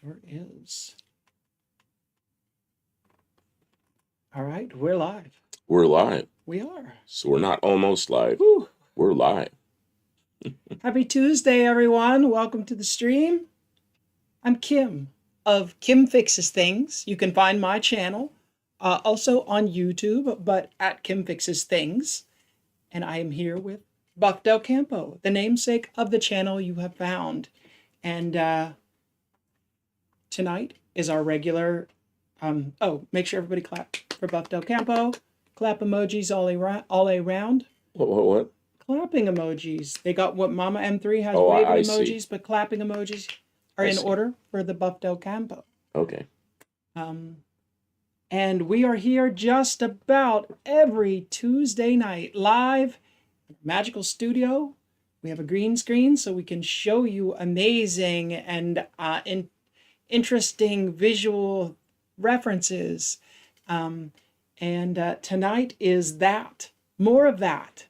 Sure is. All right, we're live. We're live. We are. So we're not almost live. Whew. We're live. Happy Tuesday, everyone. Welcome to the stream. I'm Kim of Kim Fixes Things. You can find my channel also on YouTube, but at Kim Fixes Things. And I am here with Buff Del Campo, the namesake of the channel you have found. And tonight is our regular, make sure everybody clap for Buff Del Campo. Clap emojis all around. What? Clapping emojis. They got what Mama M3 has Oh, waving I emojis, see. but clapping emojis are I in see. order for the Buff Del Campo. Okay. And we are here just about every Tuesday night live, Magical Studio. We have a green screen so we can show you amazing and interesting visual references. Tonight is that, more of that.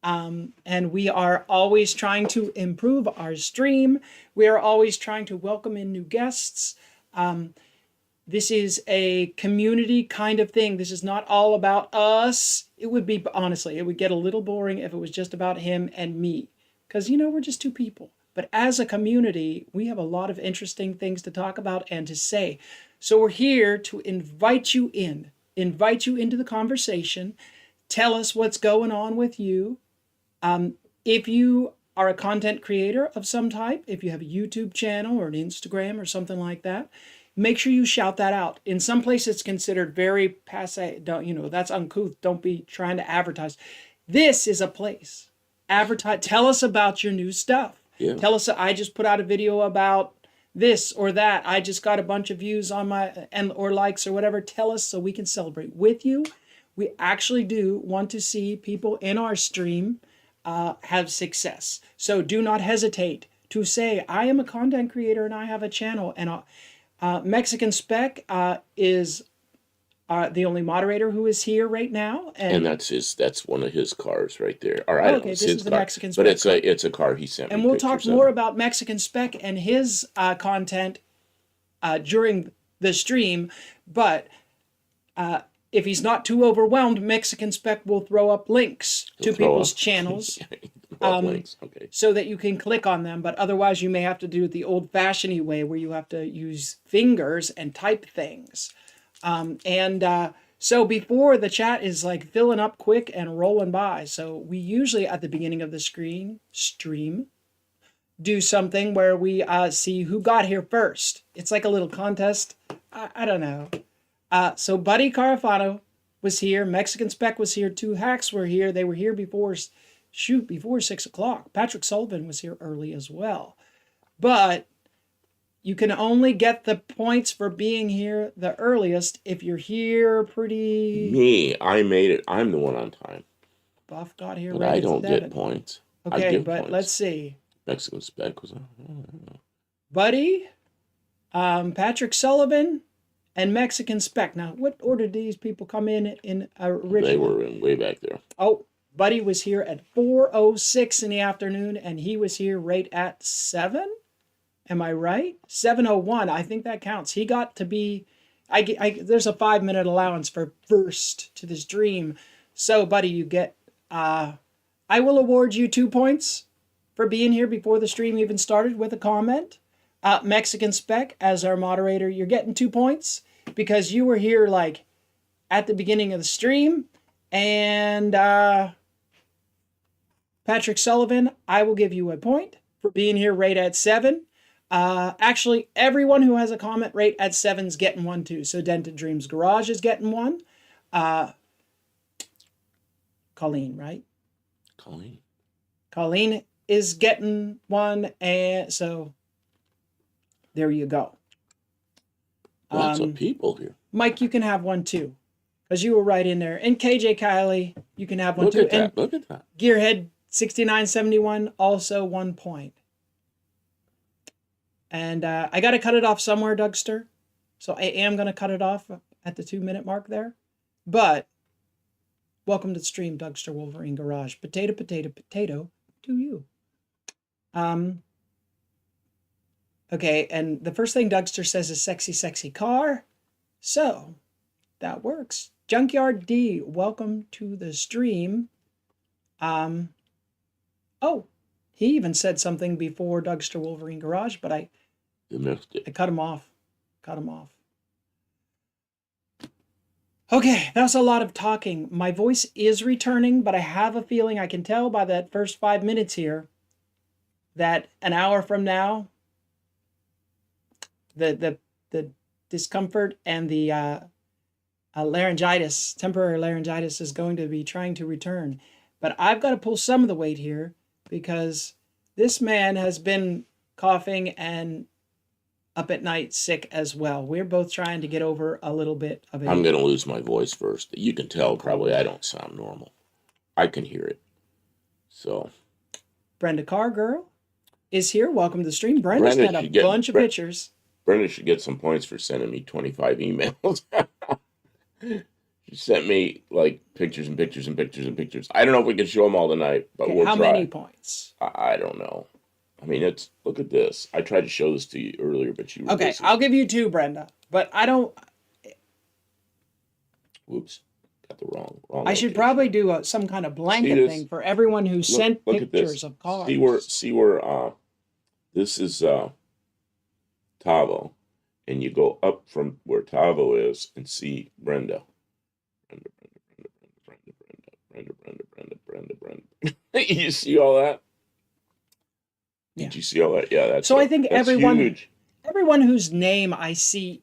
And we are always trying to improve our stream. We are always trying to welcome in new guests. This is a community kind of thing. This is not all about us. It would be, honestly, it would get a little boring if it was just about him and me. Because, we're just two people. But as a community, we have a lot of interesting things to talk about and to say. So we're here to invite you into the conversation. Tell us what's going on with you. If you are a content creator of some type, if you have a YouTube channel or an Instagram or something like that, make sure you shout that out. In some places, it's considered very passe. That's uncouth. Don't be trying to advertise. This is a place. Advertise. Tell us about your new stuff. Yeah. Tell us, I just put out a video about this or that. I just got a bunch of views on or likes or whatever. Tell us so we can celebrate with you. We actually do want to see people in our stream have success. So do not hesitate to say, I am a content creator and I have a channel. And Mexican Spec is the only moderator who is here right now. And that's one of his cars right there. All right. Okay, this is the Mexican Spec. But it's a car he sent me. And we'll talk more about Mexican Spec and his content during the stream. But if he's not too overwhelmed, Mexican Spec will throw up links to people's channels. Links. Okay. So that you can click on them, but otherwise you may have to do it the old-fashioned way where you have to use fingers and type things. So before the chat is like filling up quick and rolling by, so we usually at the beginning of the stream do something where we see who got here first. It's like a little contest. I don't know. So Buddy Carafano was here. Mexican Spec was here. Two hacks were here. They were here before 6 o'clock. Patrick Sullivan was here early as well. But you can only get the points for being here the earliest if you're here pretty... Me, I made it. I'm the one on time. Buff got here but right I don't get points. Okay, but points. Let's see. Mexican Spec was on. Buddy, Patrick Sullivan, and Mexican Spec. Now, what order did these people come in originally? They were in way back there. Oh, Buddy was here at 4:06 in the afternoon, and he was here right at 7? Am I right? 7:01. I think that counts. He got to be... there's a 5-minute allowance for first to this dream. So, Buddy, you get... I will award you 2 points for being here before the stream even started with a comment. Mexican Spec, as our moderator, you're getting 2 points because you were here like at the beginning of the stream. And Patrick Sullivan, I will give you a point for being here right at 7. Actually, everyone who has a comment right at 7 is getting 1 too. So Dented Dreams Garage is getting 1. Colleen, right? Colleen is getting 1, and so there you go. Lots of people here. Mike, you can have 1 too, because you were right in there. And KJ Kylie, you can have 1 too. Look at that. Gearhead 6971, also 1 point. And I got to cut it off somewhere, Dougster. So I am going to cut it off at the 2-minute mark there. But welcome to the stream, Dougster Wolverine Garage. Potato, potato, potato to you. Okay, and the first thing Dougster says is sexy, sexy car. So that works. Junkyard D, welcome to the stream. Um, oh, he even said something before Dougster Wolverine Garage, but I cut him off. Cut him off. Okay, that's a lot of talking. My voice is returning, but I have a feeling I can tell by that first 5 minutes here that an hour from now, the discomfort and the laryngitis, temporary laryngitis, is going to be trying to return. But I've got to pull some of the weight here because this man has been coughing and up at night sick as well. We're both trying to get over a little bit of it. I'm going to lose my voice first. You can tell probably I don't sound normal. I can hear it. So. Brenda Cargirl is here. Welcome to the stream. Brenda's got a bunch of pictures. Brenda should get some points for sending me 25 emails. She sent me like pictures and pictures and pictures and pictures. I don't know if we can show them all tonight, but we'll try. How many points? I don't know. I mean, look at this. I tried to show this to you earlier, but you were busy. I'll give you 2, Brenda. But I don't. Whoops, got the wrong. I should probably do some kind of blanket thing for everyone who sent pictures of cars. See where this is Tavo, and you go up from where Tavo is and see Brenda. Brenda. You see all that? Did you see all that? Yeah, that's so. I think that's huge. Everyone whose name I see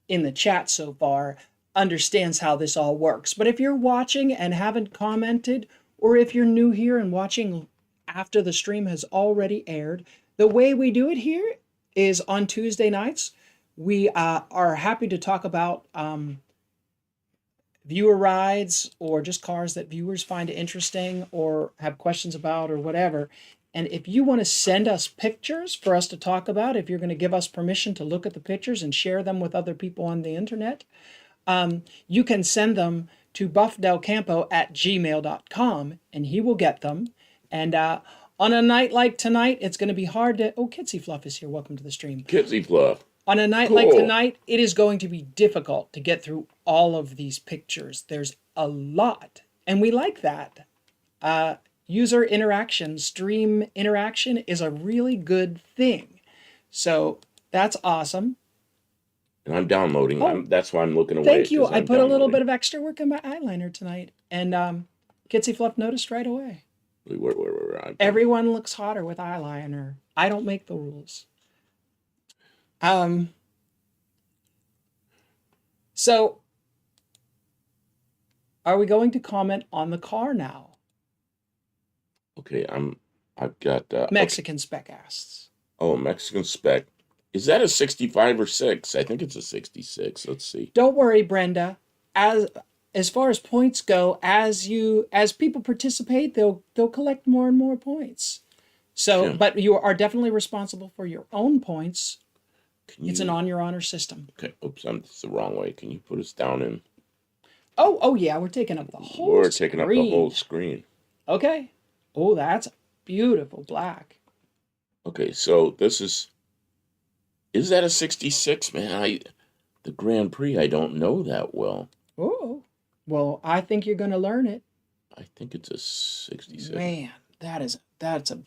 in the chat so far understands how this all works. But if you're watching and haven't commented, or if you're new here and watching after the stream has already aired, the way we do it here is on Tuesday nights. We are happy to talk about viewer rides or just cars that viewers find interesting or have questions about or whatever. And if you want to send us pictures for us to talk about, if you're going to give us permission to look at the pictures and share them with other people on the internet, you can send them to buffdelcampo@gmail.com and he will get them. And on a night like tonight, it's going to be hard to... Oh, Kitsy Fluff is here. Welcome to the stream. Kitsy Fluff. On a night like tonight, it is going to be difficult to get through all of these pictures. There's a lot, and we like that. User interaction, stream interaction is a really good thing. So that's awesome. And I'm downloading. That's why I'm looking away. Thank you. I put a little bit of extra work in my eyeliner tonight. And Kitsy Fluff noticed right away. Everyone looks hotter with eyeliner. I don't make the rules. So are we going to comment on the car now? Okay, I've got Mexican Spec asks. Oh, Mexican Spec. Is that a 65 or 6? I think it's a 66. Let's see. Don't worry, Brenda. As far as points go, as people participate, they'll collect more and more points. So, yeah. But you are definitely responsible for your own points. It's an on your honor system. Okay. Oops, it's the wrong way. Can you put us down in? Oh yeah, we're taking up the whole screen. We're taking up the whole screen. Okay. Oh, that's beautiful black. Okay, so this is that a 66, man? The Grand Prix, I don't know that well. Oh, well, I think you're going to learn it. I think it's a 66. Man, that's a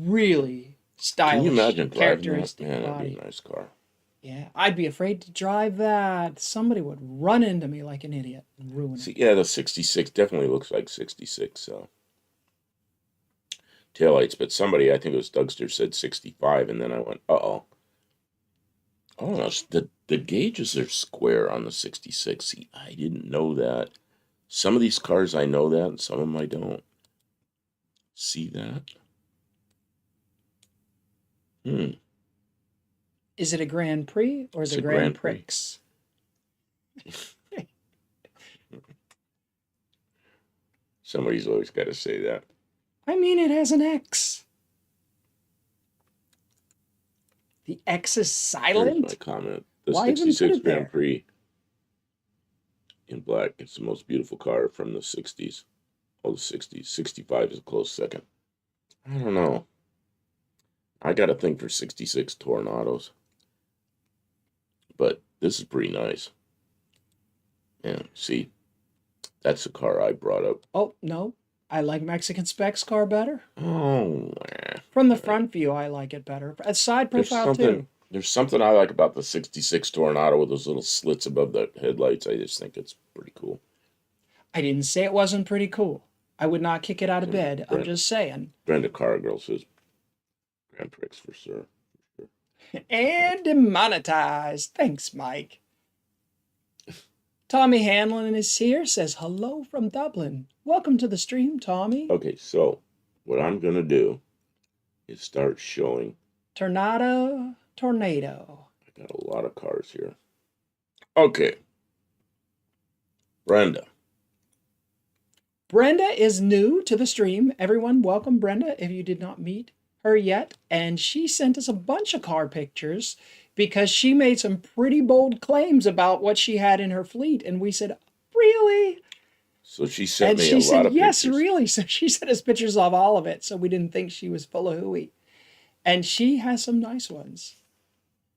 really stylish. Can you imagine driving that? Man, that'd be a nice car. Yeah, I'd be afraid to drive that. Somebody would run into me like an idiot and ruin it. Yeah, the 66 definitely looks like 66. So. Taillights, but somebody, I think it was Dougster, said 65, and then I went, uh-oh. Oh, no, the gauges are square on the 66. See, I didn't know that. Some of these cars I know that, and some of them I don't. See that? Is it a Grand Prix or the Grand Prix? Somebody's always got to say that. I mean, it has an X. The X is silent? Here's my comment. The 66 Grand Prix in black. It's the most beautiful car from the 60s. Oh, the 60s. 65 is a close second. I don't know. I got a thing for 66 Tornados, but this is pretty nice. Yeah, see, that's the car I brought up. Oh, no. I like Mexican Spec's car better. Oh, From the front view, I like it better. A side there's profile, something. too. There's something I like about the 66 Tornado with those little slits above the headlights. I just think it's pretty cool. I didn't say it wasn't pretty cool. I would not kick it out of bed. I'm just saying. Brenda Cargill says Grand Prix for sure. And demonetized. Thanks, Mike. Tommy Hanlon is here, says hello from Dublin. Welcome to the stream, Tommy. Okay, so what I'm going to do is start showing. Tornado. I got a lot of cars here. Okay. Brenda is new to the stream. Everyone, welcome Brenda if you did not meet her yet. And she sent us a bunch of car pictures because she made some pretty bold claims about what she had in her fleet. And we said, really? So she sent and me she a said, lot of yes, pictures. really. So she sent us pictures of all of it. So we didn't think she was full of hooey. And she has some nice ones.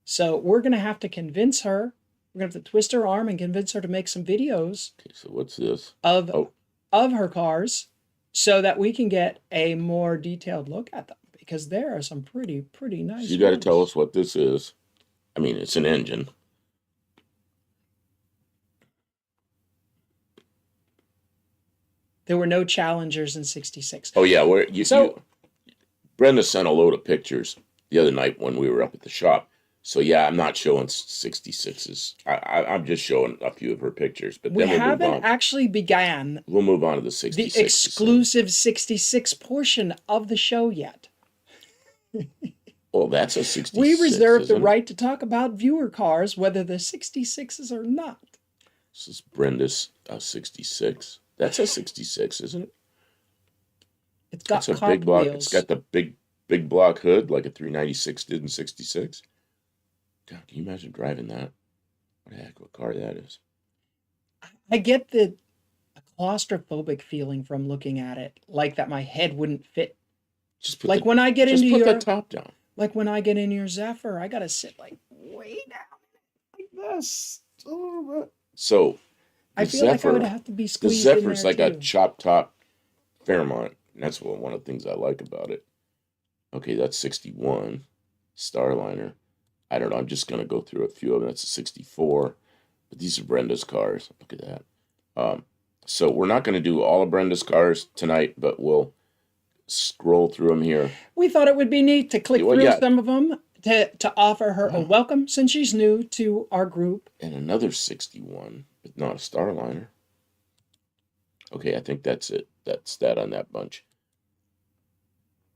So we're going to have to convince her. We're going to have to twist her arm and convince her to make some videos. Okay, so what's this? Of her cars so that we can get a more detailed look at them because there are some pretty nice. So you got to tell us what this is. I mean, it's an engine. There were no Challengers in 66. Oh, yeah. Brenda sent a load of pictures the other night when we were up at the shop. So, yeah, I'm not showing 66s. I'm just showing a few of her pictures. But we then haven't actually began We'll move on to the 66. The exclusive 66 portion of the show yet. Well, that's a 66. We reserve the right to talk about viewer cars, whether they're 66s or not. This is Brenda's 66. That's a 66, isn't it? It's got a big block. wheels. It's got the big block hood like a 396 did in 66. God, can you imagine driving that? What the heck of a car that is? I get the claustrophobic feeling from looking at it, like that my head wouldn't fit. When I get into the top down. Like when I get in your Zephyr, I gotta sit like way down like this. So I feel like I would have to be squeezed. The Zephyr's like a chop top Fairmont. And that's one of the things I like about it. Okay, that's 61 Starliner. I don't know. I'm just gonna go through a few of them. That's a 64. But these are Brenda's cars. Look at that. So we're not gonna do all of Brenda's cars tonight, but we'll scroll through them here. We thought it would be neat to click through some of them to offer her a welcome since she's new to our group. And another 61, but not a Starliner. Okay, I think that's it. That's that on that bunch.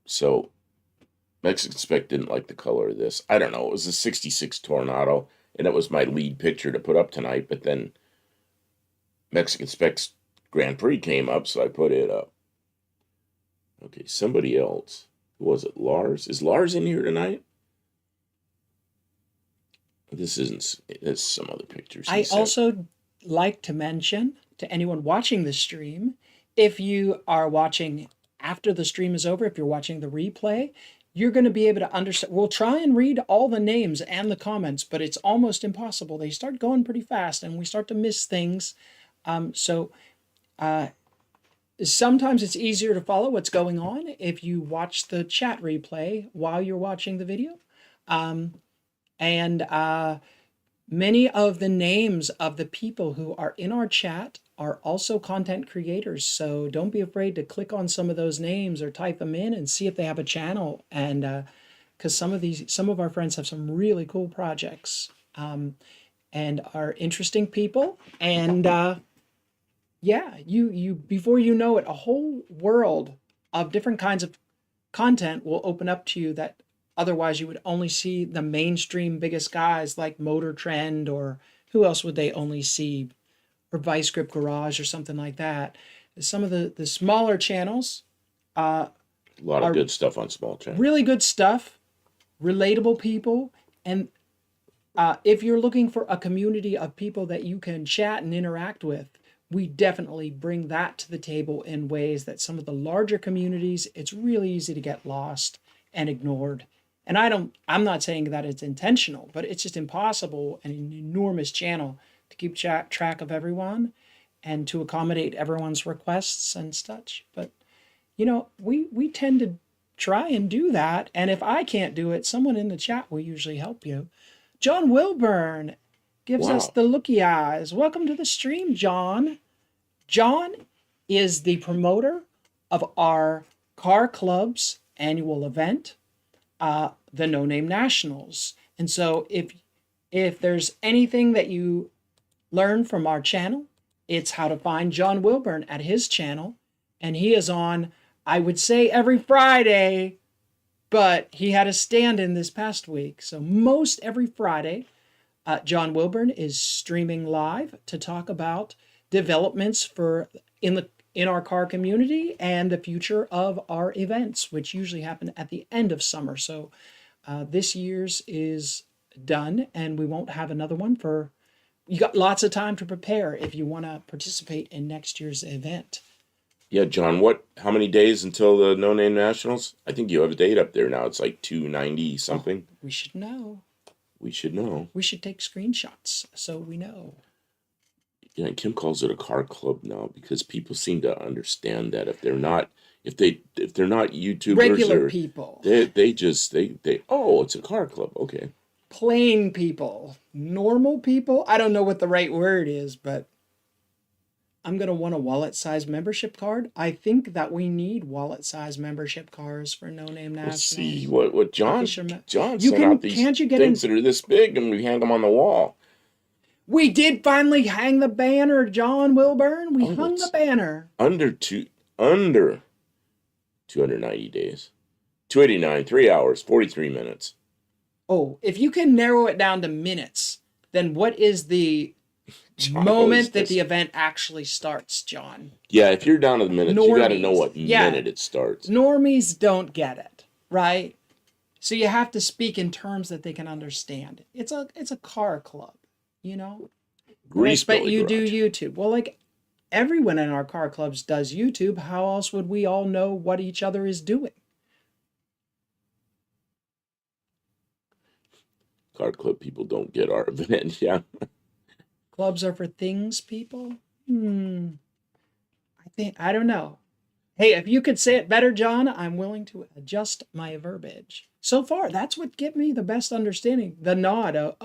So Mexican Spec didn't like the color of this. I don't know. It was a 66 Tornado, and it was my lead picture to put up tonight, but then Mexican Spec's Grand Prix came up, so I put it up. Okay, somebody else. Who was it? Lars? Is Lars in here tonight? This isn't. It's some other pictures. I also like to mention to anyone watching the stream, if you are watching after the stream is over, if you're watching the replay, you're going to be able to understand. We'll try and read all the names and the comments, but it's almost impossible. They start going pretty fast, and we start to miss things. Sometimes it's easier to follow what's going on if you watch the chat replay while you're watching the video. Many of the names of the people who are in our chat are also content creators. So don't be afraid to click on some of those names or type them in and see if they have a channel. And because some of our friends have some really cool projects and are interesting people. And you before you know it, a whole world of different kinds of content will open up to you that otherwise you would only see the mainstream biggest guys like Motor Trend, or who else would they only see, or Vice Grip Garage or something like that. Some of the smaller channels, a lot of good stuff on small channels. Really good stuff, relatable people, and if you're looking for a community of people that you can chat and interact with, we definitely bring that to the table in ways that some of the larger communities, it's really easy to get lost and ignored. And I'm not saying that it's intentional, but it's just impossible and an enormous channel to keep track of everyone and to accommodate everyone's requests and such. But we tend to try and do that. And if I can't do it, someone in the chat will usually help you. John Wilburn gives us Wow. the looky eyes. Welcome to the stream, John. John is the promoter of our car club's annual event, the No Name Nationals. And so if there's anything that you learn from our channel, it's how to find John Wilburn at his channel. And he is on, I would say, every Friday, but he had a stand-in this past week. So most every Friday, John Wilburn is streaming live to talk about developments in our car community and the future of our events, which usually happen at the end of summer. So this year's is done, and we won't have another one you got lots of time to prepare if you want to participate in next year's event. Yeah, John, how many days until the No Name Nationals? I think you have a date up there now. It's like 290 something. We should know. We should know. We should take screenshots so we know. Yeah, and Kim calls it a car club now because people seem to understand that if they're not YouTubers Regular or people. they oh, it's a car club. Okay. Plain people, normal people. I don't know what the right word is, but I'm going to want a wallet-size membership card. I think that we need wallet-size membership cards for No Name Nationals. Let's see what John sent out these can't you get things that are this big and we hang them on the wall. We did finally hang the banner, John Wilburn. We hung the banner. Under 290 days. 289, 3 hours, 43 minutes. Oh, if you can narrow it down to minutes, then what is the John moment that the event actually starts, John? Yeah, if you're down to the minutes, you got to know what minute it starts. Normies don't get it, right? So you have to speak in terms that they can understand. It's a car club, But you do YouTube. Well, like everyone in our car clubs does YouTube. How else would we all know what each other is doing? Car club people don't get our event, yeah. Clubs are for things, people? I don't know. Hey, if you could say it better, John, I'm willing to adjust my verbiage. So far, that's what gives me the best understanding. The nod, a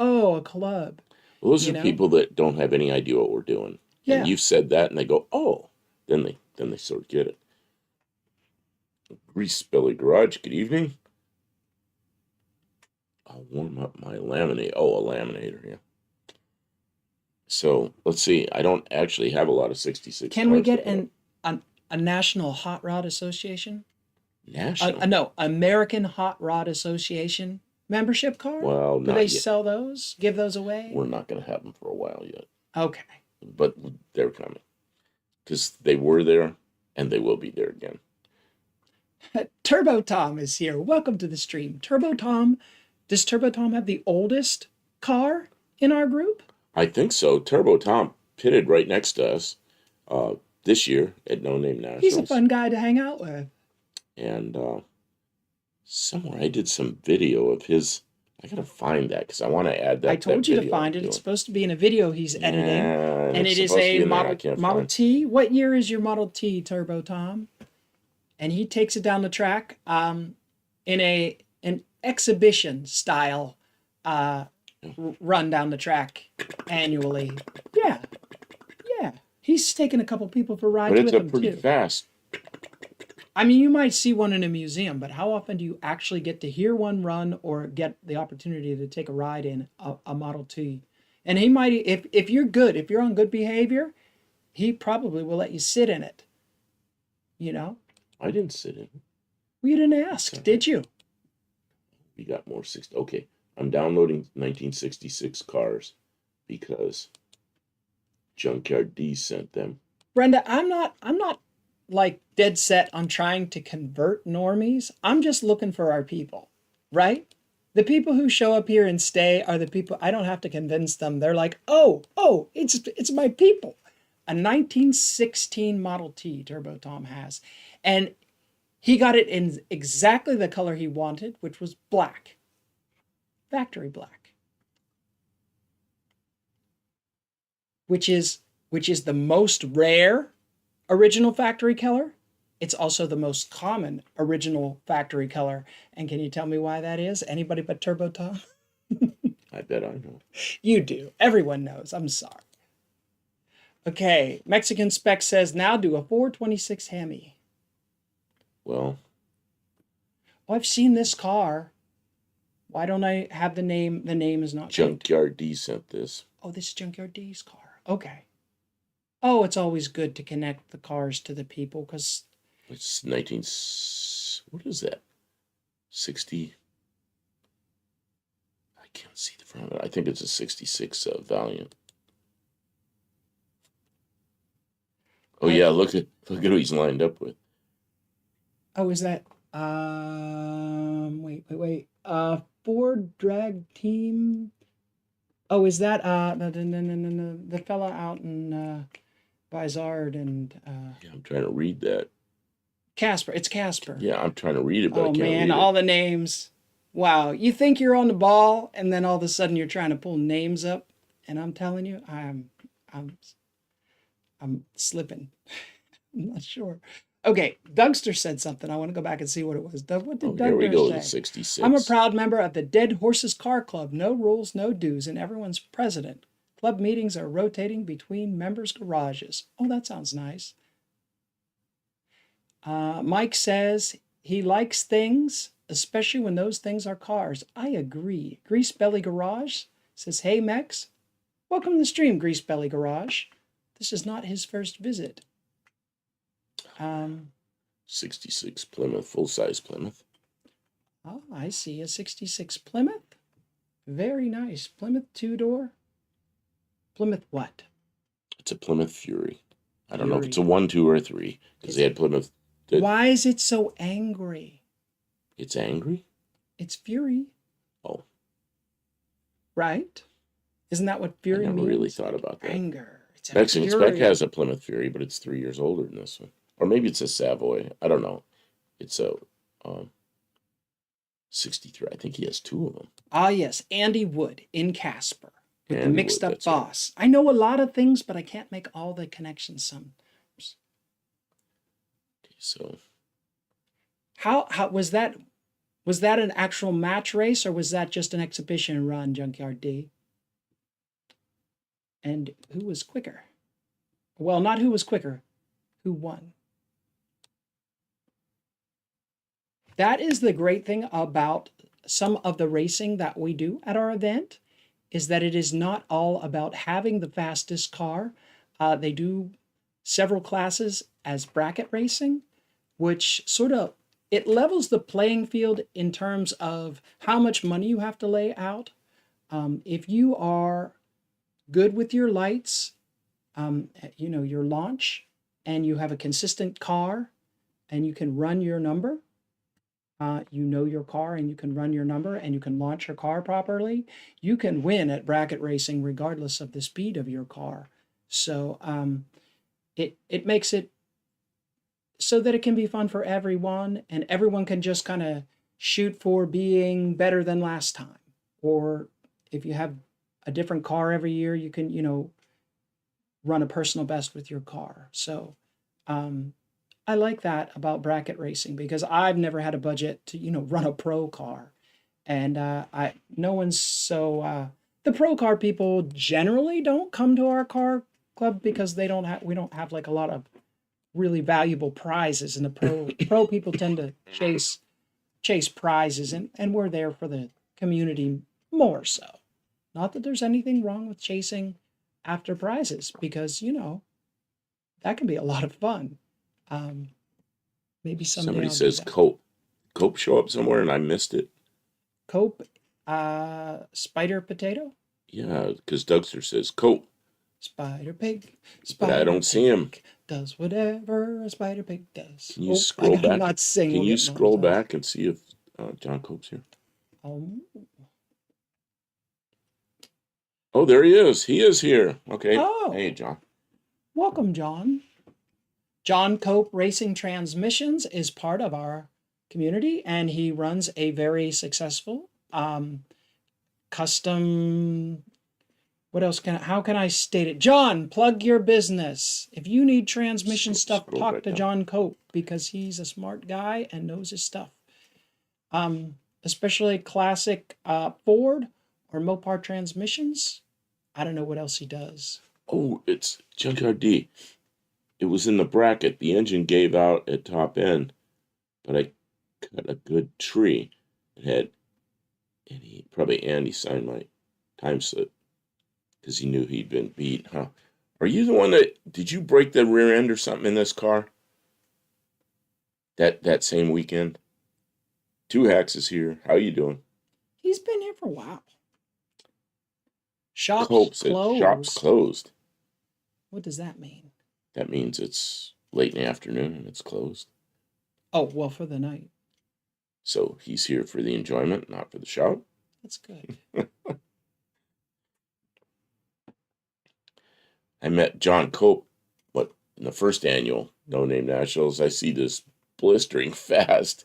club. Well, those are people that don't have any idea what we're doing. Yeah. And you've said that, and they go, oh. Then they sort of get it. Grease Belly Garage, good evening. I'll warm up my laminate. Oh, a laminator, yeah. So, let's see. I don't actually have a lot of 66 Can we get a National Hot Rod Association? National? No, American Hot Rod Association membership card? Well, do they sell those? Give those away? We're not going to have them for a while yet. Okay. But they're coming. Because they were there, and they will be there again. Turbo Tom is here. Welcome to the stream. Turbo Tom, does Turbo Tom have the oldest car in our group? I think so. Turbo Tom pitted right next to us this year at No Name Nationals. He's a fun guy to hang out with. And somewhere I did some video of his. I gotta find that because I want to add that. I told you to find it. It's supposed to be in a video he's editing, and it is a Model T. What year is your Model T, Turbo Tom? And he takes it down the track in an exhibition style run down the track annually. Yeah. He's taken a couple people for rides with him too. But it's pretty fast. I mean, you might see one in a museum, but how often do you actually get to hear one run or get the opportunity to take a ride in a Model T? And he might, if you're good, if you're on good behavior, he probably will let you sit in it. I didn't sit in it. Well, you didn't ask, did you? We got more 60. Okay, I'm downloading 1966 cars because Junkyard D sent them. Brenda, I'm not like dead set on trying to convert normies. I'm just looking for our people, right? The people who show up here and stay are the people I don't have to convince them. They're like, oh, it's my people. A 1916 Model T Turbo Tom has. And He got it in exactly the color he wanted, which was black. Factory black. Which is the most rare original factory color. It's also the most common original factory color. And can you tell me why that is? Anybody but Turbo Tom? I bet I know. You do. Everyone knows. I'm sorry. Okay, Mexican Spec says, now do a 426 Hemi. Well, Oh, I've seen this car. Why don't I have the name? The name is not Junkyard D sent this. Oh, this is Junkyard D's car. Okay. Oh, it's always good to connect the cars to the people because It's 19. What is that? 60. I can't see the front of it. I think it's a 66 Valiant. Oh yeah, look at who he's lined up with. oh, is that wait. Ford drag team. Oh, is that the fella out in Bizard and Yeah, I'm trying to read that. Casper? It's Casper. Yeah, I'm trying to read it, but I Oh can't man, read all it. the names. Wow, you think you're on the ball, and then all of a sudden you're trying to pull names up, and I'm telling you, I'm slipping. I'm not sure. Okay, Dougster said something. I want to go back and see what it was. Doug, what did Here we Dougster go, say? the 66. I'm a proud member of the Dead Horses Car Club. No rules, no dues, and everyone's president. Club meetings are rotating between members' garages. Oh, that sounds nice. Mike says he likes things, especially when those things are cars. I agree. Grease Belly Garage says, hey, Mex. Welcome to the stream, Grease Belly Garage. This is not his first visit. 66 Plymouth, full-size Plymouth. Oh, I see a 66 Plymouth. Very nice. Plymouth two-door. Plymouth what? It's a Plymouth Fury. I don't know if Fury. it's a 1, 2, or 3, because they had Plymouth. Why is it so angry? It's angry? It's Fury, Oh, right? Isn't that what I Fury never means? really thought about that. Anger. It's a Mexican fury. Spec has a Plymouth Fury, but it's 3 years older than this one. Or maybe it's a Savoy. I don't know. It's a 63. I think he has 2 of them. Ah, yes, Andy Wood in Casper with the Andy mixed Wood, up that's right. boss. I know a lot of things, but I can't make all the connections. Some. Okay, so How was that? Was that an actual match race or was that just an exhibition run, Junkyard D? And who was quicker? Well, not who was quicker, who won. That is the great thing about some of the racing that we do at our event, is that it is not all about having the fastest car. They do several classes as bracket racing, which sort of it levels the playing field in terms of how much money you have to lay out. If you are good with your lights, your launch, and you have a consistent car, and you can run your number, you know your car and you can run your number and you can launch your car properly, you can win at bracket racing regardless of the speed of your car. So it makes it so that it can be fun for everyone and everyone can just kind of shoot for being better than last time. Or if you have a different car every year, you can, run a personal best with your car. So I like that about bracket racing because I've never had a budget to, run a pro car. And no one's so the pro car people generally don't come to our car club because we don't have like a lot of really valuable prizes, and the pro people tend to chase prizes, and we're there for the community more so. Not that there's anything wrong with chasing after prizes because that can be a lot of fun. Maybe someday somebody I'll says do that. Cope show up somewhere and I missed it. Cope, spider potato, Yeah, because Dougster says Cope, spider pig, but spider I don't see him. pig does whatever a spider pig does. Can you scroll back? I'm not singing. Can you scroll back and see if John Cope's here? Oh, there he is. He is here. Okay. Oh. Hey, John. Welcome, John. John Cope Racing Transmissions is part of our community, and he runs a very successful custom. What else how can I state it? John, plug your business. If you need transmission stuff, Scroll talk right to down. John Cope because he's a smart guy and knows his stuff. Especially classic Ford or Mopar transmissions. I don't know what else he does. Oh, it's Junkyard D. It was in the bracket. The engine gave out at top end, but I cut a good tree. It had, and Andy signed my time slip because he knew he'd been beat, huh? Are you the one did you break the rear end or something in this car? That same weekend? Two Hacks is here. How you doing? He's been here for a while. Shops Cope said closed. shop's closed. What does that mean? That means it's late in the afternoon and it's closed. Oh, well, for the night. So he's here for the enjoyment, not for the shop. That's good. I met John Cope, in the first annual No Name Nationals. I see this blistering fast.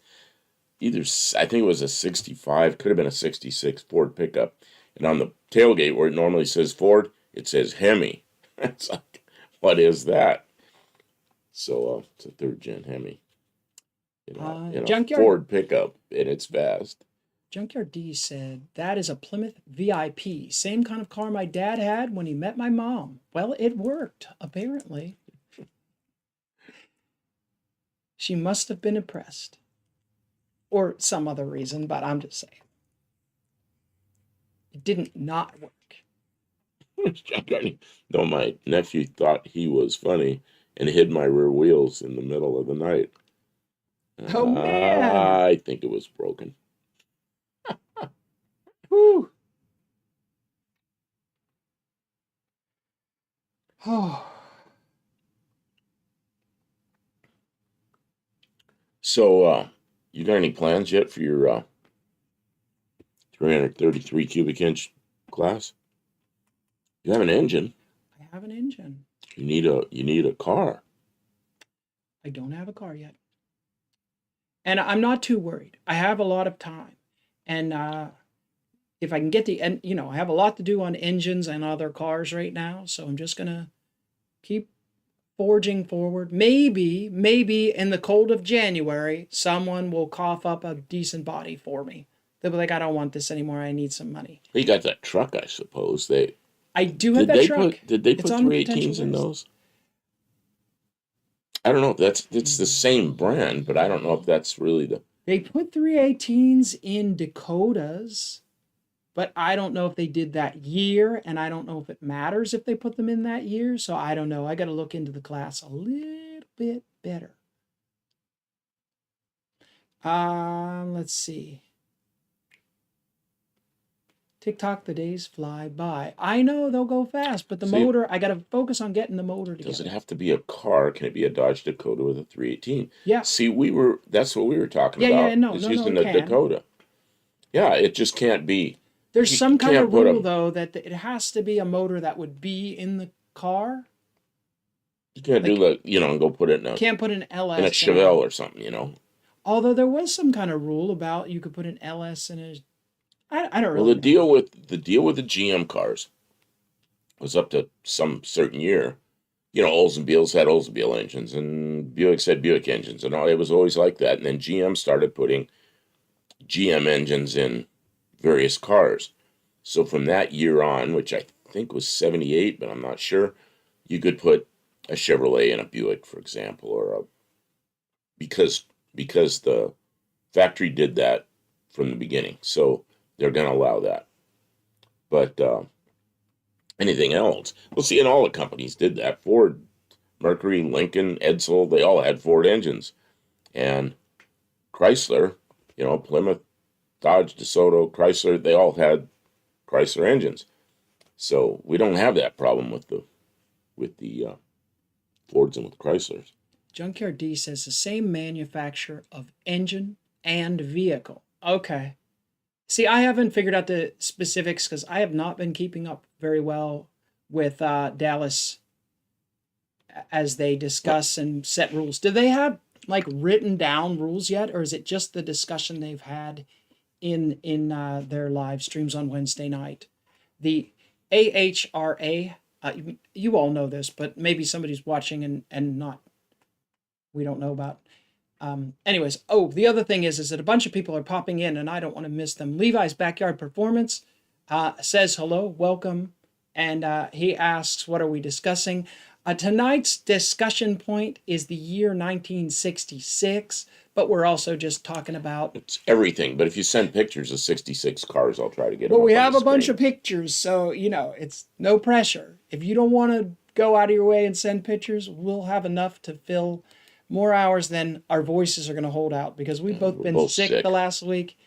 I think it was a 65, could have been a 66 Ford pickup. And on the tailgate where it normally says Ford, it says Hemi. It's like, what is that? So it's a third gen Hemi. Junkyard, Ford pickup, and it's fast. Junkyard D said, that is a Plymouth VIP. Same kind of car my dad had when he met my mom. Well, it worked, apparently. She must have been impressed. Or some other reason, but I'm just saying. It didn't not work. No, my nephew thought he was funny and hid my rear wheels in the middle of the night. Oh, man. I think it was broken. Whew. Oh. So, you got any plans yet for your 333 cubic inch class? You have an engine. I have an engine. You need a car. I don't have a car yet. And I'm not too worried. I have a lot of time. And if I can get I have a lot to do on engines and other cars right now. So I'm just going to keep forging forward. Maybe in the cold of January, someone will cough up a decent body for me. They'll be like, I don't want this anymore. I need some money. You got that truck, I suppose. I do have that truck. Did they put 318s in those? I don't know if it's the same brand, but I don't know if that's really They put 318s in Dakotas, but I don't know if they did that year, and I don't know if it matters if they put them in that year, so I don't know. I got to look into the class a little bit better. Let's see. TikTok, the days fly by. I know they'll go fast, but motor, I got to focus on getting the motor together. Does it have to be a car? Can it be a Dodge Dakota with a 318? Yeah. See, that's what we were talking about. Yeah, no, using the Dakota. Yeah, it just can't be. There's some kind of rule, though, that it has to be a motor that would be in the car. You can't do and go put it in can't put an LS in a Chevelle or something, Although there was some kind of rule about you could put an LS in a. I don't really. Well, the deal with the GM cars was up to some certain year. Oldsmobiles had Oldsmobile engines, and Buicks had Buick engines, and all. It was always like that. And then GM started putting GM engines in various cars. So from that year on, which I think was 78, but I'm not sure, you could put a Chevrolet in a Buick, for example, or because the factory did that from the beginning. So they're going to allow that. But anything else? Well, see, and all the companies did that. Ford, Mercury, Lincoln, Edsel, they all had Ford engines. And Chrysler, Plymouth, Dodge, DeSoto, Chrysler, they all had Chrysler engines. So we don't have that problem with the Fords and with Chryslers. Junkyard D says the same manufacturer of engine and vehicle. Okay. See, I haven't figured out the specifics because I have not been keeping up very well with Dallas as they discuss and set rules. Do they have like written down rules yet, or is it just the discussion they've had in their live streams on Wednesday night? The AHRA, you all know this, but maybe somebody's watching and not, we don't know about. Anyways, the other thing is that a bunch of people are popping in and I don't want to miss them. Levi's Backyard Performance says hello, welcome, and he asks, what are we discussing? Tonight's discussion point is the year 1966, but we're also just talking about... It's everything, but if you send pictures of 66 cars, I'll try to get them But up we on have the a bunch screen. of pictures, so, it's no pressure. If you don't want to go out of your way and send pictures, we'll have enough to fill more hours than our voices are going to hold out, because we've both been both sick sick the last week.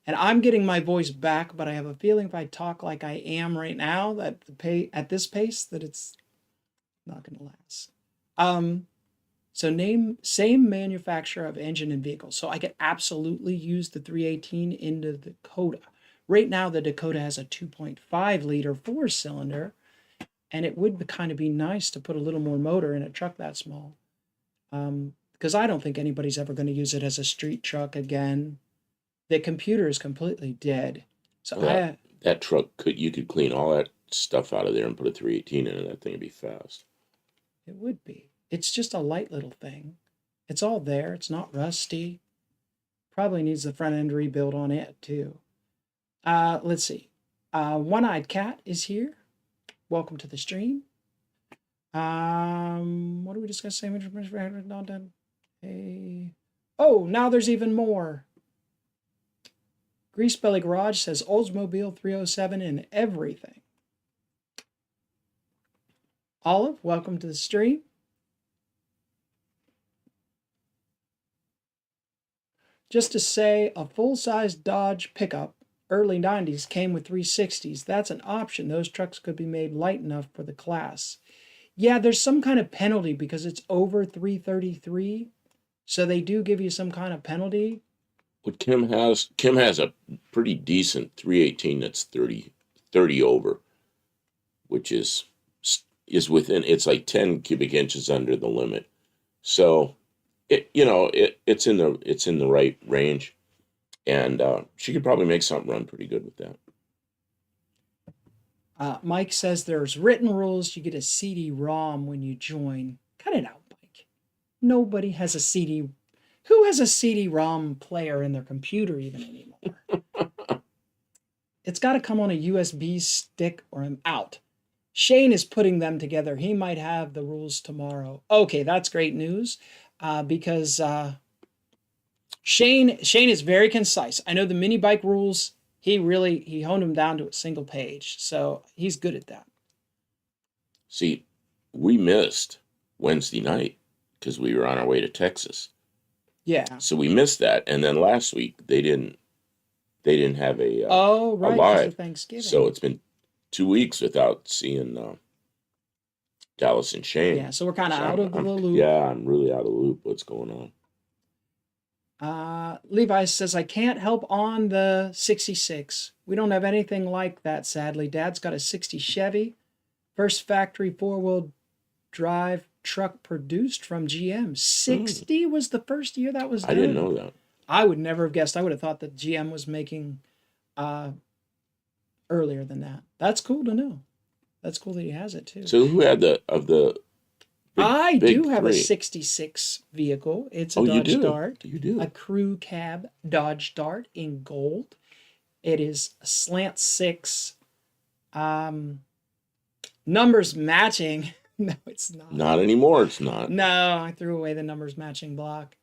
And I'm getting my voice back, but I have a feeling if I talk like I am right now, that at this pace, that it's not going to last. So same manufacturer of engine and vehicle. So I could absolutely use the 318 into the Dakota. Right now, the Dakota has a 2.5 liter 4-cylinder, and it would kind of be nice to put a little more motor in a truck that small. Because I don't think anybody's ever going to use it as a street truck again. The computer is completely dead. So well, that truck you could clean all that stuff out of there and put a 318 in, and that thing would be fast. It would be. It's just a light little thing. It's all there. It's not rusty. Probably needs the front end rebuild on it too. Let's see. One-Eyed Cat is here. Welcome to the stream. What do we discuss? Same information not done. Hey. Oh, now there's even more. Greasebelly Garage says Oldsmobile 307 and everything. Olive, welcome to the stream. Just to say, a full-size Dodge pickup, early 90s, came with 360s. That's an option. Those trucks could be made light enough for the class. Yeah, there's some kind of penalty because it's over 333. So they do give you some kind of penalty. What Kim has a pretty decent 318 that's 30 over, which is within, it's like 10 cubic inches under the limit. So it's in the right range, and she could probably make something run pretty good with that. Mike says there's written rules. You get a CD-ROM when you join. Cut it out, Mike. Nobody has a CD. Who has a CD-ROM player in their computer even anymore? It's got to come on a USB stick or an out. Shane is putting them together. He might have the rules tomorrow. Okay, that's great news because Shane is very concise. I know the mini bike rules. He honed them down to a single page. So he's good at that. See, we missed Wednesday night because we were on our way to Texas. Yeah. So we missed that, and then last week they didn't have a right, a live for Thanksgiving. So it's been 2 weeks without seeing Dallas and Shane. Yeah, so we're kind of out of the loop. Yeah, I'm really out of the loop. What's going on? Levi says, I can't help on the 66. We don't have anything like that, sadly. Dad's got a 60 Chevy. First factory 4-wheel drive truck produced from GM. 60 was the first year that was done. I didn't know that. I would never have guessed. I would have thought that GM was making earlier than that. That's cool to know. That's cool that he has it too. So who had I do have a three? 66 vehicle. It's a Dodge Dart. You do. A crew cab Dodge Dart in gold. It is a slant 6. Numbers matching. No, it's not. Not anymore, it's not. No, I threw away the numbers matching block.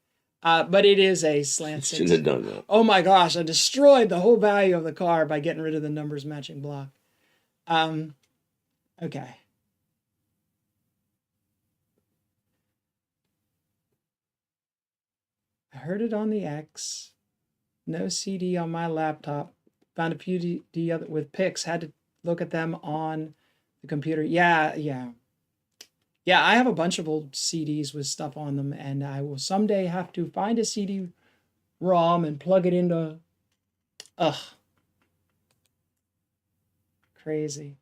But it is a slant 6. Shouldn't have done that. Oh my gosh, I destroyed the whole value of the car by getting rid of the numbers matching block. Okay. I heard it on the X. No CD on my laptop. Found a few with pics. Had to look at them on the computer. Yeah, I have a bunch of old CDs with stuff on them, and I will someday have to find a CD-ROM and plug it into... Crazy.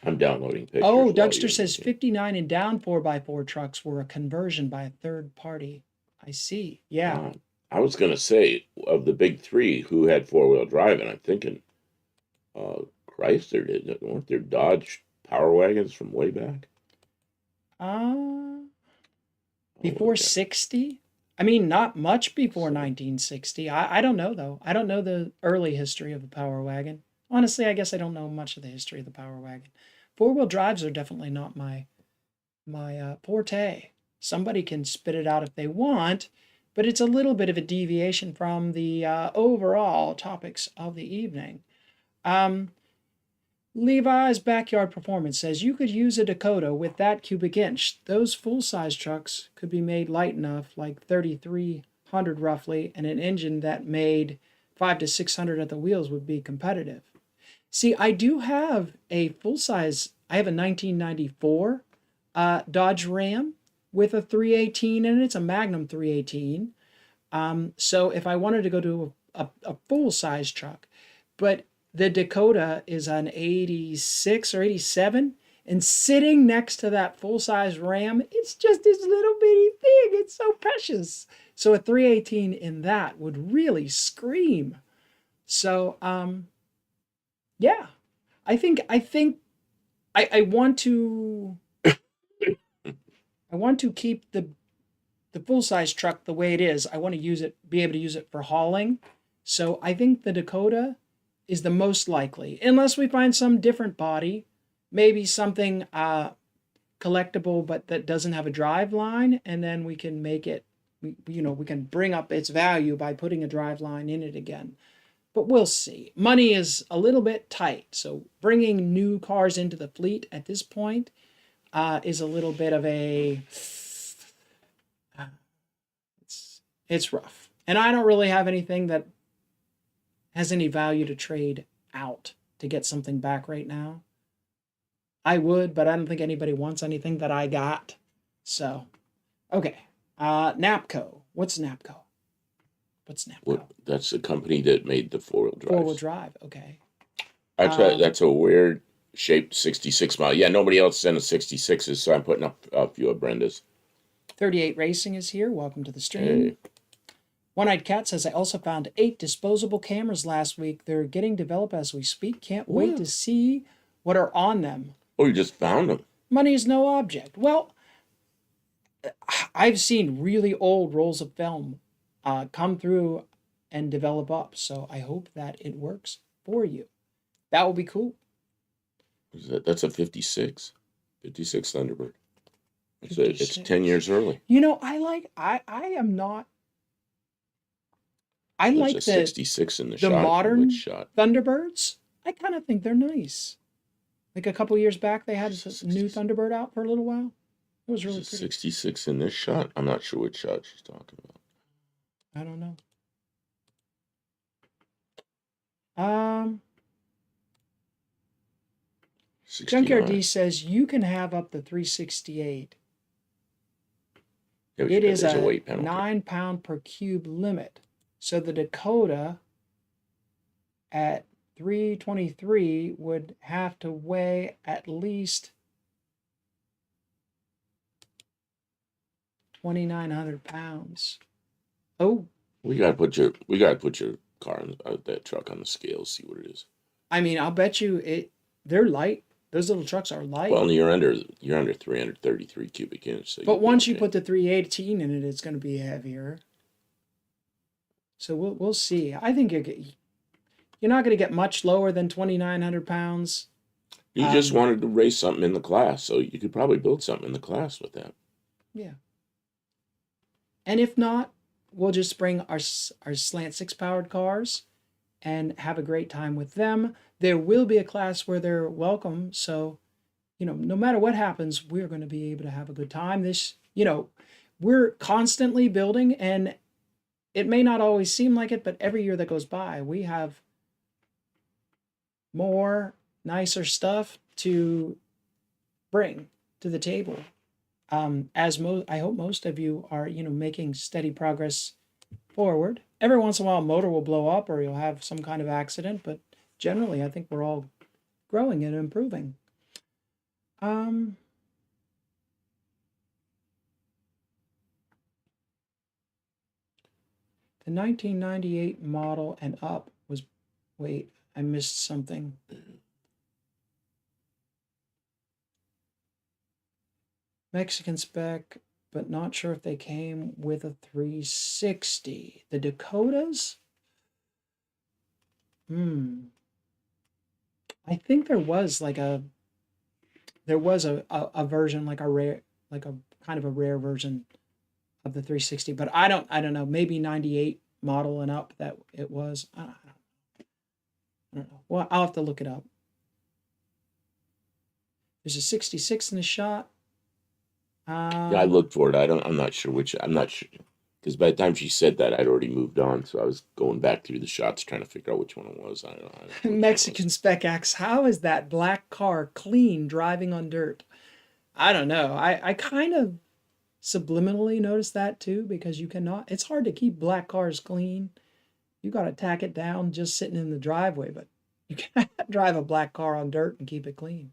I'm downloading pictures. Oh, while Dougster you're says looking. 59 and down 4x4 trucks were a conversion by a third party. I see. Yeah. I was gonna say of the big three, who had 4-wheel drive, and I'm thinking, Chrysler did. Weren't there Dodge Power Wagons from way back? Uh, I'll before look at it. 60? I mean, not much before So, 1960. I don't know, though. I don't know the early history of the Power Wagon. Honestly, I guess I don't know much of the history of the Power Wagon. Four-wheel drives are definitely not my forte. Somebody can spit it out if they want, but it's a little bit of a deviation from the overall topics of the evening. Um, Levi's Backyard Performance says you could use a Dakota with that cubic inch. Those full-size trucks could be made light enough, like 3,300 roughly, and an engine that made 5 to 600 at the wheels would be competitive. See, I do have a full-size, I have a 1994 Dodge Ram with a 318 in it. It's a Magnum 318. So if I wanted to go to a full-size truck, but the Dakota is an 86 or 87, and sitting next to that full-size Ram, it's just this little bitty thing. It's so precious. So a 318 in that would really scream. So yeah, I want to I want to keep the full-size truck the way it is. I want to use it, be able to use it for hauling. So I think the Dakota is the most likely, unless we find some different body, maybe something collectible but that doesn't have a drive line, and then we can make it, we can bring up its value by putting a drive line in it again. But we'll see. Money is a little bit tight, so bringing new cars into the fleet at this point is a little bit of a it's rough. And I don't really have anything that has any value to trade out to get something back right now. I would, but I don't think anybody wants anything that I got. So, okay. Napco. What's Napco? What's Napco? That's the company that made the 4-wheel drive. 4-wheel drive. Okay. That's a weird shaped 66 mile. Yeah, nobody else sent a 66s, so I'm putting up a few of Brenda's. 38 Racing is here. Welcome to the stream. Hey. One-Eyed Cat says, I also found 8 disposable cameras last week. They're getting developed as we speak. Can't wait to see what are on them. Oh, you just found them. Money is no object. Well, I've seen really old rolls of film come through and develop up. So I hope that it works for you. That will be cool. That's a 56 Thunderbird. It's 10 years early. You know, I like There's a 66 in the shot. modern Which shot? Thunderbirds. I kind of think they're nice. Like a couple years back, they had a new Thunderbird out for a little while. It was really pretty. 66 in this shot. I'm not sure which shot she's talking about. I don't know. Junkyard D says you can have up to 368. Yeah, It is a weight penalty. 9 pound per cube limit. So the Dakota at 323 would have to weigh at least 2,900 pounds. Oh, we gotta put your car on that truck on the scale, see what it is. I mean, I'll bet you they're light. Those little trucks are light. Well, you're under 333 cubic inch. So but once you put the 318 in it, it's going to be heavier. So we'll see. I think you're not going to get much lower than 2,900 pounds. You just wanted to race something in the class, so you could probably build something in the class with that. Yeah. And if not, we'll just bring our Slant 6 powered cars and have a great time with them. There will be a class where they're welcome. So, no matter what happens, we're going to be able to have a good time. We're constantly building, and it may not always seem like it, but every year that goes by, we have more nicer stuff to bring to the table. I hope most of you are, making steady progress forward. Every once in a while, a motor will blow up or you'll have some kind of accident, but generally, I think we're all growing and improving. Um, the 1998 model and up was, wait, I missed something. Mexican spec, but not sure if they came with a 360. The Dakotas? Hmm. I think there was a version like a rare like a kind of a rare version of the 360, but I don't know, maybe 98 model and up that it was. I don't know. Well, I'll have to look it up. There's a 66 in the shot. Yeah, I Um, looked for it. I'm not sure which. I'm not sure because by the time she said that, I'd already moved on. So I was going back through the shots trying to figure out which one it was. I don't know which one it was. Mexican Spec X. How is that black car clean driving on dirt? I don't know. I kind of subliminally noticed that too because you cannot. It's hard to keep black cars clean. You got to tack it down just sitting in the driveway, but you can't drive a black car on dirt and keep it clean.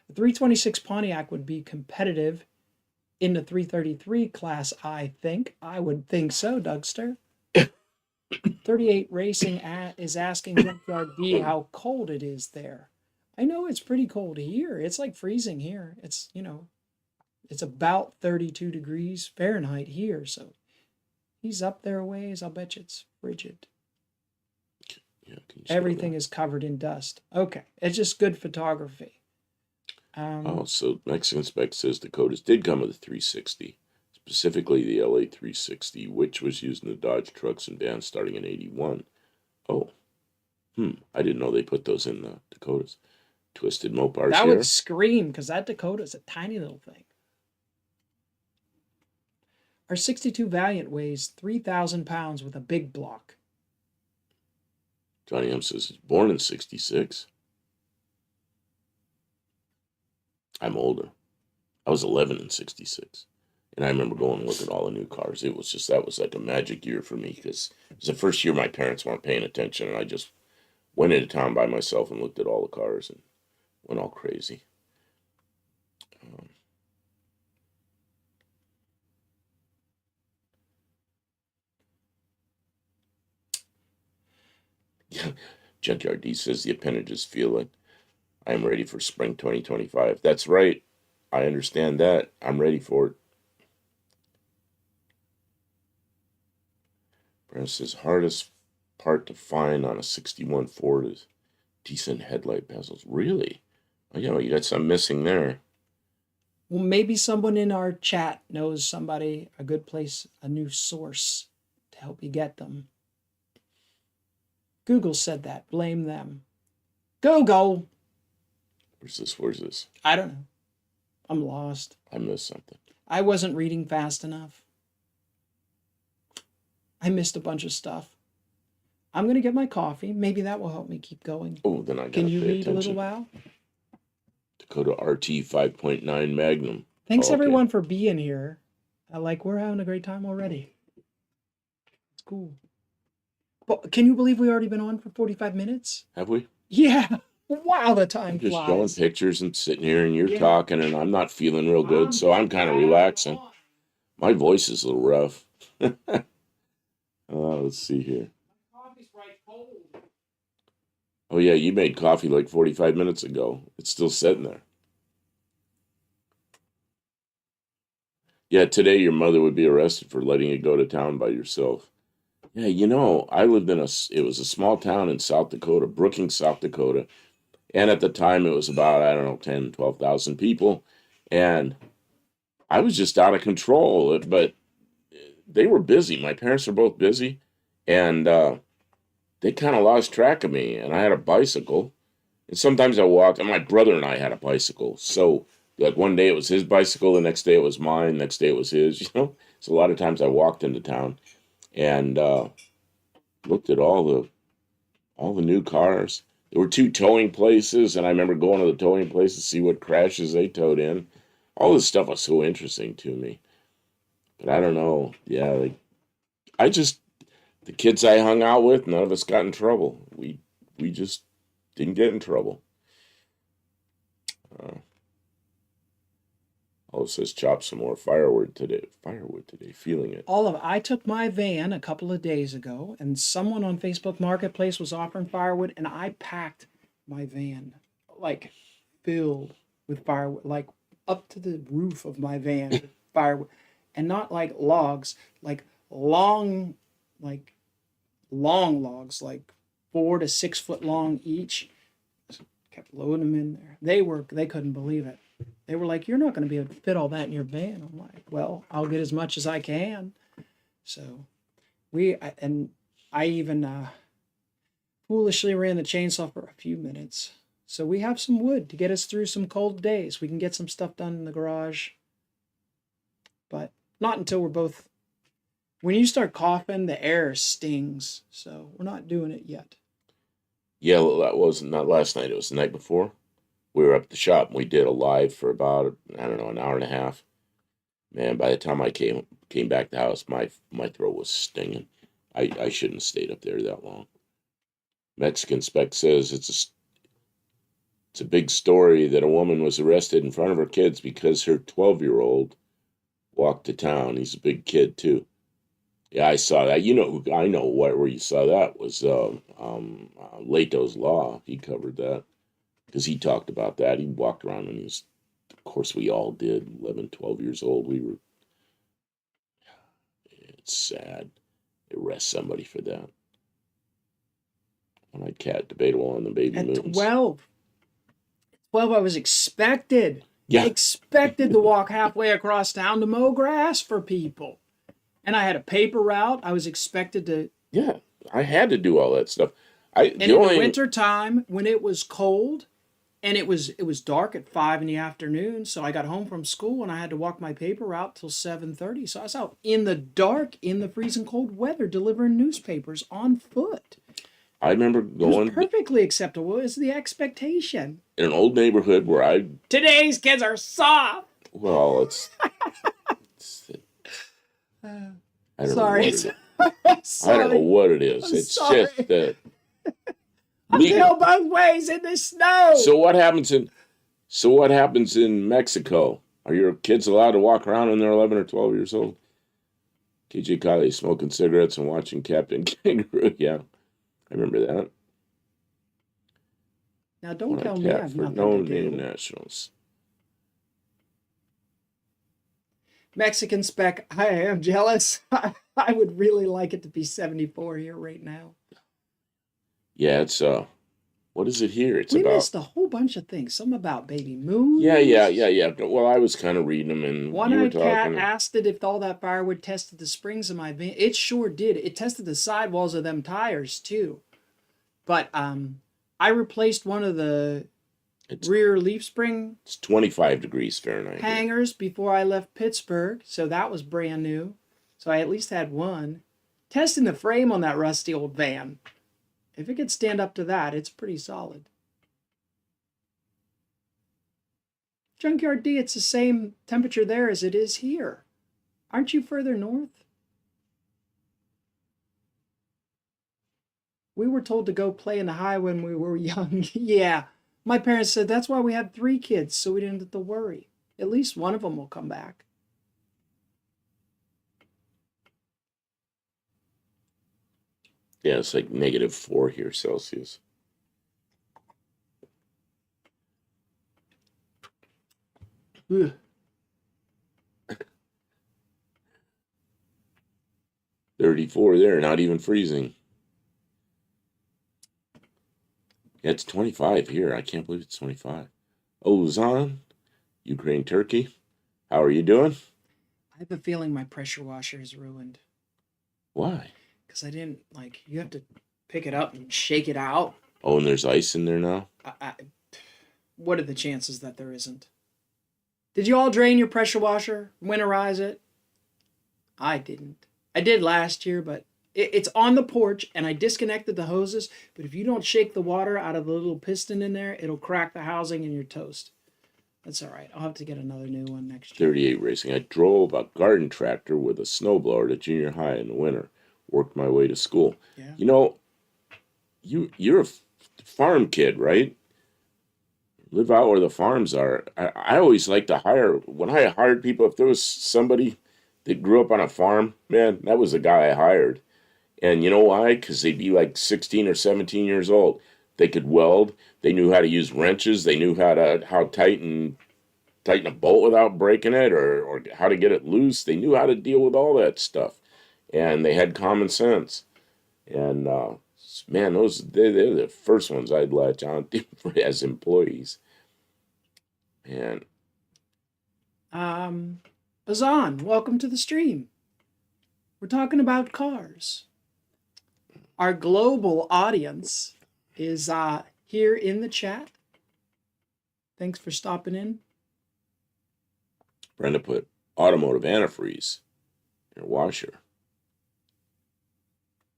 The 326 Pontiac would be competitive in the 333 class, I think. I would think so, Dougster. 38 Racing is asking Junkyard D how cold it is there. I know it's pretty cold here. It's like freezing here. It's about 32 degrees Fahrenheit here. So he's up there a ways. I'll bet you it's frigid. Yeah, can you scroll Everything down? is covered in dust. Okay. It's just good photography. Oh, Um, so Mexican spec says Dakotas did come with a 360, specifically the LA 360, which was used in the Dodge trucks and vans starting in '81. Oh, I didn't know they put those in the Dakotas. Twisted Mopars that would here. scream because that Dakota is a tiny little thing. Our 62 Valiant weighs 3,000 pounds with a big block. Johnny M says he's born in '66. I'm older. I was 11 in '66. And I remember going and looking at all the new cars. It was just, that was like a magic year for me because it was the first year my parents weren't paying attention. And I just went into town by myself and looked at all the cars and went all crazy. Um, yeah, Junkyard D says the appendages feel like I am ready for spring 2025. That's right. I understand that. I'm ready for it. Brent says hardest part to find on a 61 Ford is decent headlight bezels. Really? Oh, yeah, well, you got some missing there. Well, maybe someone in our chat knows somebody, a good place, a new source to help you get them. Google said that. Blame them. Google! Where's this? Where's this? I don't know. I'm lost. I missed something. I wasn't reading fast enough. I missed a bunch of stuff. I'm going to get my coffee. Maybe that will help me keep going. Oh, then I Can gotta you pay read a little attention. while? Dakota RT 5.9 Magnum. Thanks Oh, okay. everyone for being here. We're having a great time already. It's cool. But can you believe we already been on for 45 minutes? Have we? Yeah. Wow, the I'm time just showing flies. pictures and sitting here and you're Yeah. talking and I'm not feeling real good, so I'm kind of relaxing. My voice is a little rough. Let's see here. Coffee's right cold. Oh, yeah, you made coffee like 45 minutes ago. It's still sitting there. Yeah, today your mother would be arrested for letting you go to town by yourself. Yeah, I lived it was a small town in South Dakota, Brookings, South Dakota. And at the time, it was about, I don't know, 10, 12,000 people. And I was just out of control. But they were busy. My parents were both busy. And they kind of lost track of me. And I had a bicycle. And sometimes I walked. And my brother and I had a bicycle. So, like, one day it was his bicycle. The next day it was mine. Next day it was his. So a lot of times I walked into town and looked at all the new cars. There were two towing places, and I remember going to the towing place to see what crashes they towed in. All this stuff was so interesting to me. But I don't know. Yeah, I just the kids I hung out with, none of us got in trouble. We just didn't get in trouble. Uh, Oh, it says chop some more firewood today. Firewood today. Feeling it. I took my van a couple of days ago, and someone on Facebook Marketplace was offering firewood, and I packed my van like filled with firewood, like up to the roof of my van with firewood, and not like logs, like long, like long logs, like 4 to 6 foot long each. Kept loading them in there. They couldn't believe it. They were like, "You're not going to be able to fit all that in your van." I'm like, "Well, I'll get as much as I can." So I even foolishly ran the chainsaw for a few minutes. So we have some wood to get us through some cold days. We can get some stuff done in the garage, but not until we're both. When you start coughing, the air stings. So we're not doing it yet. Yeah, well, that was not last night. It was the night before. We were up at the shop and we did a live for about, I don't know, an hour and a half. Man, by the time I came back to the house, my throat was stinging. I shouldn't have stayed up there that long. Mexican Spec says it's a big story that a woman was arrested in front of her kids because her 12-year-old walked to town. He's a big kid too. Yeah, I saw that. I know where you saw that was Leto's Law. He covered that because he talked about that. He walked around and of course, we all did, 11, 12 years old. It's sad. They arrest somebody for that. One-eyed cat, debatable on the baby At moons. 12, I was expected Yeah. to walk halfway across town to mow grass for people. And I had a paper route. I was expected to. Yeah, I had to do all that stuff. And in the winter time, when it was cold, and it was dark at 5 in the afternoon, so I got home from school and I had to walk my paper route till 7:30. So I was out in the dark, in the freezing cold weather, delivering newspapers on foot. I remember going. It was perfectly acceptable. It's the expectation. In an old neighborhood where Today's kids are soft. Well, I don't know what it is. I don't know what it is. It's sorry. just that. I feel both ways in the snow. So what happens in Mexico? Are your kids allowed to walk around when they're 11 or 12 years old? TJ Kylie smoking cigarettes and watching Captain Kangaroo. Yeah, I remember that. Now don't tell me I have for nothing no to do. name nationals. Mexican Spec, I am jealous. I would really like it to be 74 here right now. Yeah, it's what is it here? We missed a whole bunch of things. Some about baby moons. Yeah. Well, I was kind of reading them, and One-eyed cat asked it if all that firewood tested the springs of my van. It sure did. It tested the sidewalls of them tires too. But I replaced one of the rear leaf spring. It's 25 degrees Fahrenheit. Hangers before I left Pittsburgh, so that was brand new. So I at least had one. Testing the frame on that rusty old van. If it could stand up to that, it's pretty solid. Junkyard D, it's the same temperature there as it is here. Aren't you further north? We were told to go play in the high when we were young. Yeah, my parents said that's why we had 3 kids, so we didn't have to worry. At least one of them will come back. Yeah, it's like -4 here Celsius. Ugh. 34 there, not even freezing. Yeah, it's 25 here. I can't believe it's 25. Ozan, Ukraine, Turkey. How are you doing? I have a feeling my pressure washer is ruined. Why? Because I didn't, you have to pick it up and shake it out. Oh, and there's ice in there now? What are the chances that there isn't? Did you all drain your pressure washer? Winterize it? I didn't. I did last year, but it's on the porch, and I disconnected the hoses. But if you don't shake the water out of the little piston in there, it'll crack the housing and you're toast. That's all right. I'll have to get another new one next year. 38 racing. I drove a garden tractor with a snowblower to junior high in the winter. Worked my way to school. Yeah. You know, you're a farm kid, right? live out where the farms are. I always like to hire, when I hired people, if there was somebody that grew up on a farm, man, that was the guy I hired. And you know why? Because they'd be like 16 or 17 years old. They could weld. They knew how to use wrenches. They knew how tighten a bolt without breaking it, or how to get it loose. They knew how to deal with all that stuff, and they had common sense. And man, they're the first ones I'd latch on to as employees. And Azan, welcome to the stream. We're talking about cars. Our global audience is here in the chat. Thanks for stopping in. Brenda put automotive antifreeze in her washer.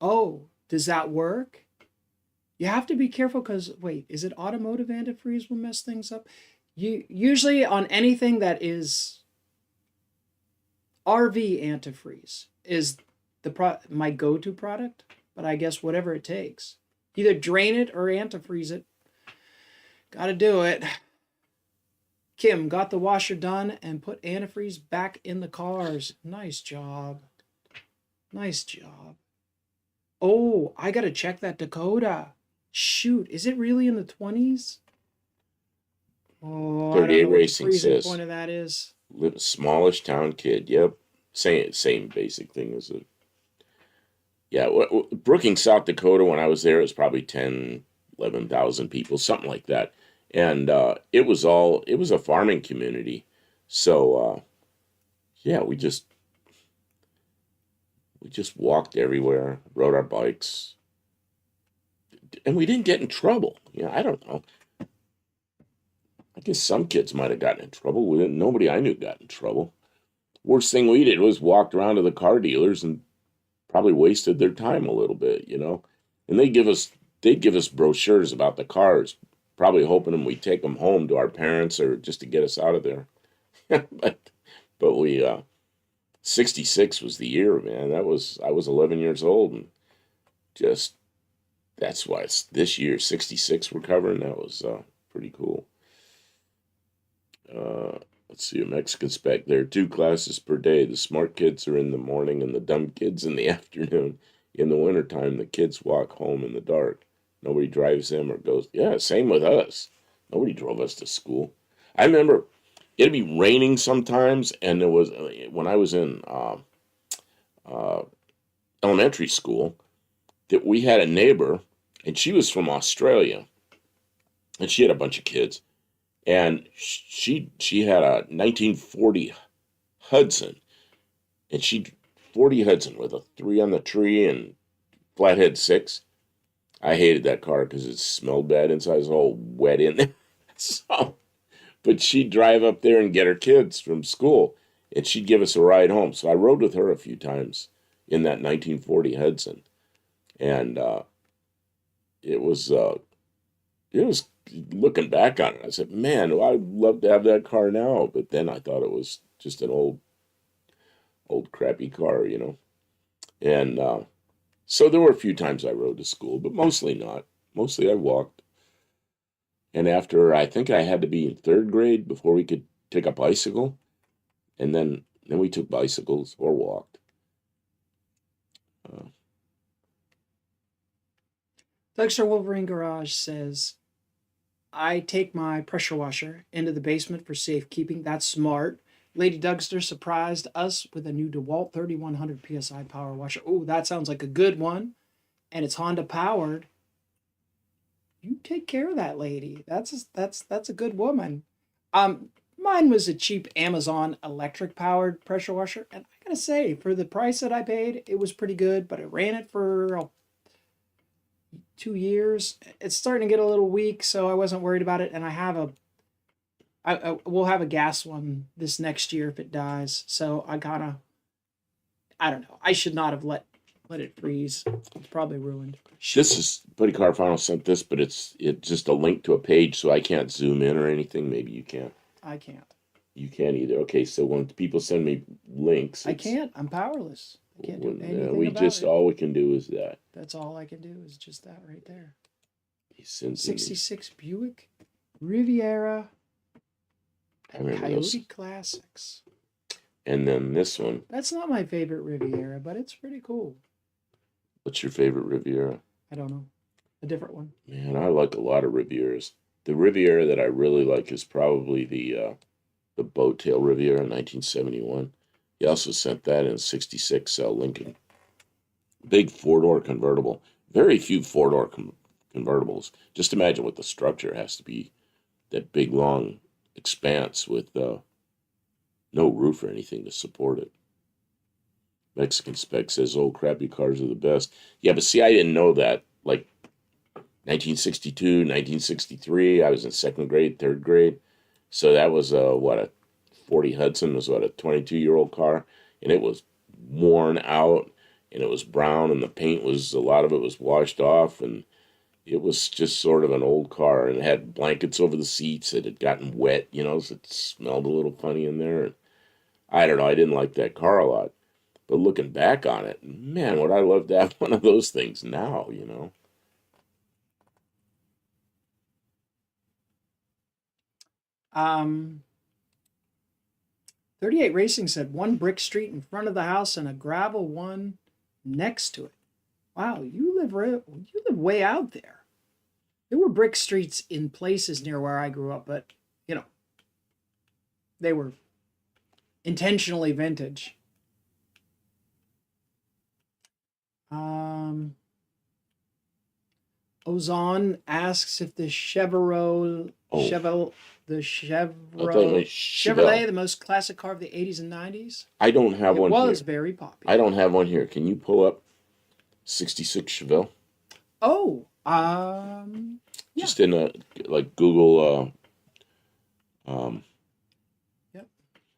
Oh, does that work? You have to be careful because, wait, is it automotive antifreeze will mess things up? You usually on anything that is RV antifreeze is my go-to product, but I guess whatever it takes. Either drain it or antifreeze it. Gotta do it. Kim got the washer done and put antifreeze back in the cars. Nice job. Nice job. Oh, I gotta check that Dakota. Shoot, is it really in the 20s? Oh, I don't 38 know what the Racing freezing says, point of that is. smallish town kid. Yep. Same basic thing as a. Yeah, Brookings, South Dakota, when I was there, it was probably 10, 11,000 people, something like that. And it was a farming community. So, yeah, we just walked everywhere, rode our bikes, and we didn't get in trouble. I don't know. I guess some kids might have gotten in trouble. Nobody I knew got in trouble. Worst thing we did was walked around to the car dealers and probably wasted their time a little bit, And they'd give us brochures about the cars, probably hoping we'd take them home to our parents or just to get us out of there. but we 66 was the year, man. I was 11 years old, and just that's why it's this year 66 we're covering. That was pretty cool. Let's see, a Mexican spec. There are 2 classes per day. The smart kids are in the morning and the dumb kids in the afternoon. In the wintertime, the kids walk home in the dark. Nobody drives them or goes. Yeah, same with us. Nobody drove us to school. I remember it'd be raining sometimes, and there was, when I was in elementary school, that we had a neighbor, and she was from Australia, and she had a bunch of kids. And she had a 1940 Hudson, and 40 Hudson with a 3 on the tree and flathead 6. I hated that car because it smelled bad inside. It was all wet in there. But she'd drive up there and get her kids from school, and she'd give us a ride home. So I rode with her a few times in that 1940 Hudson, and it was looking back on it, I said, man, I'd love to have that car now. But then I thought it was just an old crappy car, And so there were a few times I rode to school, but mostly not. Mostly I walked. And after, I think I had to be in 3rd grade before we could take a bicycle. And then we took bicycles or walked. Dougster Wolverine Garage says, I take my pressure washer into the basement for safekeeping. That's smart. Lady Dougster surprised us with a new DeWalt 3100 PSI power washer. Oh, that sounds like a good one. And it's Honda powered. You take care of that lady. That's a good woman. Mine was a cheap Amazon electric powered pressure washer, and I gotta say, for the price that I paid, it was pretty good. But I ran it for 2 years. It's starting to get a little weak, so I wasn't worried about it. And we'll have a gas one this next year if it dies. So I don't know. I should not have let it freeze. It's probably ruined. This is Buddy Car Final sent this, but it's just a link to a page, so I can't zoom in or anything. Maybe you can. I can't. You can't either. Okay, so when people send me links, I can't. I'm powerless. I can't do anything about it. All we can do is that. That's all I can do is just that right there. He sends 66 Buick. Riviera I and remember those. Coyote Classics. And then this one. That's not my favorite Riviera, but it's pretty cool. What's your favorite Riviera? I don't know. A different one. Man, I like a lot of Rivieras. The Riviera that I really like is probably the Boat Tail Riviera in 1971. He also sent that in '66 Lincoln. Big four-door convertible. Very few four-door convertibles. Just imagine what the structure has to be. That big, long expanse with no roof or anything to support it. Mexican Spec says old crappy cars are the best. Yeah, but see, I didn't know that. Like 1962, 1963, I was in second grade, third grade. So that was a 40 Hudson was what, a 22-year-old car, and it was worn out, and it was brown, and the paint was, a lot of it was washed off, and it was just sort of an old car, and it had blankets over the seats. It had gotten wet, so it smelled a little funny in there. And I don't know, I didn't like that car a lot. But looking back on it, man, would I love to have one of those things now. Um, 38 Racing said one brick street in front of the house and a gravel one next to it. Wow, you live way out there. There were brick streets in places near where I grew up, but they were intentionally vintage. Ozon asks if the Chevrolet, Oh, the I thought it was Chevrolet, the most classic car of the 80s and 90s. I don't have It one was here. very I popular. don't have one here. Can you pull up 66 Chevelle? Oh, yeah. Just in like Google, Yep.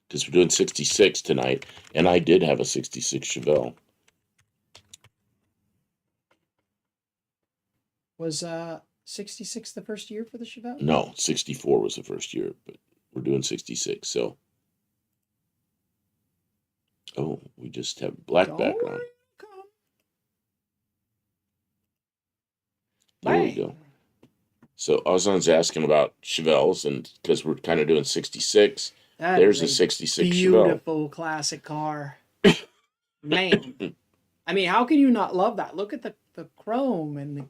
because we're doing 66 tonight, and I did have a 66 Chevelle. Was 66 the first year for the Chevelle? No, 64 was the first year, but we're doing 66. So, oh, we just have black Don't background. worry, come. There we Bang. go. So Ozan's asking about Chevelles, and because we're kind of doing 66, That there's is a 66 Chevelle. beautiful classic car. Man. I mean, how can you not love that? Look at the chrome and the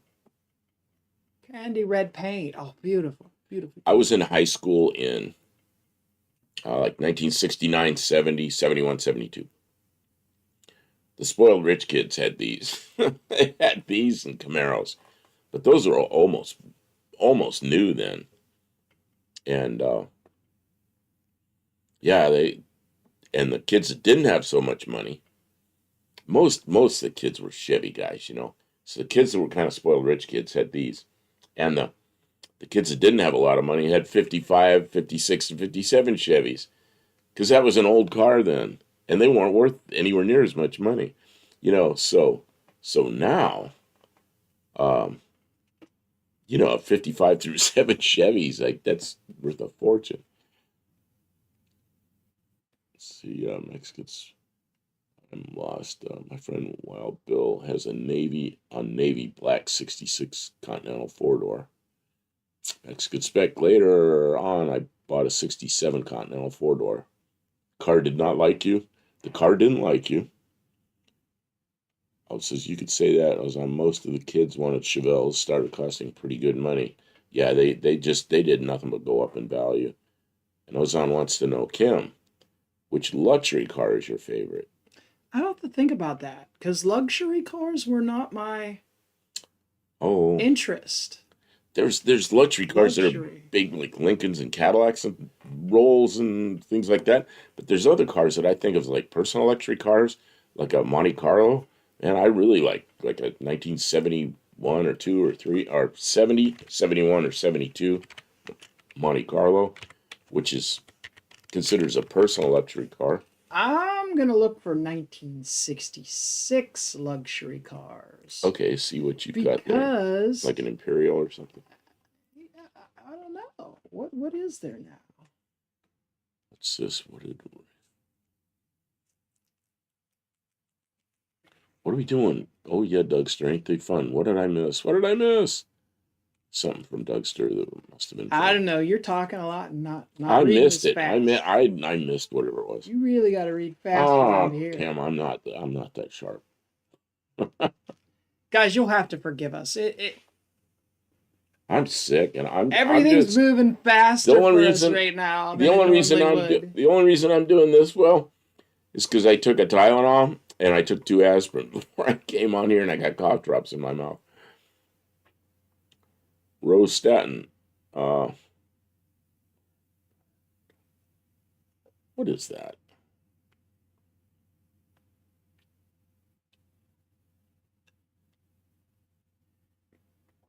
candy red paint. Oh, beautiful. Beautiful. I was in high school in like 1969, 70, 71, 72. The spoiled rich kids had these. They had these and Camaros, but those are almost new then. And yeah, the kids that didn't have so much money, most of the kids were Chevy guys. So the kids that were kind of spoiled rich kids had these, and the kids that didn't have a lot of money had 55, 56, and 57 Chevys, because that was an old car then, and they weren't worth anywhere near as much money. So now, a 55 through 7 Chevys, like, that's worth a fortune. Let's see, Mexicans. I'm lost. My friend Wild Bill has a navy black 66 Continental 4-door. Mexican Spec. Later on, I bought a 67 Continental 4-door. Car did not like you. The car didn't like you. I says you could say that. I was on, most of the kids wanted Chevelles, started costing pretty good money. Yeah, they did nothing but go up in value. And Ozan wants to know, Kim, which luxury car is your favorite? I have to think about that because luxury cars were not my interest. There's luxury cars that are big, like Lincolns and Cadillacs and Rolls and things like that. But there's other cars that I think of like personal luxury cars, like a Monte Carlo. And I really like a 1971 or 2 or 3 or 70, 71 or 72 Monte Carlo, which is considered a personal luxury car. I'm going to look for 1966 luxury cars. Okay, see what you've got there. Like an Imperial or something. I don't know. What is there now? What's this? What are we doing? Oh yeah, Dougster, ain't they fun? What did I miss? something from Dougster that must have been I fun. don't know. You're talking a lot and not I reading missed as it. fast. I missed whatever it was. You really got to read fast around Oh, here. Cam, I'm not that sharp. Guys, you'll have to forgive us. I'm sick, and I'm Everything's just moving the faster only for us reason right now the than it only reason normally would. the only reason I'm doing this well is because I took a Tylenol and I took 2 aspirin before I came on here, and I got cough drops in my mouth. Rostatin. Uh, what is that?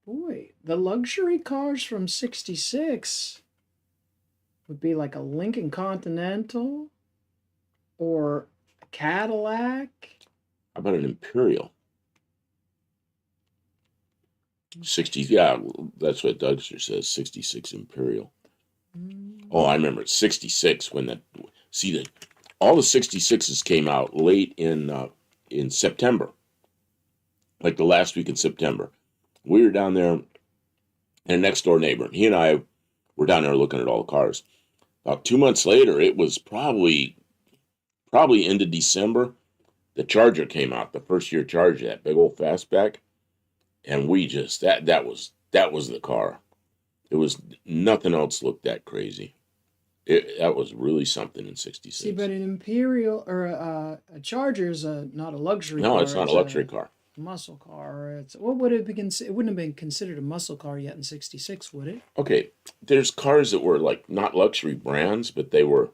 Boy, the luxury cars from '66 would be like a Lincoln Continental or a Cadillac. How about an Imperial? 60, yeah, that's what Dougster says, 66 Imperial. Oh, I remember 66 when all the 66s came out late in September, like the last week in September. We were down there, and a next door neighbor, he and I were down there looking at all the cars. About 2 months later, it was probably into December, the Charger came out, the first year Charger, that big old fastback, and we just that was the car. It was nothing else looked that crazy. That was really something in '66. See, but an Imperial or a Charger is not a luxury No, car. it's not a luxury car. Muscle car. What would it be? It wouldn't have been considered a muscle car yet in '66, would it? Okay, there's cars that were like not luxury brands, but they were,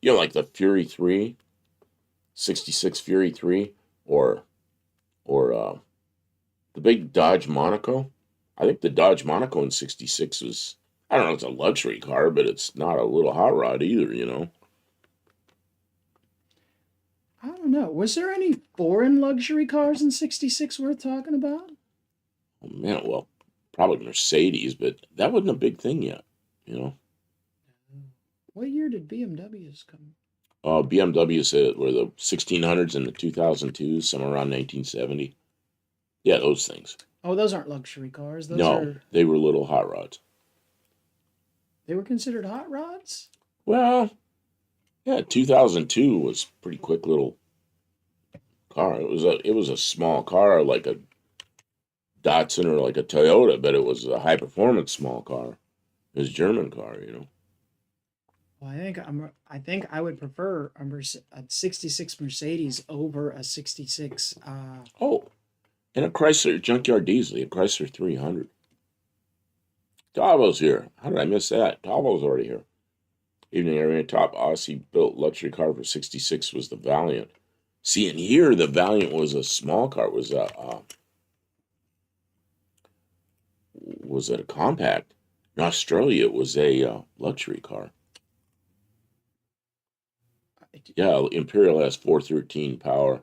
like the Fury 3, '66 Fury 3, or the big Dodge Monaco. I think the Dodge Monaco in '66 was, I don't know, it's a luxury car, but it's not a little hot rod either. I don't know. Was there any foreign luxury cars in '66 worth talking about? Oh man, well, probably Mercedes, but that wasn't a big thing yet. What year did BMWs come? BMWs were the 1600s and the 2002s, somewhere around 1970. Yeah, those things. Oh, those aren't luxury cars. No, they were little hot rods. They were considered hot rods? Well, yeah, 2002 was pretty quick little car. It was a small car, like a Datsun or like a Toyota, but it was a high performance small car. It was a German car. Well, I think I would prefer a '66 Mercedes over a '66. Oh, and a Chrysler junkyard diesel, a Chrysler 300. Tavo's here. How did I miss that? Tavo's already here. Evening area top Aussie built luxury car for '66 was the Valiant. See, and here the Valiant was a small car. Was it a compact? In Australia, it was a luxury car. Yeah, Imperial has 413 power.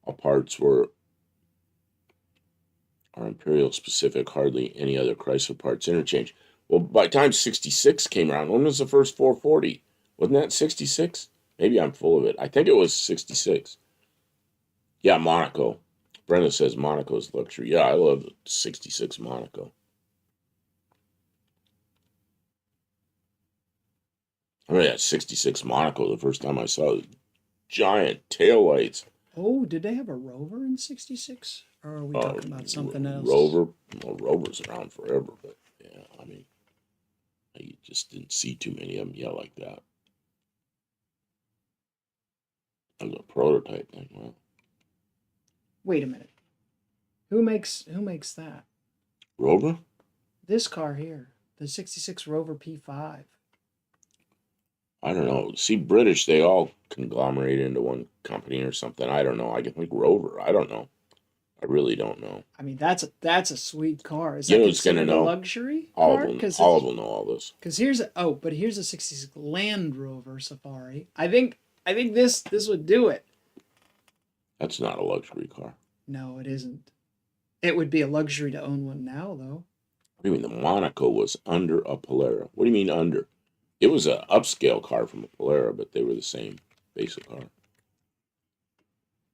All parts are Imperial specific. Hardly any other Chrysler parts interchange. Well, by the time '66 came around, when was the first 440? Wasn't that '66? Maybe I'm full of it. I think it was '66. Yeah, Monaco. Brenda says Monaco's luxury. Yeah, I love the '66 Monaco. I remember that '66 Monaco the first time I saw it. Giant taillights. Oh, did they have a Rover in '66? Or are we talking about something else? Rover. Well, Rover's around forever, but yeah, I mean, I just didn't see too many of them yet like that. That was a prototype thing. Well, Wait a minute. Who makes that? Rover? This car here, the '66 Rover P5. I don't know. See, British, they all conglomerate into one company or something. I don't know. I can think Rover. I don't know. I really don't know. I mean, that's a sweet car. Is You that know who's gonna considered a know? luxury All car? of them. All of them know all this. Because here's a '66 Land Rover Safari. I think this would do it. That's not a luxury car. No, it isn't. It would be a luxury to own one now, though. What do you mean the Monaco was under a Polera? What do you mean under? It was an upscale car from a Polera, but they were the same basic car.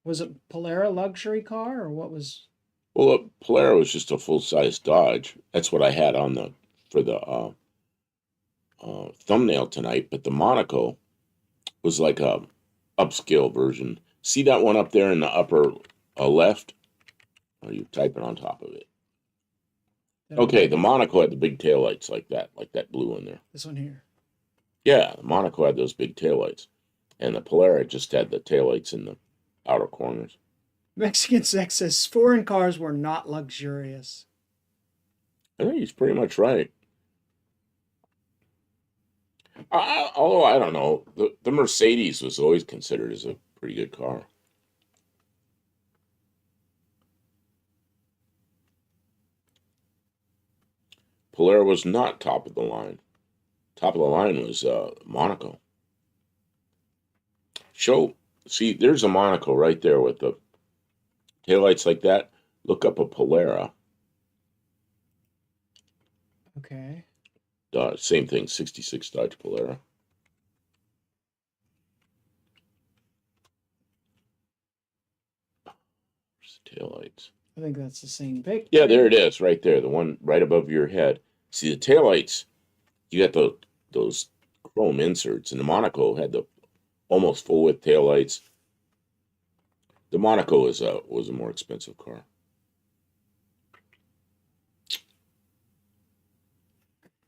Was it Polera luxury car or what was? Well, the Polara was just a full-size Dodge. That's what I had on the for the thumbnail tonight. But the Monaco was like a upscale version. See that one up there in the upper left? Or are you typing on top of it? That I'm Okay, the looking- Monaco had the big taillights like that blue one there. This one here. Yeah, the Monaco had those big taillights. And the Polara just had the taillights in the outer corners. Mexican Sex says foreign cars were not luxurious. I think he's pretty much right. Although, I don't know, the Mercedes was always considered as a pretty good car. Polara was not top of the line. Top of the line was Monaco. See, there's a Monaco right there with the taillights like that. Look up a Polara. Okay. Same thing, 66 Dodge Polara. Where's the taillights? I think that's the same picture. Yeah, there it is, right there, the one right above your head. See, the taillights, you got those chrome inserts, and the Monaco had the almost full width taillights. The Monaco was a more expensive car.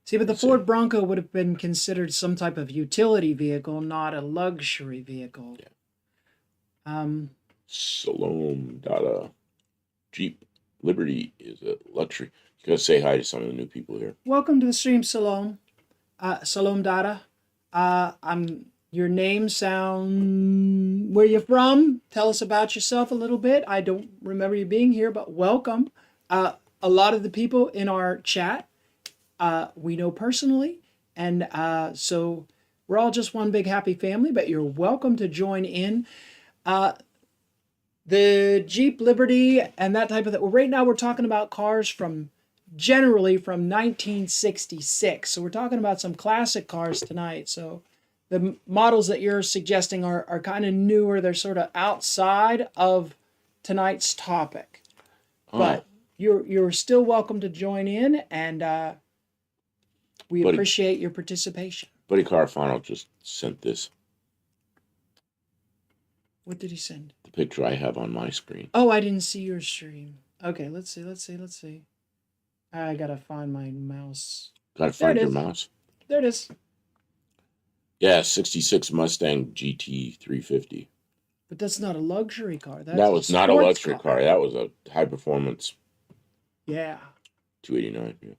See, but the Ford Bronco would have been considered some type of utility vehicle, not a luxury vehicle. Yeah. Salome Dada. Jeep Liberty is a luxury. You gotta say hi to some of the new people here. Welcome to the stream, Salome. Salome Dada. Your name sound. Where you from? Tell us about yourself a little bit. I don't remember you being here, but welcome. A lot of the people in our chat we know personally, and so we're all just one big happy family, but you're welcome to join in. The Jeep Liberty and that type of thing. Well, right now we're talking about cars generally from 1966. So we're talking about some classic cars tonight. So the models that you're suggesting are kind of newer. They're sort of outside of tonight's topic. But you're still welcome to join in, and we appreciate your participation. Buddy Carfano just sent this. What did he send? The picture I have on my screen. Oh, I didn't see your stream. Okay, let's see. I gotta find my mouse. Gotta find your mouse. There it is. Yeah, 66 Mustang GT 350. But that's not a luxury car. That was not a luxury car. That was a high performance. Yeah. 289. Yeah.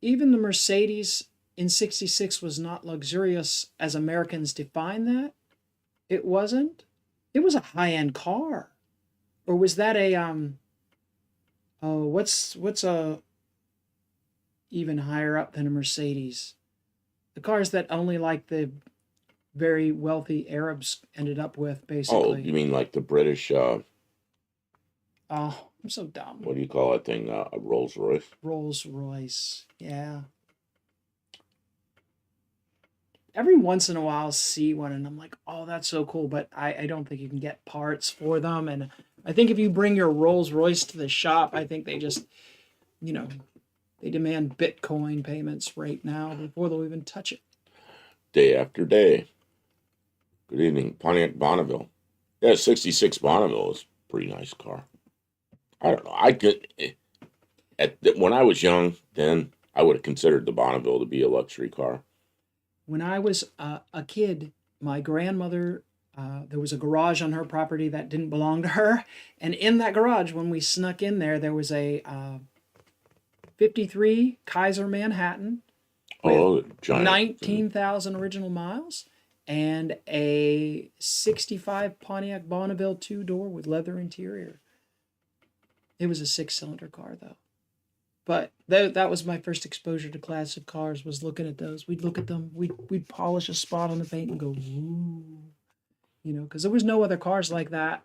Even the Mercedes in 66 was not luxurious as Americans define that. It wasn't. It was a high-end car. Or was that a what's a even higher up than a Mercedes? The cars that only like the very wealthy Arabs ended up with, basically. Oh, you mean like the British Oh, I'm so dumb. what do you call that thing? A Rolls Royce? Rolls Royce. Yeah. Every once in a while I'll see one and I'm like, oh, that's so cool. But I don't think you can get parts for them. And I think if you bring your Rolls Royce to the shop, I think they just, they demand Bitcoin payments right now before they'll even touch it. Day after day. Good evening, Pontiac Bonneville. Yeah, 66 Bonneville is a pretty nice car. I don't know. When I was young, then I would have considered the Bonneville to be a luxury car. When I was a kid, my grandmother, there was a garage on her property that didn't belong to her. And in that garage, when we snuck in there was a 53 Kaiser Manhattan with giant 19,000 original miles and a 65 Pontiac Bonneville two-door with leather interior. It was a 6-cylinder car, though. But that was my first exposure to classic cars, was looking at those. We'd look at them. We'd polish a spot on the paint and go, ooh. Because there was no other cars like that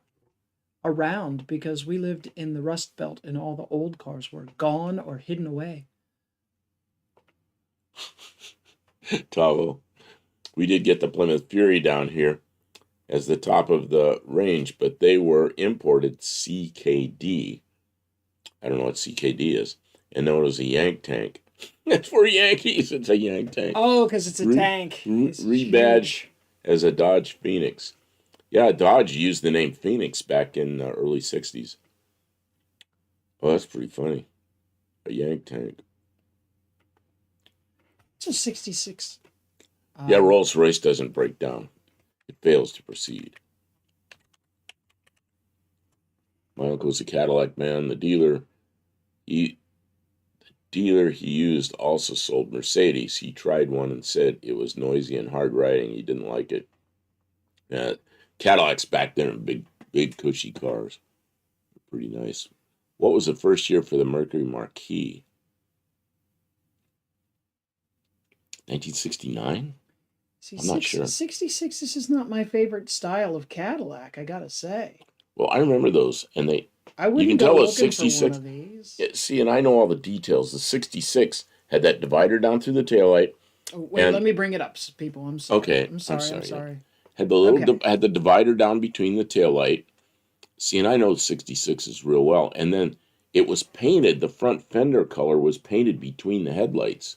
around, because we lived in the Rust Belt and all the old cars were gone or hidden away. Tavo. We did get the Plymouth Fury down here as the top of the range, but they were imported CKD. I don't know what CKD is. And then it was a Yank tank. It's for Yankees. It's a Yank tank. Oh, because it's a tank. It's Rebadged huge. as a Dodge Phoenix. Yeah, Dodge used the name Phoenix back in the early 60s. Oh, that's pretty funny. A Yank tank. It's a 66. Yeah, Rolls-Royce doesn't break down. It fails to proceed. My uncle's a Cadillac man. The dealer he used also sold Mercedes. He tried one and said it was noisy and hard riding. He didn't like it. Cadillacs back then were big cushy cars. Pretty nice. What was the first year for the Mercury Marquis? 1969? See, I'm not sure. 66, this is not my favorite style of Cadillac, I gotta say. Well, I remember those, and I you wouldn't can go tell looking it's 66. for one of these. Yeah, see, and I know all the details. The 66 had that divider down through the taillight. Oh, wait, and, let me bring it up, people. I'm sorry. Okay, I'm sorry. Yeah. Had the little Okay. had the divider down between the taillight. See, and I know 66s real well. And then it was painted. The front fender color was painted between the headlights,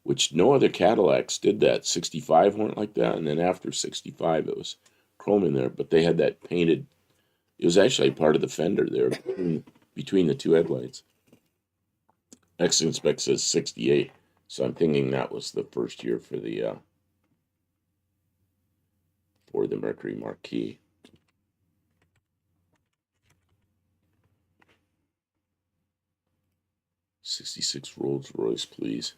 which no other Cadillacs did that. 65 weren't like that, and then after 65, it was chrome in there. But they had that painted. It was actually part of the fender there between the two headlights. X-Inspect says 68, so I'm thinking that was the first year for the Mercury Marquis. '66 Rolls Royce, please.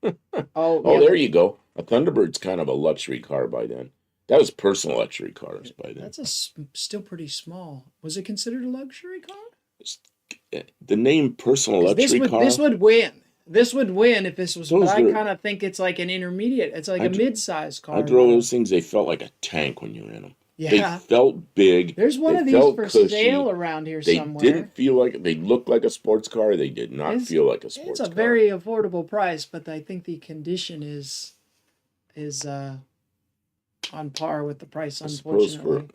Oh, Oh, yeah, there you go. A Thunderbird's kind of a luxury car by then. That was personal luxury cars by then. That's still pretty small. Was it considered a luxury car? The name personal 'Cause luxury car. This would win. This would win if this was. Those But I are- kind of think it's like an intermediate. It's like a mid-sized car. I drove those things. They felt like a tank when you were in them. Yeah. They felt big. There's one of these for sale around here They somewhere. didn't feel like they looked like a sports car. They did not feel like a sports car. It's a very affordable price, but I think the condition is on par with the price. Unfortunately,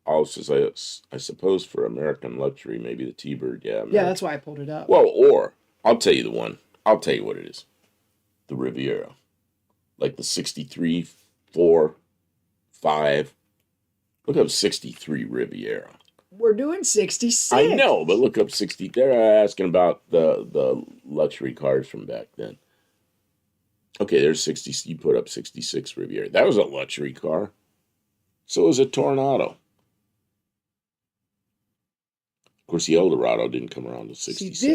I suppose for American luxury, maybe the T-Bird. Yeah. Yeah, that's why I pulled it up. Well, or I'll tell you the one. I'll tell you what it is. The Riviera, like the 63, 4, 5. Look up 63 Riviera. We're doing 66. I know, but look up 60. They're asking about the luxury cars from back then. Okay, there's 60. You put up 66 Riviera. That was a luxury car. So was a Tornado. Of course, the Eldorado didn't come around until 67. See,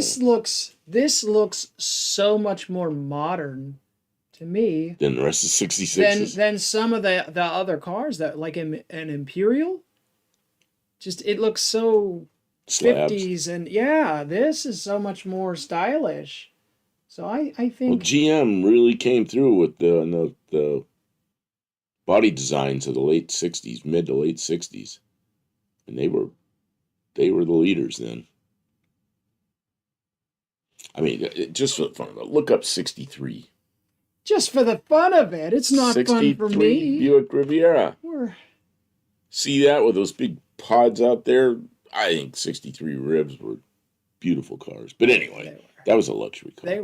this looks so much more modern to me than the rest of 66. Than some of the other cars that like an Imperial. Just it looks so Slabs. 50s, and yeah, this is so much more stylish. So I think. Well, GM really came through with the body designs of the late 60s, mid to late 60s, and they were the leaders then. I mean, just for the fun of it, look up 63. Just for the fun of it. It's not fun for me. Buick Riviera. See that with those big pods out there? I think 63 Rivs were beautiful cars. But anyway, that was a luxury car. They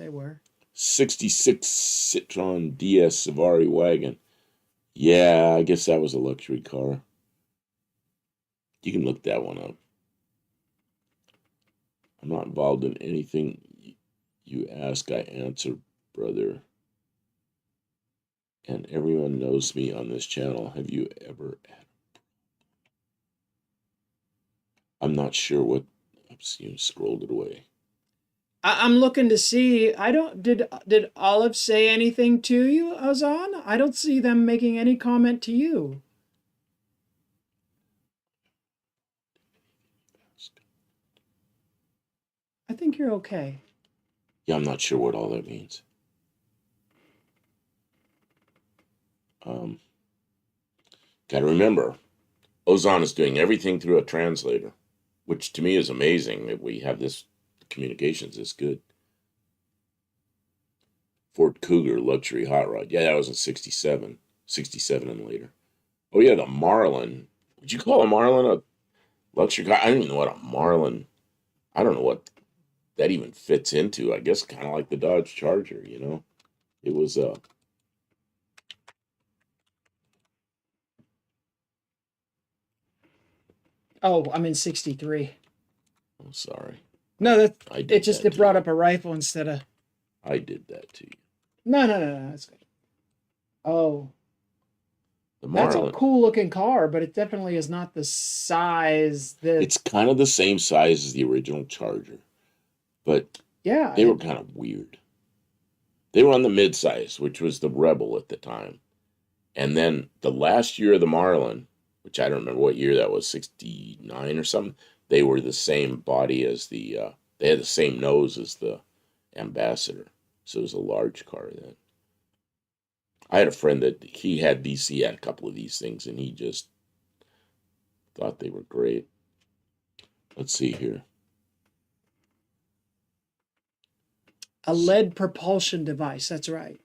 were. 66 Citroen DS Safari wagon. Yeah, I guess that was a luxury car. You can look that one up. I'm not involved in anything you ask, I answer, brother. And everyone knows me on this channel. Have you ever had a problem? I'm not sure what. I've scrolled it away. I'm looking to see. Did Olive say anything to you, Ozan? I don't see them making any comment to you. I think you're okay. Yeah, I'm not sure what all that means. Gotta remember, Ozan is doing everything through a translator, which to me is amazing that we have this communications this good. Ford Cougar luxury hot rod. Yeah, that was in 67 and later. Oh yeah, the Marlin. Would you call a Marlin a luxury car? I don't even know what a Marlin. I don't know what that even fits into, I guess, kind of like the Dodge Charger, you know? It was, Oh, I'm in 63. I'm sorry. No, that I did that it to brought you. up a rifle instead of. I did that to you. No. That's good. Oh, The that's a Marlin. cool looking car, but it definitely is not the size that. It's kind of the same size as the original Charger, but Yeah, they were kind of weird. They were on the midsize, which was the Rebel at the time. And then the last year of the Marlin, which I don't remember what year that was, 69 or something, they were the same body as they had the same nose as the Ambassador. So it was a large car then. I had a friend that he had a couple of these things, and he just thought they were great. Let's see here. a lead propulsion device. That's right.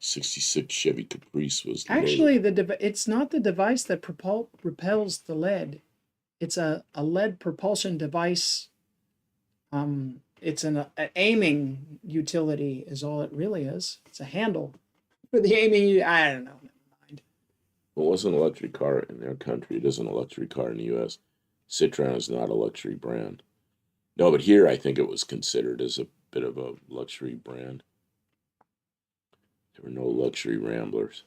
66 Chevy Caprice was Actually, loaded. it's not the device that repels the lead. It's a lead propulsion device. It's an aiming utility is all it really is. It's a handle for the aiming. I don't know. Never mind. It wasn't a luxury car in their country. It isn't a luxury car in the U.S. Citroen is not a luxury brand. No, but here I think it was considered as a bit of a luxury brand. There were no luxury Ramblers.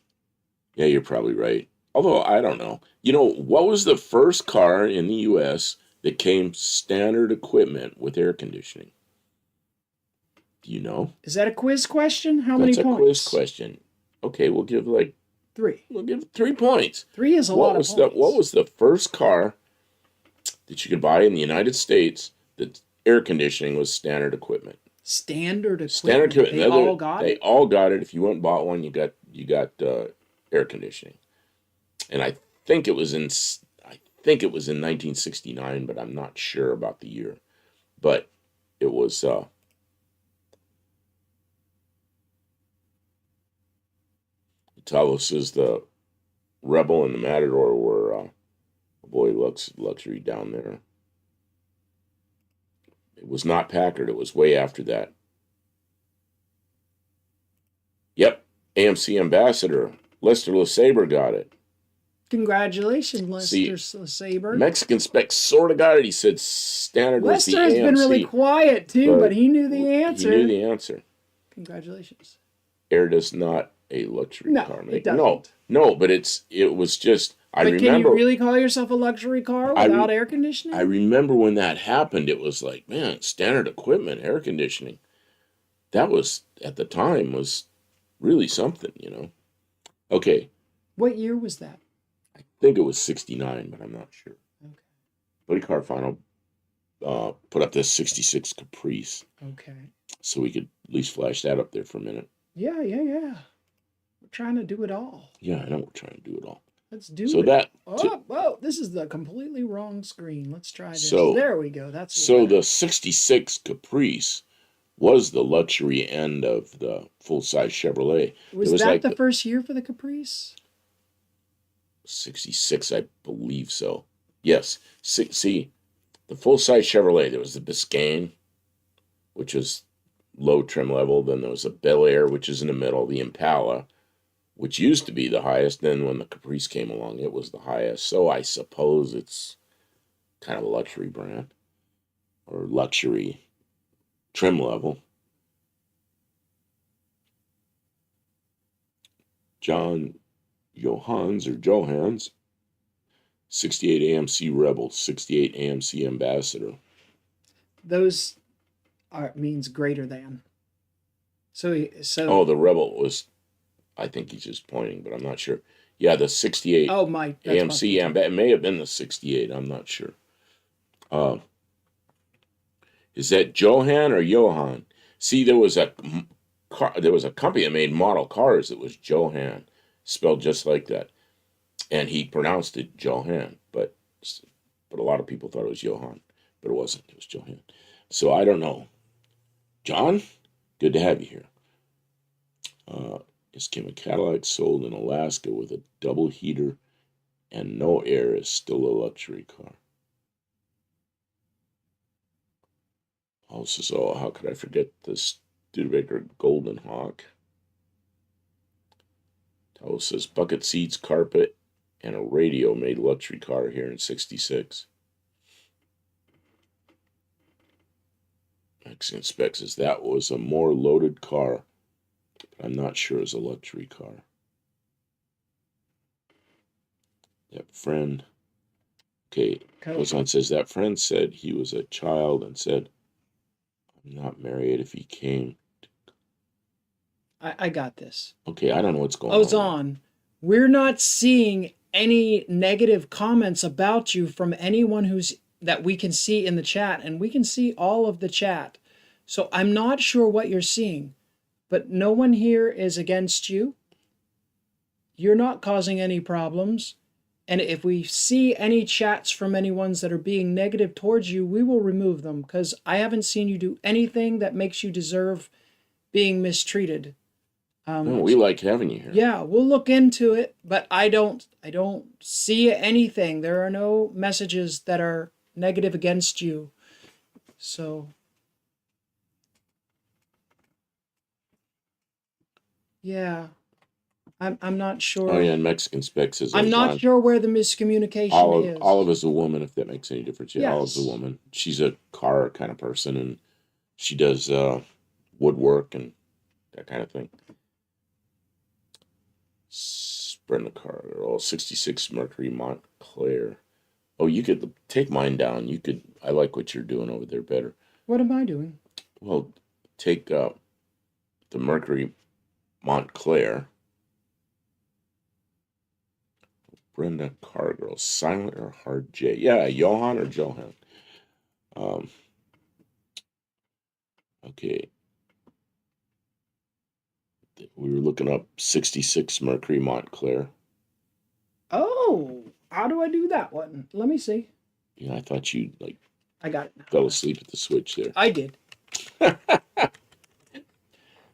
Yeah, you're probably right. Although, I don't know. You know, what was the first car in the U.S. that came standard equipment with air conditioning? Do you know? Is that a quiz question? How That's many a points? quiz question. Okay, we'll give 3. 3 points. 3 is a lot of points. What was the first car that you could buy in the United States that air conditioning was standard equipment? Standard equipment. Standard equipment. They all got They it. all got it. If you went and bought one, you got air conditioning. And I think it was in 1969, but I'm not sure about the year. But it was Italo says the Rebel and the Matador were luxury down there. It was not Packard. It was way after that. Yep, AMC Ambassador. Lester LeSabre got it. Congratulations, Lester Saber. Mexican Spec sort of got it. He said standard was the AMC. Lester has been really quiet too, but he knew the answer. He knew the answer. Congratulations. Air does not a luxury car maker. It doesn't. No, but it was just. I remember. Can you really call yourself a luxury car without air conditioning? I remember when that happened. It was like, man, standard equipment, air conditioning. That was at the time was really something, you know. Okay. What year was that? I think it was 69, but I'm not sure. Okay. Buddy Car Final put up this 66 Caprice. Okay. So we could at least flash that up there for a minute. Yeah. We're trying to do it all. Yeah, I know we're trying to do it all. Let's do so it. That whoa, this is the completely wrong screen. Let's try this. So, there we go. That's so the 66 Caprice was the luxury end of the full-size Chevrolet. Was that like the first year for the Caprice? 66, I believe so. Yes. See, the full-size Chevrolet, there was the Biscayne, which was low trim level. Then there was a Bel Air, which is in the middle. The Impala, which used to be the highest. Then when the Caprice came along, it was the highest. So I suppose it's kind of a luxury brand or luxury trim level. John Johans, 68 AMC Rebel, 68 AMC Ambassador. Those means greater than. So the Rebel was, I think he's just pointing, but I'm not sure. Yeah, the 68 AMC Ambassador. It may have been the 68, I'm not sure. Is that Johan or Johan? See, there was a company that made model cars that was Johan, spelled just like that, and he pronounced it Johan, but a lot of people thought it was Johan, but it wasn't. It was Johan. So I don't know. John, good to have you here. Is Kim a Cadillac sold in Alaska with a double heater and no air is still a luxury car? Also, so how could I forget the Studebaker Golden Hawk? Towel says bucket seats, carpet, and a radio made luxury car here in '66. Mexican Spec says that was a more loaded car. But I'm not sure it's a luxury car. That friend. Okay, goes on, says that friend said he was a child and said, I'm not married if he came. I got this. Okay, I don't know what's going on. Ozan, we're not seeing any negative comments about you from anyone that we can see in the chat, and we can see all of the chat. So I'm not sure what you're seeing, but no one here is against you. You're not causing any problems. And if we see any chats from anyone that are being negative towards you, we will remove them, because I haven't seen you do anything that makes you deserve being mistreated. No, we like having you here. Yeah, we'll look into it, but I don't see anything. There are no messages that are negative against you. So yeah. I'm not sure. Oh yeah, and Mexican Spec says I'm not sure where the miscommunication is. Olive is a woman, if that makes any difference. Yeah, Yes. Olive's a woman. She's a car kind of person, and she does woodwork and that kind of thing. Brenda Carter, 66 Mercury Montclair. Oh, you could take mine down. I like what you're doing over there better. What am I doing? Well, take the Mercury Montclair. Brenda Cargill, silent or hard J? Yeah, Johan or Johan. Okay. We were looking up 66 Mercury Montclair. Oh, how do I do that one? Let me see. Yeah, I thought you I got it now. fell asleep at the switch there. I did. I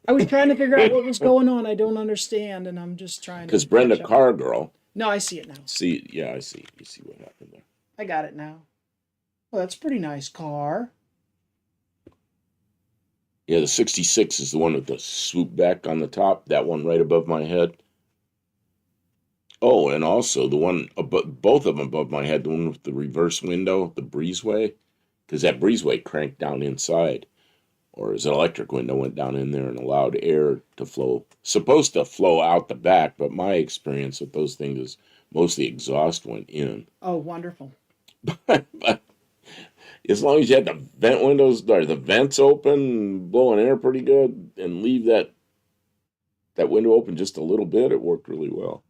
was trying to figure out what was going on. I don't understand, and I'm just trying to. Because Brenda Cargill. No, I see it now. I see. You see what happened there. I got it now. Well, that's a pretty nice car. Yeah, the 66 is the one with the swoop back on the top. That one right above my head. Oh, and also the one above, both of them above my head. The one with the reverse window, the breezeway, because that breezeway cranked down inside, or his electric window went down in there and allowed air to flow. Supposed to flow out the back, but my experience with those things is mostly exhaust went in. Oh, wonderful. But as long as you had the vent windows or the vents open, blowing air pretty good, and leave that window open just a little bit, it worked really well.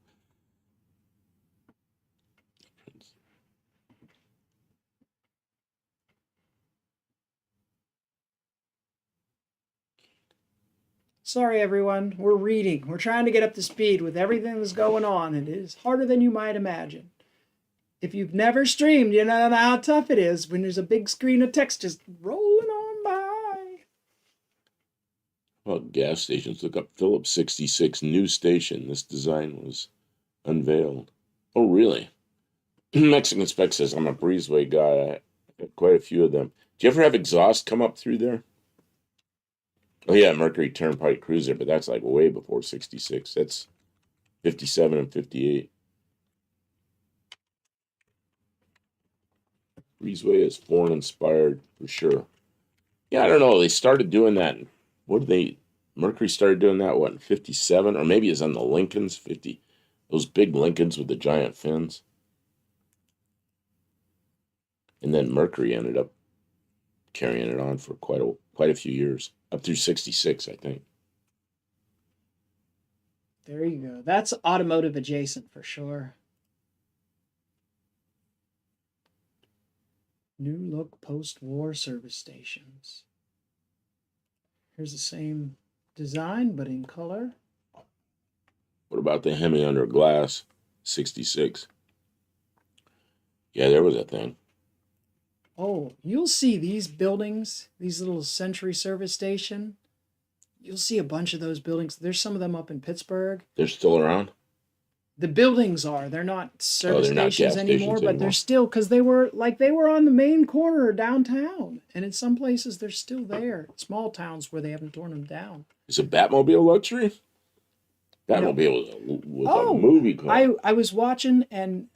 Sorry, everyone. We're reading. We're trying to get up to speed with everything that's going on. It is harder than you might imagine. If you've never streamed, you don't know how tough it is when there's a big screen of text just rolling on by. Well, gas stations. Look up Phillips 66 new station. This design was unveiled. Oh, really? Mexican Spec says, I'm a breezeway guy. I have quite a few of them. Do you ever have exhaust come up through there? Oh, yeah, Mercury Turnpike Cruiser, but that's like way before 66. That's 57 and 58. Breezeway is foreign inspired for sure. Yeah, I don't know. They started doing that. Mercury started doing that, what, in 57? Or maybe it's on the Lincolns, 50. Those big Lincolns with the giant fins. And then Mercury ended up carrying it on for quite a few years. Up through 66, I think. There you go. That's automotive adjacent for sure. New look post-war service stations. Here's the same design, but in color. What about the Hemi under glass, 66? Yeah, there was a thing. Oh, you'll see these buildings, these little Century service station. You'll see a bunch of those buildings. There's some of them up in Pittsburgh. They're still around? The buildings are. They're not Oh, service they're not stations gas anymore, stations but they're anymore. still, because they were on the main corner downtown, and in some places they're still there. Small towns where they haven't torn them down. Is a Batmobile luxury? No. Batmobile was a Oh, movie car. I was watching, and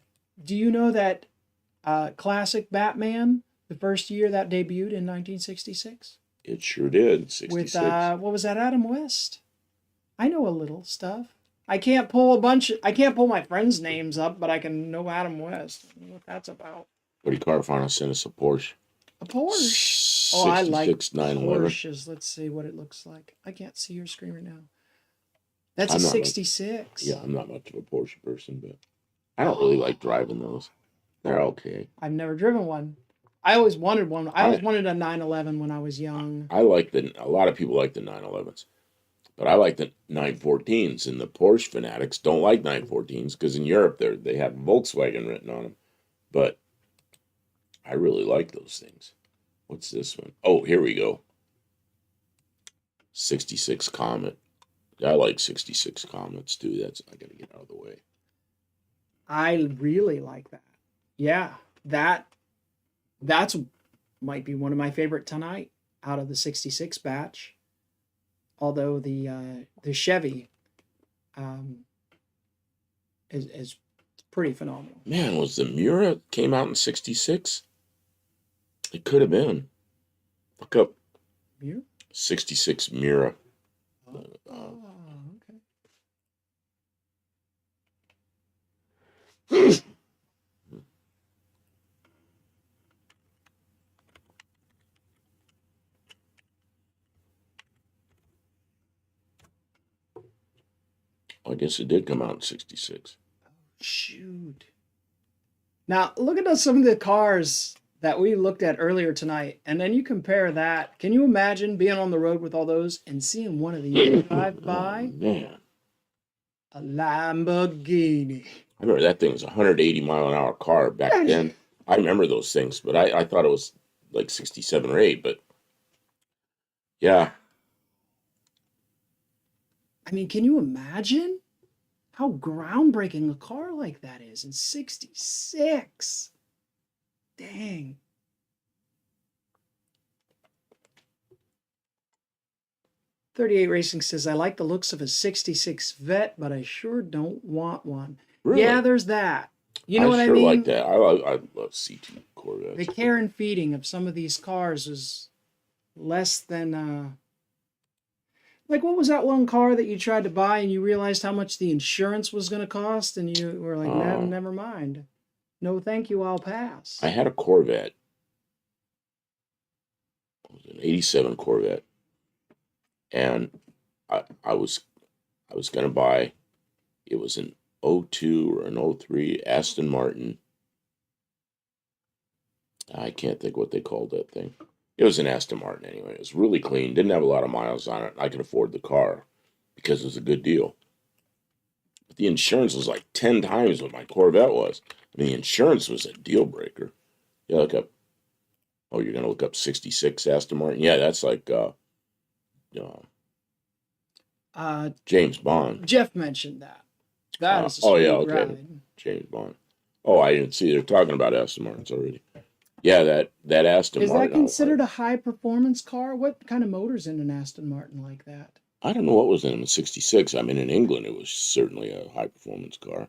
do you know that classic Batman, the first year that debuted in 1966, It sure did. with 66. what was that, Adam West? I know a little stuff. I can't pull my friends' names up, but I can know Adam West. I don't know what that's about. What did Carvana send us? A Porsche? A Porsche. Oh, I like 66 911. Porsches. Let's see what it looks like. I can't see your screen right now. That's a I'm not much, 66. yeah, I'm not much of a Porsche person, but I don't really like driving those. They're okay. I've never driven one. I always wanted one. I always I wanted a 911 when I was young. I like a lot of people like the 911s, but I like the 914s, and the Porsche fanatics don't like 914s because in Europe they have Volkswagen written on them. But I really like those things. What's this one? Oh, here we go. 66 Comet. I like 66 Comets too. I gotta get out of the way. I really like that. Yeah, that's might be one of my favorite tonight out of the 66 batch. Although the Chevy um, is pretty phenomenal. Man, was the Mura came out in 66? It could have been. Look up You? 66 Mura. Oh, okay. I guess it did come out in 66. Shoot. Now look at some of the cars that we looked at earlier tonight, and then you compare that. Can you imagine being on the road with all those and seeing one of these drive by? Oh, man. A Lamborghini. I remember that thing was a 180 mile an hour car back then. I remember those things, but I thought it was like 67 or 8, but yeah. I mean, can you imagine how groundbreaking a car like that is in 66? Dang. "38 Racing says, I like the looks of a 66 Vet, but I sure don't want one. Really? Yeah, there's that. You know what I sure mean? like that. I love CT Corvettes. The care and feeding of some of these cars is less than like, what was that one car that you tried to buy and you realized how much the insurance was going to cost, and you were like, never mind. No, thank you, I'll pass. I had a Corvette. It was an 87 Corvette. And I was going to buy, it was an '02 or an '03 Aston Martin. I can't think what they called that thing. It was an Aston Martin anyway. It was really clean, didn't have a lot of miles on it. I could afford the car because it was a good deal. But the insurance was like 10 times what my Corvette was. I mean, the insurance was a deal breaker. You look up, oh, you're going to look up 66 Aston Martin? Yeah, that's like James Bond. Jeff mentioned that. That is a oh, yeah, sweet okay. ride. James Bond. Oh, I didn't see. They're talking about Aston Martins already. Yeah, that Aston Is Martin. that considered a high performance car? What kind of motor's in an Aston Martin like that? I don't know what was in them in 66. I mean, in England, it was certainly a high performance car.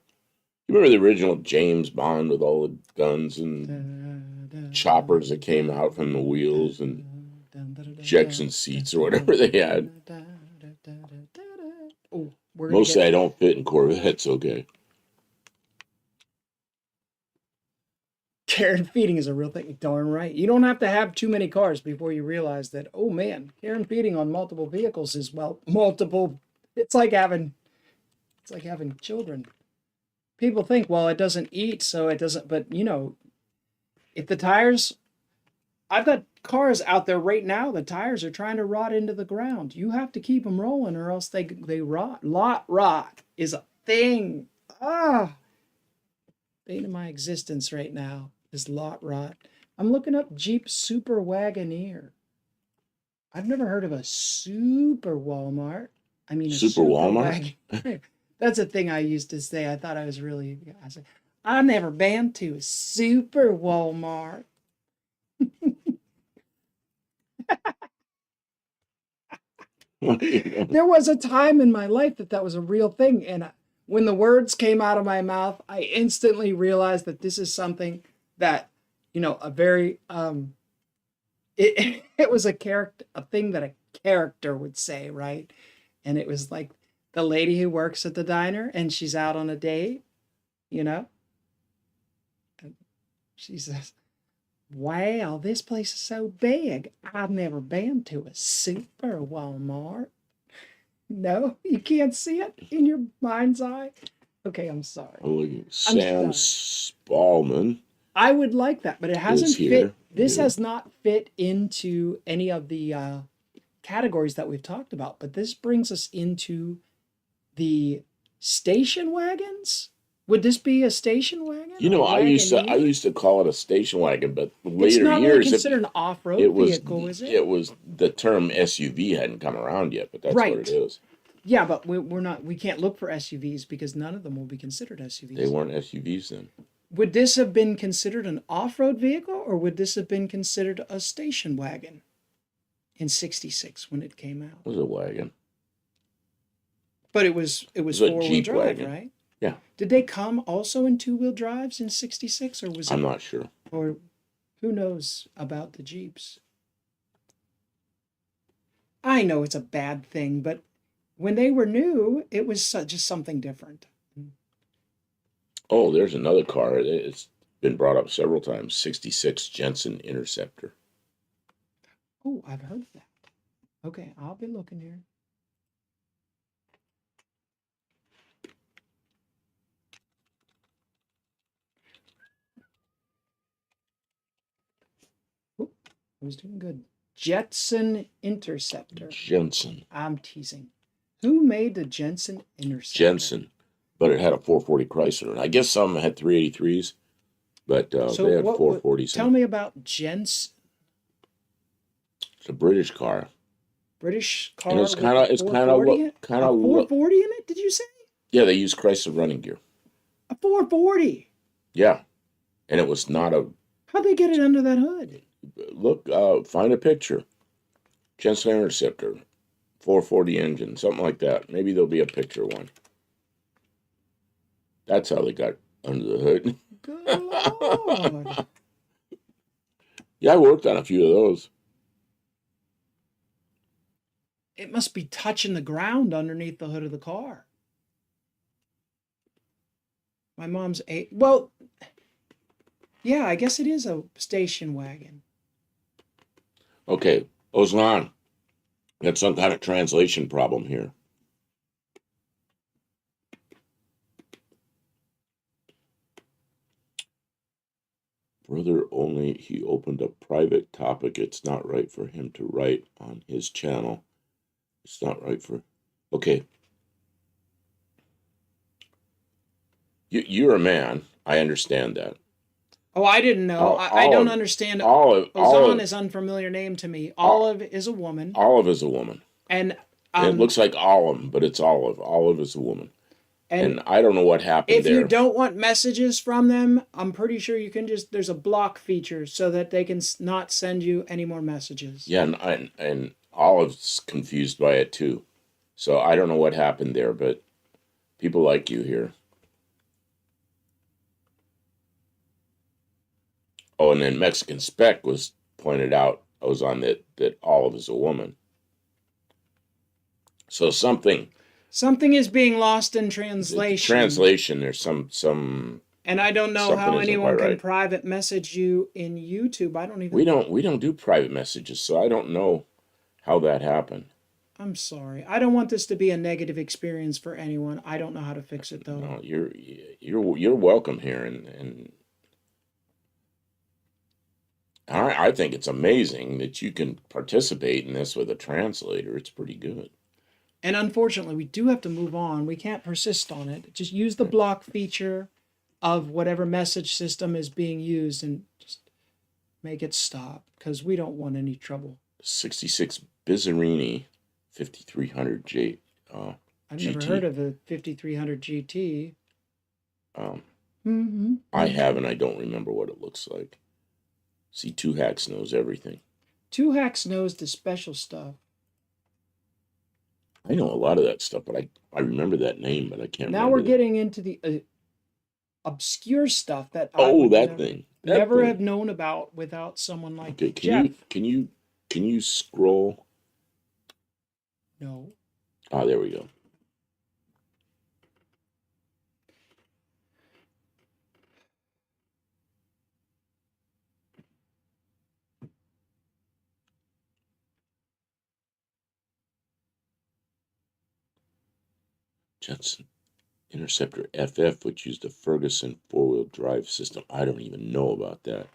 You remember the original James Bond with all the guns and choppers that came out from the wheels and ejection seats or whatever they had? Oh, Mostly I don't fit in Corvettes, okay. Care and feeding is a real thing. Darn right. You don't have to have too many cars before you realize that, oh man, care and feeding on multiple vehicles is, well, multiple. It's like having children. People think, well, it doesn't eat, so it doesn't, but you know, if the tires, I've got cars out there right now, the tires are trying to rot into the ground. You have to keep them rolling or else they rot. Lot rot is a thing. Bane of my existence right now is lot rot. I'm looking up Jeep Super Wagoneer. I've never heard of a Super Walmart. I mean, a Super Walmart? That's That's a thing I used to say. I thought I was really. I said, I never been to a super Walmart. There was a time in my life that that was a real thing, and when the words came out of my mouth, I instantly realized that this is something that, a very it was a thing that a character would say, right? And it was like the lady who works at the diner and she's out on a date, you know, and she says, "Wow, this place is so big. I've never been to a super Walmart." No, you can't see it in your mind's eye. Okay, I'm sorry. Holy I'm Sam sorry. Spallman I would like that, but it is hasn't here. fit. This Yeah. has not fit into any of the categories that we've talked about. But this brings us into the station wagons. Would this be a station wagon You or know, I wagoneer? used to call it a station wagon, but It's later not really years considered an off-road it was vehicle, is it? it was the term SUV hadn't come around yet, but that's what it Right. is. Yeah, but we're not. We can't look for SUVs because none of them will be considered They SUVs. weren't SUVs then. Would this have been considered an off-road vehicle, or would this have been considered a station wagon in '66 when it came out? It was a wagon. But it was It was a four-wheel Jeep drive, wagon. right? Yeah, Did they come also in two-wheel drives in '66, or was I'm it, not sure. or who knows about the Jeeps? I know it's a bad thing, but when they were new, it was just something different. Oh, there's another car. It's been brought up several times. 66 Jensen Interceptor. Oh, I've heard of that. Okay, I'll be looking here. Oh, I was doing good. Jetson Interceptor. Jensen. I'm teasing. Who made the Jensen Interceptor? Jensen. But it had a 440 Chrysler. I guess some had 383s, but So they had what? 440s. Tell me about Jensen. It's a British car. British car And it's with kind a of, it's 440 in it? kind A of, 440 in it? Did you say yeah, they used Chrysler running gear. a 440? Yeah. And it was not a, How'd they get it under that hood? look, find a picture. Jensen Interceptor, 440 engine, something like that. Maybe there'll be a picture one. That's how they got under the hood. Good Lord. Yeah, I worked on a few of those. It must be touching the ground underneath the hood of the car. My mom's well, yeah, I guess it is a station wagon. Okay, Ozlan, got some kind of translation problem here. Brother only, he opened a private topic. It's not right for him to write on his channel. It's not right for. Okay. You're a man. I understand that. Oh, I didn't know. I don't understand. Ozan is unfamiliar name to me. Olive is a woman. Olive is a woman. And it looks like Olive, but it's Olive. Olive is a woman. And I don't know what happened if there. you don't want messages from them, I'm pretty sure you can there's a block feature so that they can not send you any more messages. Yeah, and Olive's confused by it too. So I don't know what happened there, but people like you here. Oh, and then Mexican Spec was pointed out, that Olive is a woman. So something is being lost in translation. Translation, there's some. And I don't know how anyone can private message you in YouTube. I don't even. We don't do private messages, so I don't know how that happened. I'm sorry. I don't want this to be a negative experience for anyone. I don't know how to fix it though. No, you're welcome here, and I think it's amazing that you can participate in this with a translator. It's pretty good. And unfortunately, we do have to move on. We can't persist on it. Just use the block feature of whatever message system is being used and just make it stop because we don't want any trouble. 66 Bizzarini 5300J. I've never heard GT. of a 5300 GT. Um, Mm-hmm. I have, and I don't remember what it looks like. See, Two Hacks knows everything. Two Hacks knows the special stuff. I know a lot of that stuff, but I remember that name, but I can't Now we're remember the. getting into the obscure stuff that I Oh, would that thing. That never thing. have known about without someone like Okay, Jeff. can you scroll? No. Ah, there we go. Jetson Interceptor FF, which used a Ferguson four-wheel drive system. I don't even know about that.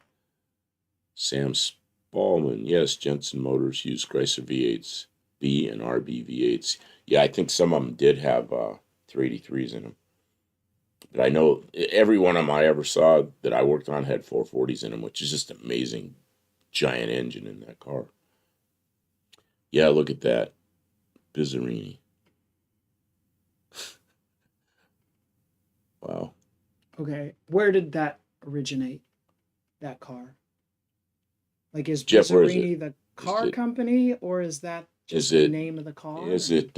Sam Spallman, yes, Jensen Motors used Chrysler V8s, B and RB V8s. Yeah, I think some of them did have 383s in them. But I know every one of them I ever saw that I worked on had 440s in them, which is just amazing giant engine in that car. Yeah, look at that. Bizzarini. Wow. Okay. Where did that originate? That car? Like, is Jeff, where is it? Bizzarini the Is car it company, or is that is just the it name of the car? is it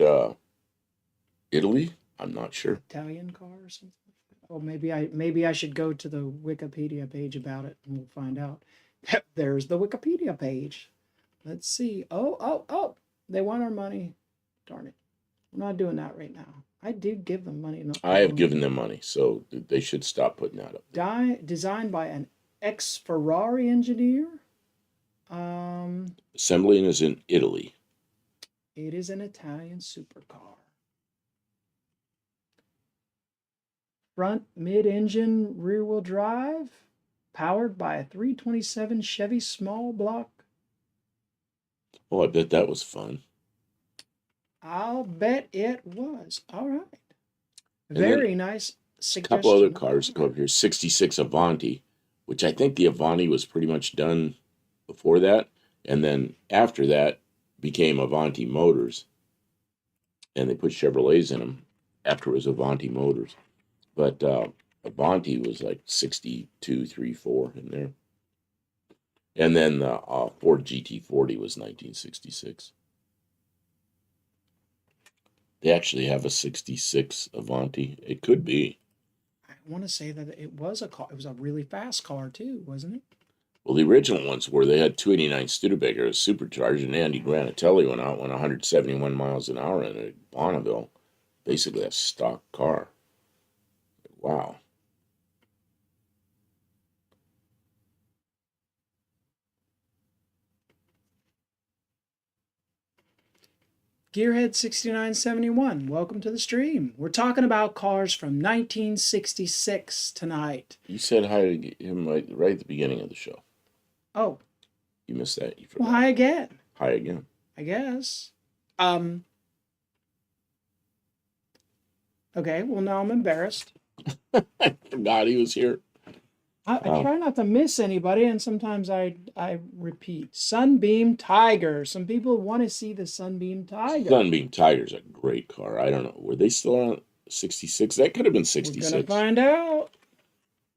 Italy? I'm not sure. Italian car or something? Oh, maybe I should go to the Wikipedia page about it and we'll find out. There's the Wikipedia page. Let's see. Oh. They want our money. Darn it. We're not doing that right now. I did give them money. I have given them money, so they should stop putting that up. Designed by an ex-Ferrari engineer. Assembling is in Italy. It is an Italian supercar. Front mid-engine rear-wheel drive, powered by a 327 Chevy small block. Oh, I bet that was fun. I'll bet it was. All right. And Very nice a suggestion. couple other cars go up here. 66 Avanti, which I think the Avanti was pretty much done before that. And then after that became Avanti Motors. And they put Chevrolets in them after it was Avanti Motors. But Avanti was like 62, 3, 4 in there. And then the Ford GT40 was 1966. They actually have a 66 Avanti. It could be. I want to say that it was a car. It was a really fast car too, wasn't it? Well, the original ones were they had 289 Studebaker, a supercharged, and Andy Granatelli went 171 miles an hour in it at Bonneville. Basically a stock car. Wow. Gearhead 6971, welcome to the stream. We're talking about cars from 1966 tonight. You said hi to him right at the beginning of the show. Oh, You missed that. You forgot. well, hi again, Hi again. I guess. Okay, well, now I'm embarrassed. I forgot he was here. I try not to miss anybody, and sometimes I repeat. Sunbeam Tiger. Some people want to see the Sunbeam Tiger. Sunbeam Tiger's a great car. I don't know. Were they still on 66? That could have been We're 66. gonna find out.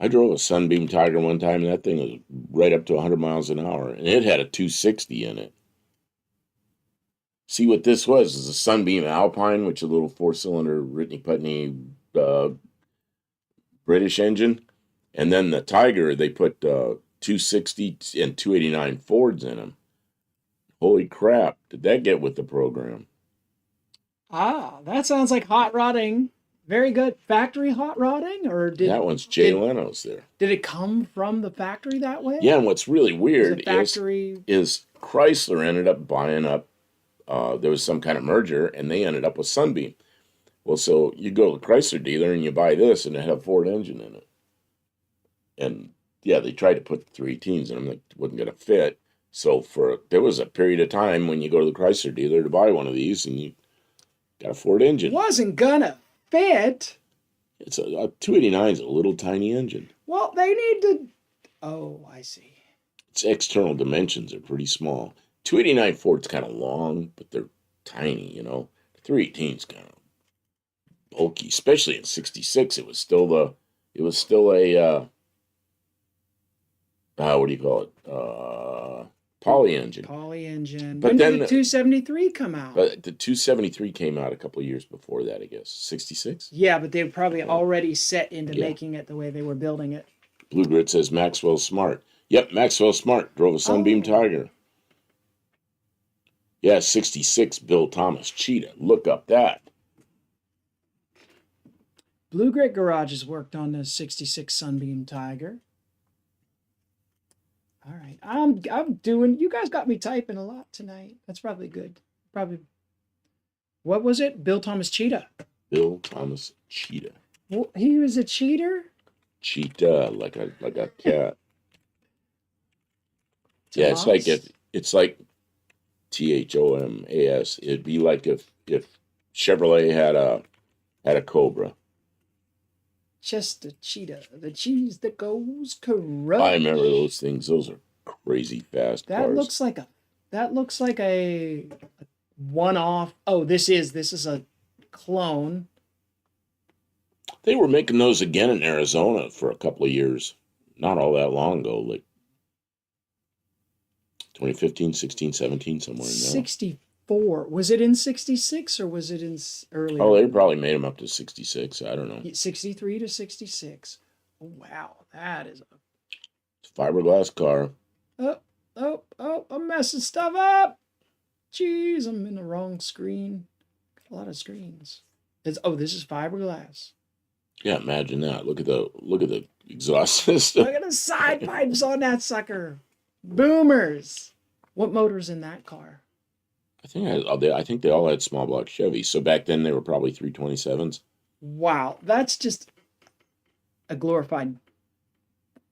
I drove a Sunbeam Tiger one time, and that thing was right up to 100 miles an hour, and it had a 260 in it. See what this was? Is a Sunbeam Alpine, which is a little four-cylinder Whitney Putney British engine. And then the Tiger, they put 260 and 289 Fords in them. Holy crap. Did that get with the program? Ah, that sounds like hot rodding. Very good. Factory hot rodding? Or That one's Jay Leno's there. did it come from the factory that way? Yeah, and what's really weird factory... is Chrysler ended up buying up, there was some kind of merger, and they ended up with Sunbeam. Well, so you go to the Chrysler dealer and you buy this, and it had a Ford engine in it. And yeah, they tried to put the 318s in them that wasn't going to fit. So there was a period of time when you go to the Chrysler dealer to buy one of these, and you got a Ford engine. Wasn't gonna fit. It's a 289 is a little tiny engine. Well, they need to. Oh, I see. Its external dimensions are pretty small. 289 Ford's kind of long, but they're tiny, you know. The 318's kind of bulky, especially in '66. It was still a what do you call it? Poly engine. Poly engine. But When did then the 273 come out? But the 273 came out a couple of years before that, I guess. 66? Yeah, but they were probably already set into Yeah. making it the way they were building it. Blue Grit says Maxwell Smart. Yep, Maxwell Smart drove a Sunbeam Tiger. Yeah, 66 Bill Thomas Cheetah. Look up that. Blue Grit Garages worked on the 66 Sunbeam Tiger. All right. I'm doing, you guys got me typing a lot tonight. That's probably good. Probably. What was it? Bill Thomas Cheetah. Bill Thomas Cheetah. Well, he was a cheater? Cheetah, like a cat. Yeah, it's like THOMAS. It'd be like if Chevrolet had a Cobra. Just a cheetah, the cheese that goes corrupt. I remember those things. Those are crazy fast That cars. looks like a one-off. Oh, this is a clone. They were making those again in Arizona for a couple of years. Not all that long ago, like 2015, 16, 17, somewhere in there. 64. Was it in 66 or was it in earlier? Oh, they probably made them up to 66. I don't know. 63 to 66. Oh, wow. That is It's a fiberglass car. I'm messing stuff up. Jeez, I'm in the wrong screen. Got a lot of screens. This is fiberglass. Yeah, imagine that. Look at the exhaust system. Look at the side pipes on that sucker. Boomers. What motor's in that car? I think they all had small block Chevys. So back then they were probably 327s. Wow, that's just a glorified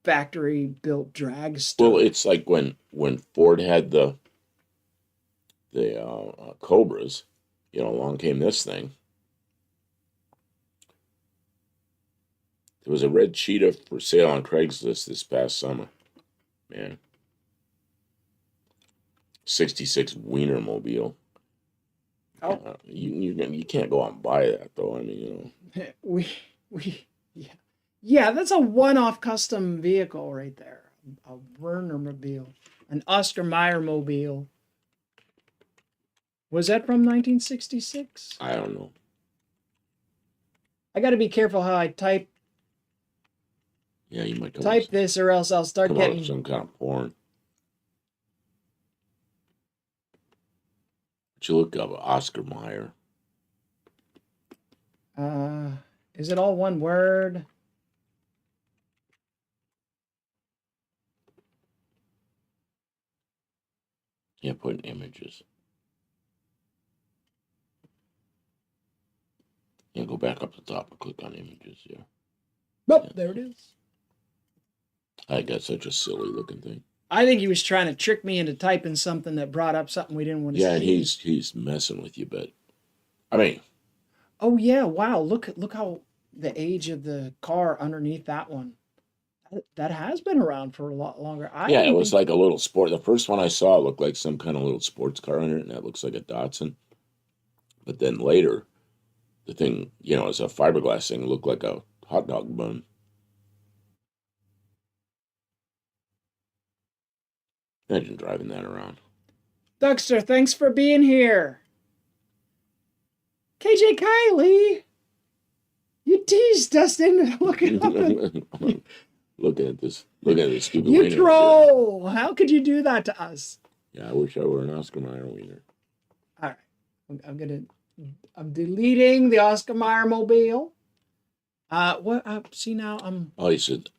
factory built dragster. Well, it's like when Ford had the Cobras, along came this thing. There was a red Cheetah for sale on Craigslist this past summer. Man. 66 Wienermobile. Oh. You can't go out and buy that though. I mean, Yeah, that's a one-off custom vehicle right there. A Werner-mobile, an Oscar Mayer mobile. Was that from 1966? I don't know. I got to be careful how I type. Yeah, you might type this, or else I'll start getting some kind of porn. But you look up Oscar Mayer. Is it all one word? Yeah, put in images. Yeah, go back up the top and click on images. Yeah. Nope, there it is. I got such a silly looking thing. I think he was trying to trick me into typing something that brought up something we didn't want to see. Yeah, and he's messing with you, but I mean. Oh yeah! Wow! Look how the age of the car underneath that one. That has been around for a lot longer. It was like a little sport. The first one I saw looked like some kind of little sports car in it, and that looks like a Datsun. But then later, the thing, as a fiberglass thing, looked like a hot dog bun. Imagine driving that around. Dexter, thanks for being here. KJ Kylie, you teased us into looking up and looking at this stupid you wiener. troll. How could you do that to us? Yeah, I wish I were an Oscar Mayer wiener. All right, I'm deleting the Oscar Mayer mobile. See now I'm. Oh, he said.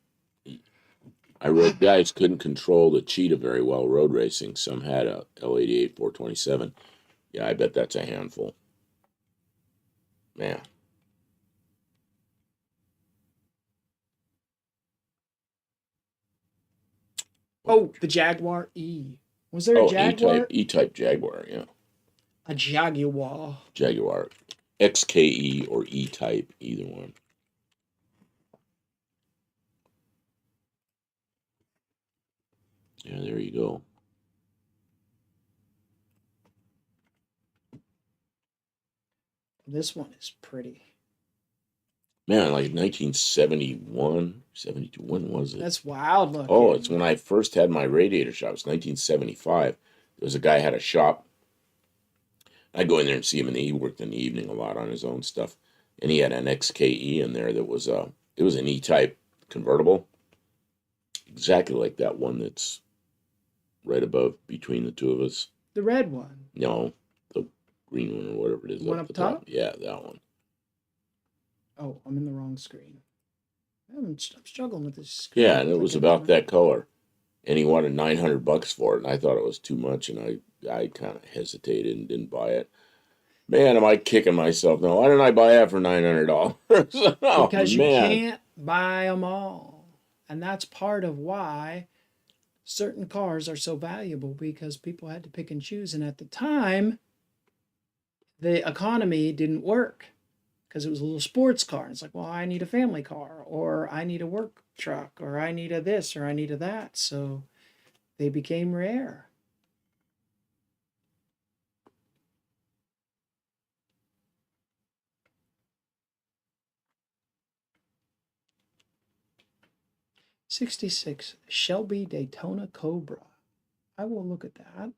I read guys couldn't control the Cheetah very well road racing. Some had a L88 427. Yeah, I bet that's a handful. Man. Oh, the Jaguar E. Was there a Jaguar? E-type Jaguar, yeah. A Jaguar. Jaguar. XKE or E-type, either one. Yeah, there you go. This one is pretty. Man, like 1971, 72. When was it? That's wild Oh, it's looking. when I first had my radiator shop. It was 1975. There was a guy had a shop. I'd go in there and see him, and he worked in the evening a lot on his own stuff. And he had an XKE in there that was it was an E-type convertible, exactly like that one that's right above between the two of us. The red one. No, the green one or whatever it is The one up up the top. top? Yeah, that one. Oh, I'm in the wrong screen. I'm struggling with this screen. Yeah, and it was Clicking on about it. that color. And he wanted $900 for it, and I thought it was too much, and I kind of hesitated and didn't buy it. Man, am I kicking myself now? Why didn't I buy that for $900? Oh Because you man. can't buy them all. And that's part of why certain cars are so valuable, because people had to pick and choose. And at the time, the economy didn't work because it was a little sports car. It's like, well, I need a family car, or I need a work truck, or I need a this, or I need a that. So they became rare. '66 Shelby Daytona Cobra. I will look at that.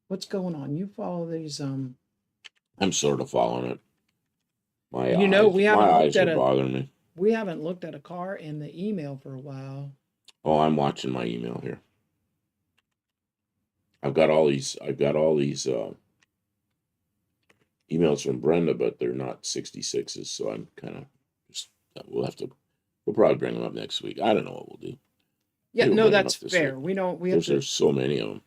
What's going on? You follow these I'm sort of following it. you know, My eyes are bothering me. we haven't looked at a car in the email for a while. Oh, I'm watching my email here. I've got all these emails from Brenda, but they're not 66s, so I'm kind of just we'll probably bring them up next week. I don't know what we'll do. Yeah, Maybe we'll no, bring them that's up this week. fair. We don't we have There's to, so many of them.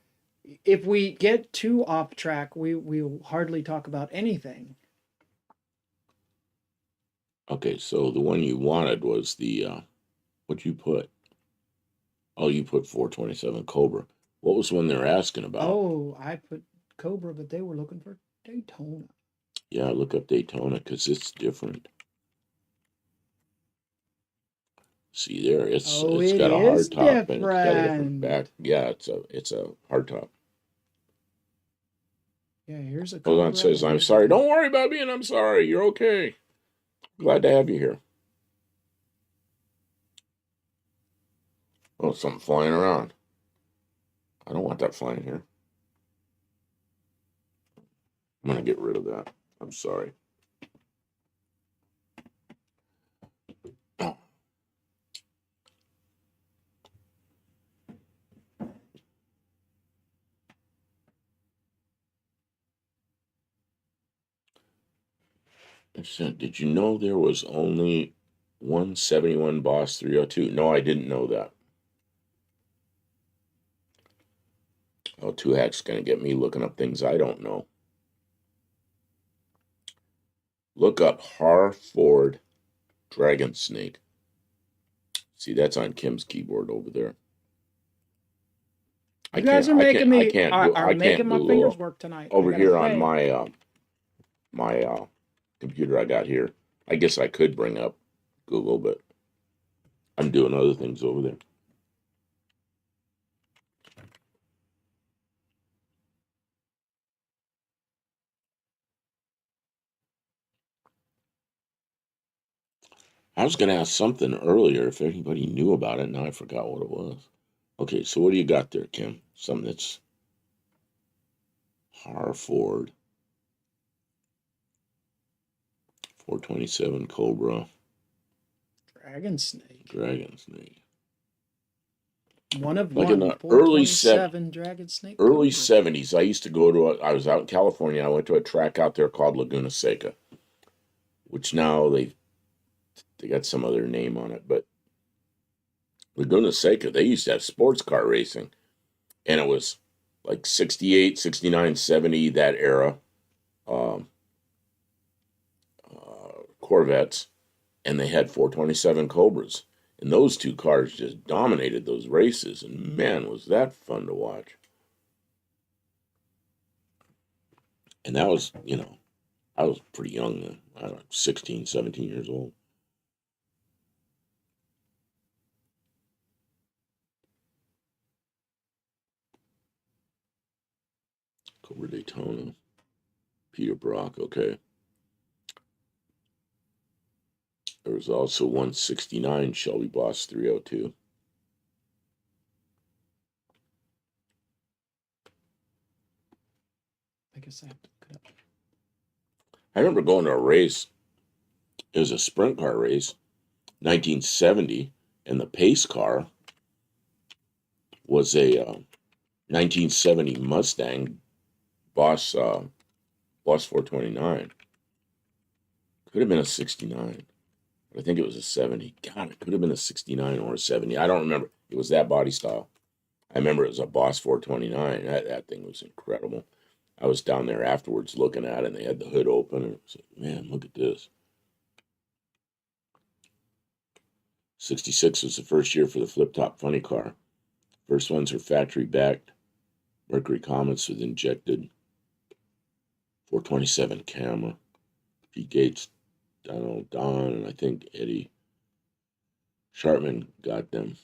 if we get too off track, we'll hardly talk about anything. Okay, so the one you wanted was the what you put? Oh, you put 427 Cobra. What was the one they're asking about? Oh, I put Cobra, but they were looking for Daytona. Yeah, look up Daytona because it's different. See there, Oh, it's it got a is hard top and it's got a different back. different. Yeah, it's a hard top. Yeah, here's a Hold on, it Cobra, says and I'm here's a sorry. Day. Don't worry about being I'm sorry. You're okay. Glad to have you here. Oh, something flying around. I don't want that flying here. I'm gonna get rid of that. I'm sorry. Did you know there was only 171 Boss 302? No, I didn't know that. Oh, Two Hat's gonna get me looking up things I don't know. Look up Harford Dragon Snake. See, that's on Kim's keyboard over there. You guys are making me are I making can't my fingers Google work tonight. I over gotta here on say. my computer I got here. I guess I could bring up Google, but I'm doing other things over there. I was going to ask something earlier if anybody knew about it. Now I forgot what it was. Okay, so what do you got there, Kim? Something that's Harford 427 Cobra Dragon Snake. Dragon Snake. One of Like in one, the early 427 Dragon Snake early Cobra. 70s, I used to go to I was out in California. I went to a track out there called Laguna Seca, which now they got some other name on it, but Laguna Seca, they used to have sports car racing, and it was like 68, 69, 70, that era, um, Corvettes, and they had 427 Cobras. And those two cars just dominated those races, and man, was that fun to watch. And that was, I was pretty young then. I don't know, 16, 17 years old. Cobra Daytona. Peter Brock, okay. was also 169 Shelby Boss 302. I guess I have to look it up. I remember going to a race. It was a sprint car race, 1970, and the pace car was a 1970 Mustang Boss 429. Could have been a 69. But I think it was a 70. God, it could have been a 69 or a 70. I don't remember. It was that body style. I remember it was a Boss 429. That thing was incredible. I was down there afterwards looking at it, and they had the hood open, and it was like, man, look at this. 66 was the first year for the flip-top funny car. First ones were factory-backed Mercury Comets with injected 427 camera. Pete Gates, Don, and I think Eddie Sharpman got them.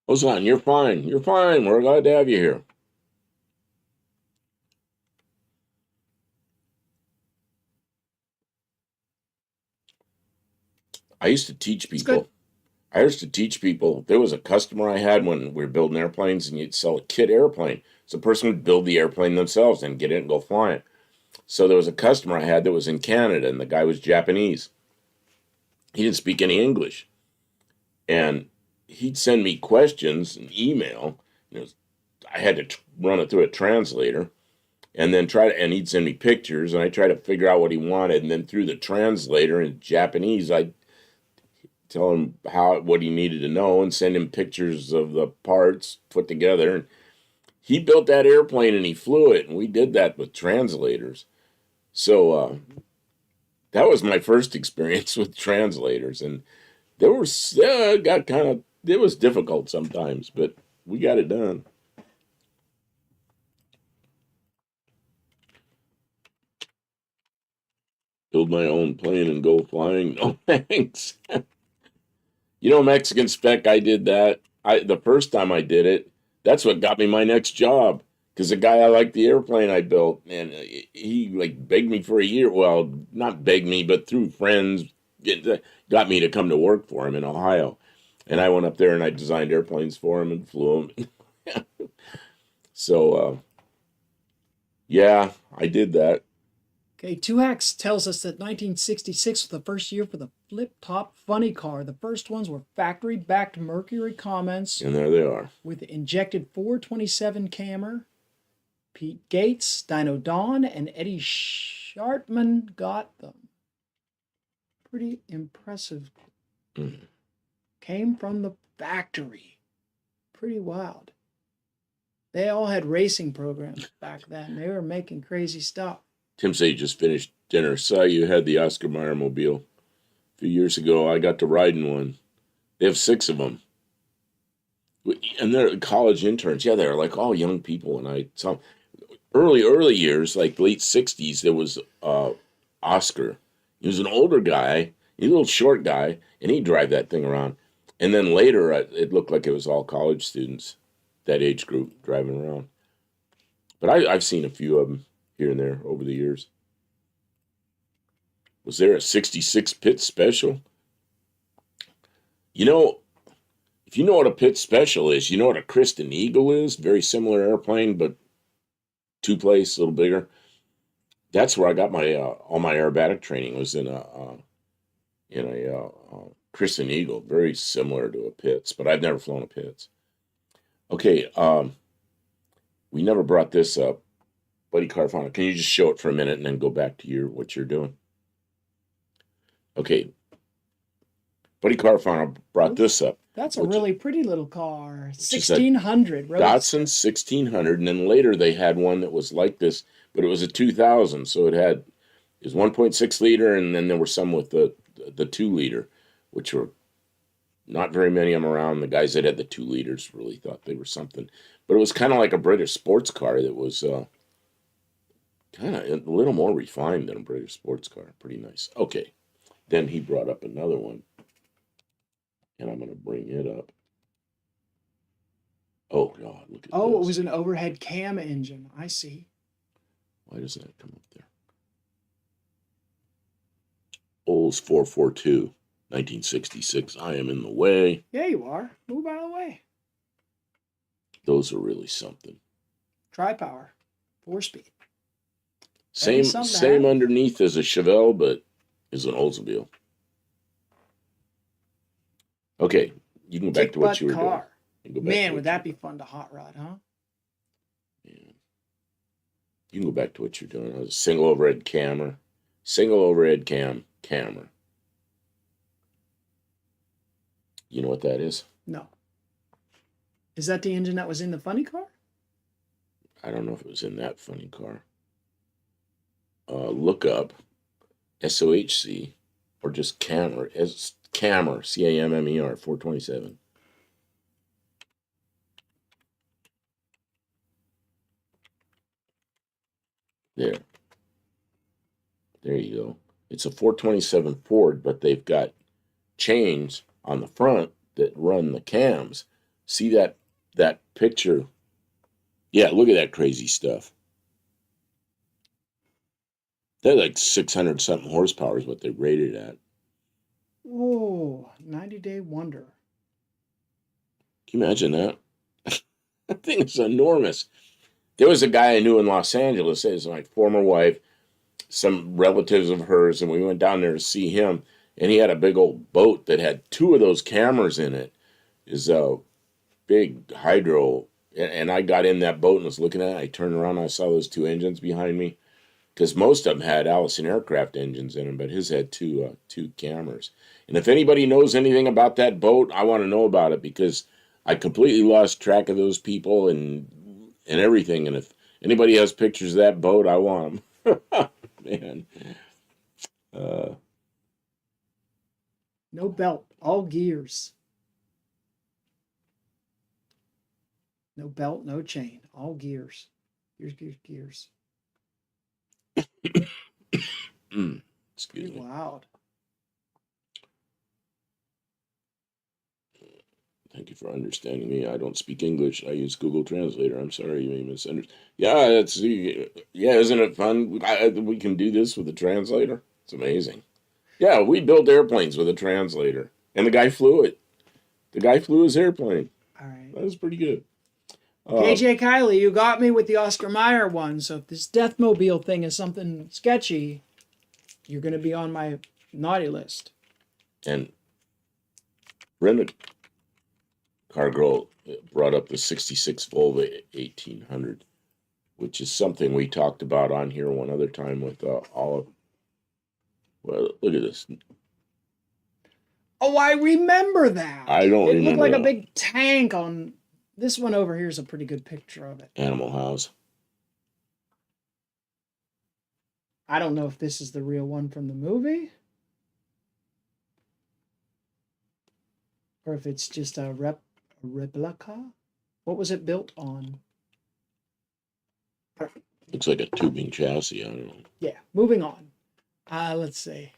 Ozan, you're fine. You're fine. We're glad to have you here. I used to teach people. There was a customer I had when we were building airplanes, and you'd sell a kit airplane. So the person would build the airplane themselves and get it and go fly it. So there was a customer I had that was in Canada, and the guy was Japanese. He didn't speak any English. And he'd send me questions, an email. I had to run it through a translator, and then and he'd send me pictures, and I try to figure out what he wanted, and then through the translator in Japanese, I'd tell him what he needed to know and send him pictures of the parts put together. And he built that airplane and he flew it, and we did that with translators. So that was my first experience with translators, and it was difficult sometimes, but we got it done. Build my own plane and go flying? No thanks. Mexican Spec, I did that. The first time I did it, that's what got me my next job. Because the guy I liked the airplane I built, and he like begged me for a year. Well, not begged me, but through friends, got me to come to work for him in Ohio. And I went up there and I designed airplanes for him and flew them. So, yeah, I did that. Okay, 2X tells us that 1966 was the first year for the flip-top funny car. The first ones were factory-backed Mercury Comets. And there they are. With injected 427 camera. Pete Gates, Dino Don, and Eddie Sharpman got them. Pretty impressive. Mm-hmm. Came from the factory. Pretty wild. They all had racing programs back then. They were making crazy stuff. Tim said you just finished dinner. Saw you had the Oscar Mayer mobile. A few years ago, I got to ride in one. They have 6 of them. And they're college interns. Yeah, they're like all young people. And I saw early years, like late 60s, there was Oscar. He was an older guy, a little short guy, and he'd drive that thing around. And then later, it looked like it was all college students, that age group, driving around. But I've seen a few of them here and there over the years. Was there a 66 Pit Special? If you know what a Pit Special is, you know what a Kristen Eagle is? Very similar airplane, but 2-place, a little bigger. That's where I got my all my aerobatic training was in a Kristen Eagle, very similar to a Pitts, but I've never flown a Pitts. Okay, we never brought this up. Buddy Carfano, can you just show it for a minute and then go back to what you're doing? Okay. Buddy Carfano brought this up. That's a really pretty little car. 1600. Datsun 1600. And then later they had one that was like this, but it was a 2000. So it was 1.6 liter, and then there were some with the 2 liter, which were not very many of them around. The guys that had the 2 liters really thought they were something. But it was kind of like a British sports car that was kind of a little more refined than a British sports car. Pretty nice. Okay. Then he brought up another one. And I'm going to bring it up. Oh, God, look at Oh, this. it was an overhead cam engine. I see. Why doesn't that come up there? Olds 442, 1966. I am in the way. Yeah, you are. Move out of the way. Those are really something. Tri-power. 4-speed. Same underneath as a Chevelle, but is an Oldsmobile. Okay, you can go back to what you were car. doing. Man, would that be fun to hot rod, huh? Yeah. You can go back to what you're doing. A single overhead camera. Single overhead camera. You know what that is? No. Is that the engine that was in the funny car? I don't know if it was in that funny car. Look up SOHC or just camera, Cammer, CAMMER 427. There you go. It's a 427 Ford, but they've got chains on the front that run the cams. See that picture? Yeah, look at that crazy stuff. They're like 600 something horsepower is what they rated at. Whoa, 90-day wonder. Can you imagine that? That thing is enormous. There was a guy I knew in Los Angeles. It was my former wife, some relatives of hers, and we went down there to see him. And he had a big old boat that had 2 of those cameras in it. Is a big hydro. And I got in that boat and was looking at it. I turned around and I saw those 2 engines behind me. Because most of them had Allison Aircraft engines in them, but his had two cameras. And if anybody knows anything about that boat, I want to know about it because I completely lost track of those people and everything. And if anybody has pictures of that boat, I want them. Man. No belt, all gears. No belt, no chain, all gears. Gears. Excuse me. Loud. Thank you for understanding me. I don't speak English. I use Google Translator. I'm sorry you may misunderstand. Yeah, isn't it fun? We can do this with a translator. It's amazing. Yeah, we built airplanes with a translator, and the guy flew it. The guy flew his airplane. All right. That was pretty good. KJ Kylie, you got me with the Oscar Mayer one. So if this Deathmobile thing is something sketchy, you're going to be on my naughty list. And Brenda Cargill brought up the 66 Volvo 1800, which is something we talked about on here one other time with Olive. Well, look at this. Oh, I remember that. I don't remember. It looked like a big tank on... This one over here is a pretty good picture of it. Animal House. I don't know if this is the real one from the movie. Or if it's just a replica. What was it built on? Looks like a tubing chassis. I don't know. Yeah, moving on. Let's see.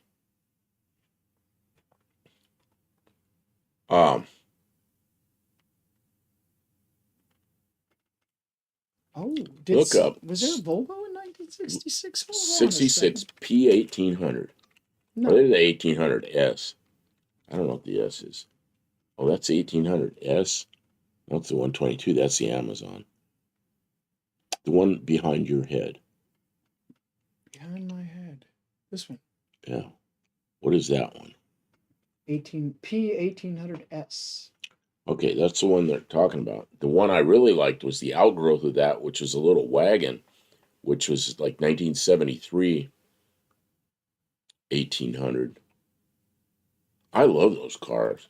Oh, look up. Was there a Volvo in 1966? 66 P1800. No. Or there's the 1800S. I don't know what the S is. Oh, that's the 1800S. That's the 122. That's the Amazon. The one behind your head. Behind my head. This one. Yeah. What is that one? P1800S. Okay, that's the one they're talking about. The one I really liked was the outgrowth of that, which was a little wagon, which was like 1973 1800. I love those cars.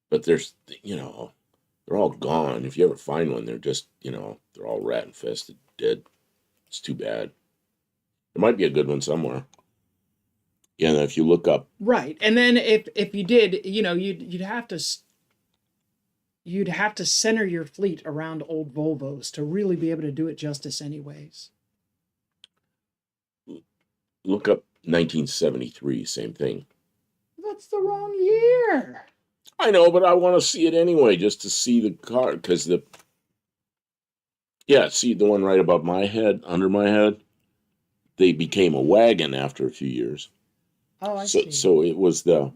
But there's, they're all gone. If you ever find one, they're just, they're all rat infested, dead. It's too bad. There might be a good one somewhere. Yeah, and if you look up, right, and then if you did, you'd have to center your fleet around old Volvos to really be able to do it justice, anyways. Look up 1973, same thing. That's the wrong year. I know, but I want to see it anyway, just to see the car, because yeah, see the one right above my head, under my head. They became a wagon after a few years. Oh, I So, see. so it was the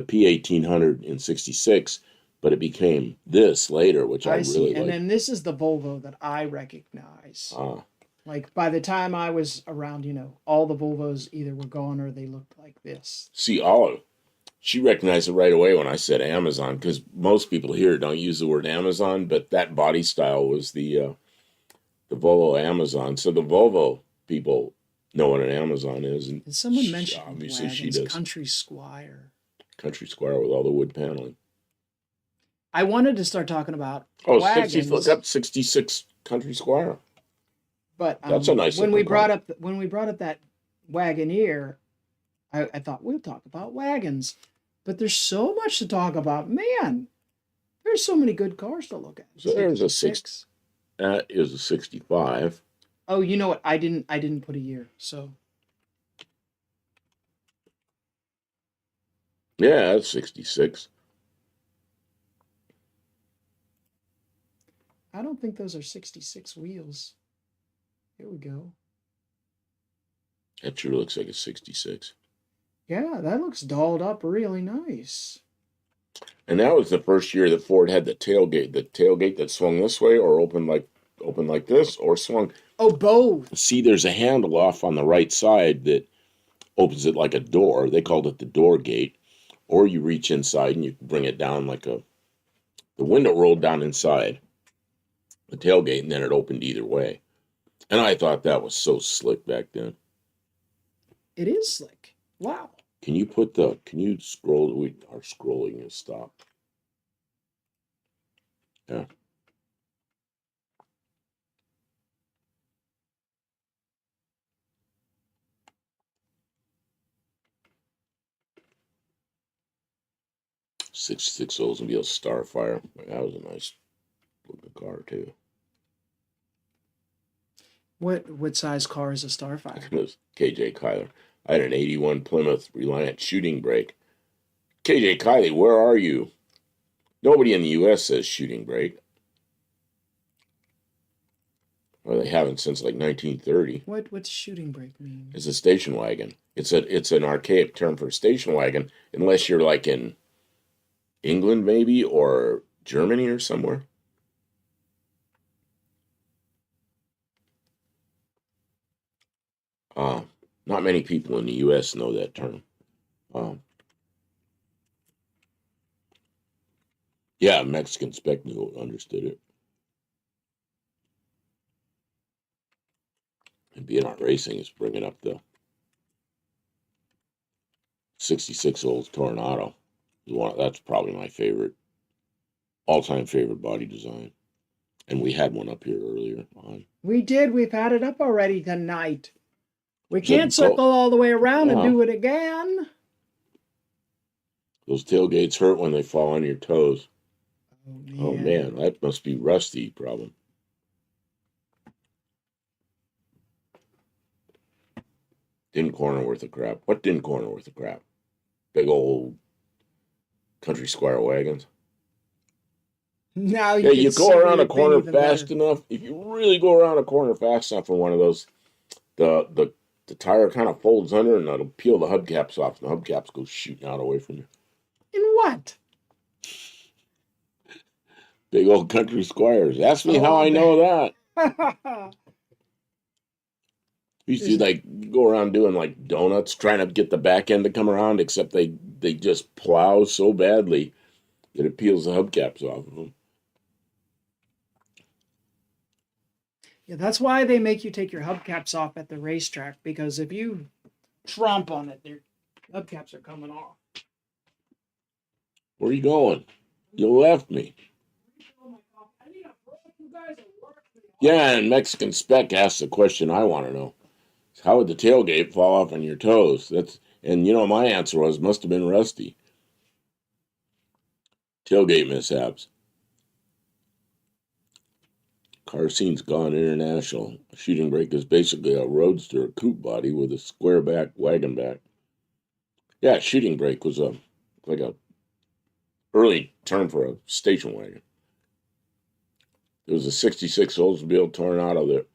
P 1800 in '66, but it became this later, which I I see. really And like. then this is the Volvo that I recognize. Uh, Like by the time I was around, all the Volvos either were gone or they looked like this. see, Olive, she recognized it right away when I said Amazon, because most people here don't use the word Amazon, but that body style was the Volvo Amazon. So the Volvo people know what an Amazon is, and And someone mentioned obviously she wagons, does. Country Squire. Country Squire with all the wood paneling. I wanted to start talking about Oh, 60, look wagons, up 66 Country Squire. but That's a nice when we looking car. brought up that Wagoneer, I thought we'll talk about wagons, but there's so much to talk about. Man, there's so many good cars to look at. So there's a 66. that is a 65. Oh, you know what? I didn't put a year, so Yeah, that's 66. I don't think those are 66 wheels. Here we go. That sure looks like a 66. Yeah, that looks dolled up really nice. And that was the first year that Ford had the tailgate that swung this way or open like this or swung. Oh, both. See, there's a handle off on the right side that opens it like a door. They called it the door gate. Or you reach inside and you bring it down like the window rolled down inside the tailgate, and then it opened either way. And I thought that was so slick back then. It is slick. Wow. Can you scroll? Our scrolling has stopped. Yeah. '66 Oldsmobile Starfire. That was a nice looking car too. What size car is a Starfire? It was KJ Kyler. I had an '81 Plymouth Reliant shooting brake. KJ Kylie, where are you? Nobody in the U.S. says shooting brake. Well, they haven't since like 1930. What's shooting brake mean? It's a station wagon. It's an archaic term for station wagon, unless you're like in England maybe or Germany or somewhere. Uh, Not many people in the U.S. know that term. Um, yeah, Mexican spec knew understood it. And being on racing is bringing up the '66 Olds Tornado. That's probably my all-time favorite body design. And we had one up here earlier on. We did. We've had it up already tonight. We So can't circle all the way around and do it again. Those tailgates hurt when they fall on your toes. Oh man, that must be rusty problem. Didn't corner worth a crap. What didn't corner worth a crap? Big old Country Squire wagons. Now Yeah, you go around a corner fast better. enough. If you really go around a corner fast enough in one of those, the tire kind of folds under and it'll peel the hubcaps off, and the hubcaps go shooting out away from you. In what? Big old Country Squires. Ask me how I know that. We used to like go around doing like donuts, trying to get the back end to come around, except they just plow so badly that it peels the hubcaps off of them. Yeah, that's why they make you take your hubcaps off at the racetrack, because if you tromp on it, their hubcaps are coming off. Where are you going? You left me. Yeah, and Mexican Spec asks the question I want to know. How would the tailgate fall off on your toes? And my answer was must have been rusty. Tailgate mishaps. Car scene's gone international. A shooting brake is basically a roadster coupe body with a square back wagon back. Yeah, shooting brake was like a early term for a station wagon. There was a 66 Oldsmobile Tornado that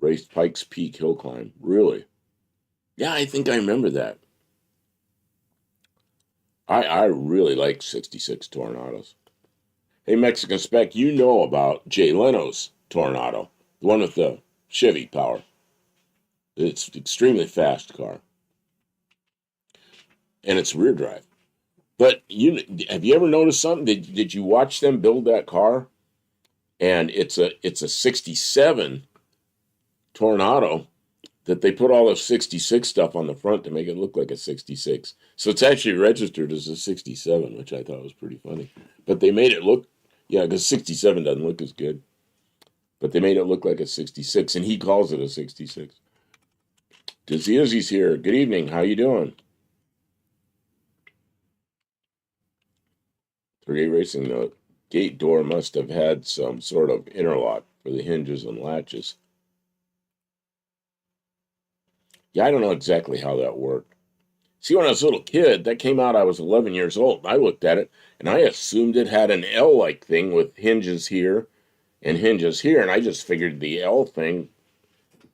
raced Pikes Peak hill climb. Really? Yeah, I think I remember that. I really like 66 Tornadoes. Hey, Mexican Spec, you know about Jay Leno's Tornado, the one with the Chevy power. It's an extremely fast car, and it's rear drive. But have you ever noticed something? Did you watch them build that car? And it's a 67 Tornado that they put all the 66 stuff on the front to make it look like a 66. So it's actually registered as a 67, which I thought was pretty funny. But they made it look, yeah, because 67 doesn't look as good. But they made it look like a 66, and he calls it a 66. Dizzy Izzy's here. Good evening. How you doing? 3A Racing, the gate door must have had some sort of interlock for the hinges and latches. Yeah, I don't know exactly how that worked. See, when I was a little kid, that came out, I was 11 years old. I looked at it, and I assumed it had an L-like thing with hinges here and hinges here, and I just figured the L thing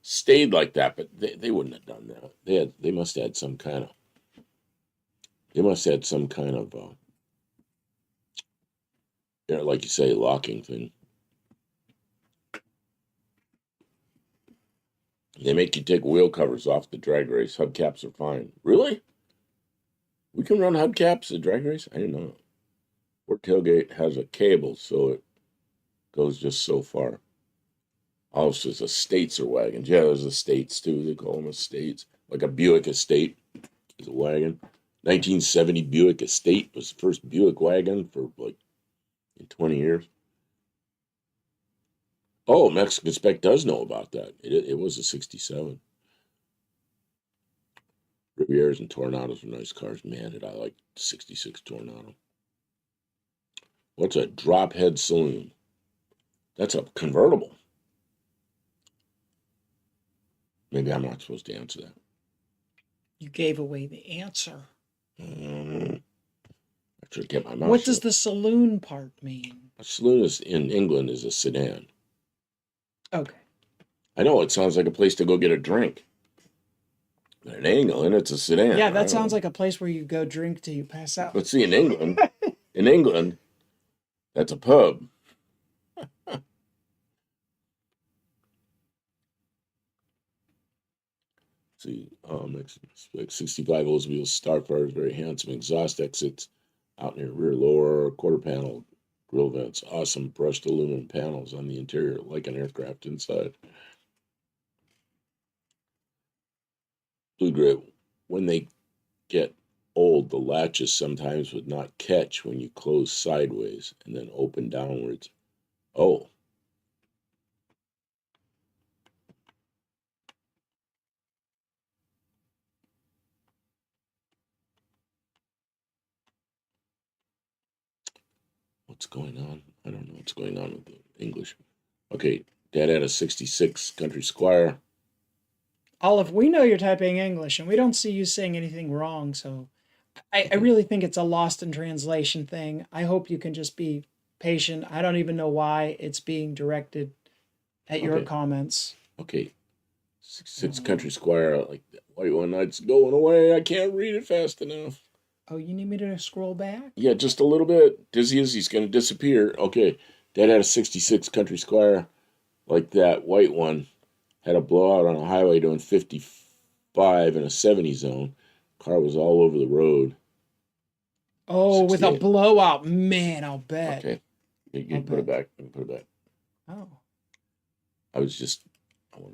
stayed like that, but they wouldn't have done that. They must have had some kind of, like you say, locking thing. They make you take wheel covers off the drag race. Hubcaps are fine. Really? We can run hubcaps at drag race? I didn't know. Our tailgate has a cable, so it goes just so far. Also, it's estates or wagons. Yeah, there's estates too. They call them estates. Like a Buick Estate is a wagon. 1970 Buick Estate was the first Buick wagon for like in 20 years. Oh, Mexican Spec does know about that. It was a 67. Rivieras and Tornadoes are nice cars. Man, did I like the 66 Tornado. What's a drop head saloon? That's a convertible. Maybe I'm not supposed to answer that. You gave away the answer. I should get my mouth What shut. does the saloon part mean? A saloon in England is a sedan. Okay. I know it sounds like a place to go get a drink. But in England, it's a sedan. Yeah, that sounds like a place where you go drink till you pass out. But see, in England, that's a pub. See, like 65 Oldsmobile Starfire is very handsome. Exhaust exits out near rear lower quarter panel grill vents. Awesome brushed aluminum panels on the interior, like an aircraft inside. Blue Grit, when they get old, the latches sometimes would not catch when you close sideways and then open downwards. Oh. What's going on? I don't know what's going on with the English. Okay, Dad had a 66 Country Squire. Olive, we know you're typing English and we don't see you saying anything wrong, so I really think it's a lost in translation thing. I hope you can just be patient. I don't even know why it's being directed at your Okay. comments. Okay, 66 Country Squire, like that white one, it's going away. I can't read it fast enough. Oh, you need me to scroll back? Yeah, just a little bit. Dizzy Izzy's going to disappear. Okay, Dad had a 66 Country Squire, like that white one. Had a blowout on a highway doing 55 in a 70 zone. Car was all over the road. Oh, with a 68. blowout. Man, I'll bet. Okay, you can put it back. You can put it back. Oh. I want to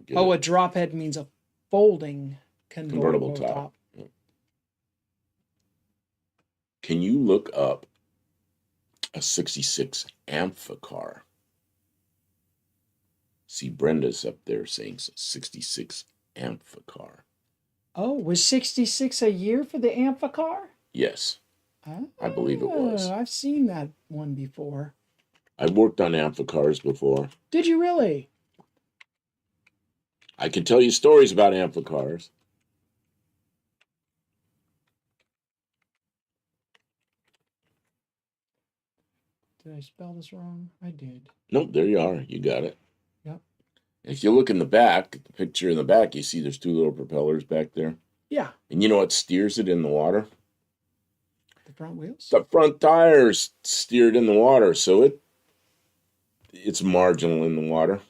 get Oh, a drop head means a folding convertible top. Yeah. Can you look up a 66 Amphicar? See, Brenda's up there saying 66 Amphicar. Oh, was 66 a year for the Amphicar? Yes, Oh, I believe it was. I've seen that one before. I've worked on Amphicars before. Did you really? I can tell you stories about Amphicars. Did I spell this wrong? I did. Nope, there you are. You got it. Yep. If you look in the back, the picture in the back, you see there's two little propellers back there. Yeah. And you know what steers it in the water? The front wheels? The front tires steered in the water, so it's marginal in the water.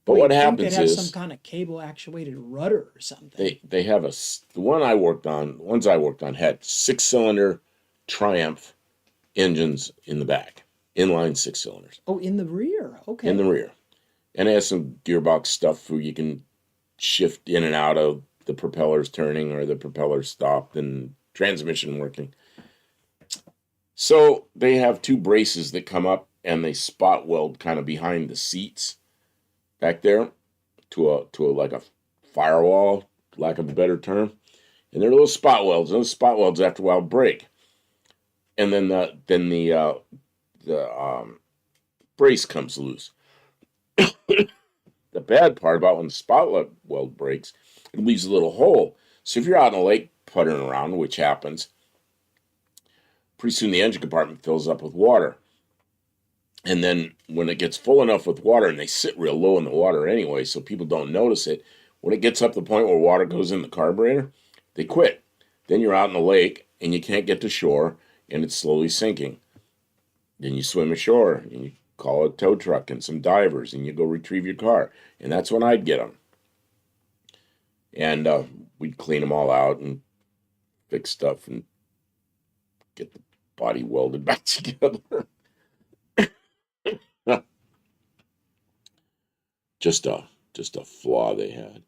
But what happens they'd have is some kind of cable actuated rudder or something. they have the ones I worked on had 6-cylinder Triumph engines in the back, inline 6 cylinders. Oh, in the rear. Okay. In the rear. And it has some gearbox stuff where you can shift in and out of the propellers turning or the propellers stopped and transmission working. So they have two braces that come up and they spot weld kind of behind the seats back there to a like a firewall, lack of a better term. And they're little spot welds. And those spot welds after a while break. And then the brace comes loose. The bad part about when the spot weld breaks, it leaves a little hole. So if you're out in a lake puttering around, which happens, pretty soon the engine compartment fills up with water. And then when it gets full enough with water, and they sit real low in the water anyway, so people don't notice it, when it gets up to the point where water goes in the carburetor, they quit. Then you're out in the lake, and you can't get to shore, and it's slowly sinking. Then you swim ashore, and you call a tow truck and some divers, and you go retrieve your car. And that's when I'd get them. And we'd clean them all out and fix stuff and get the body welded back together. Just a flaw they had.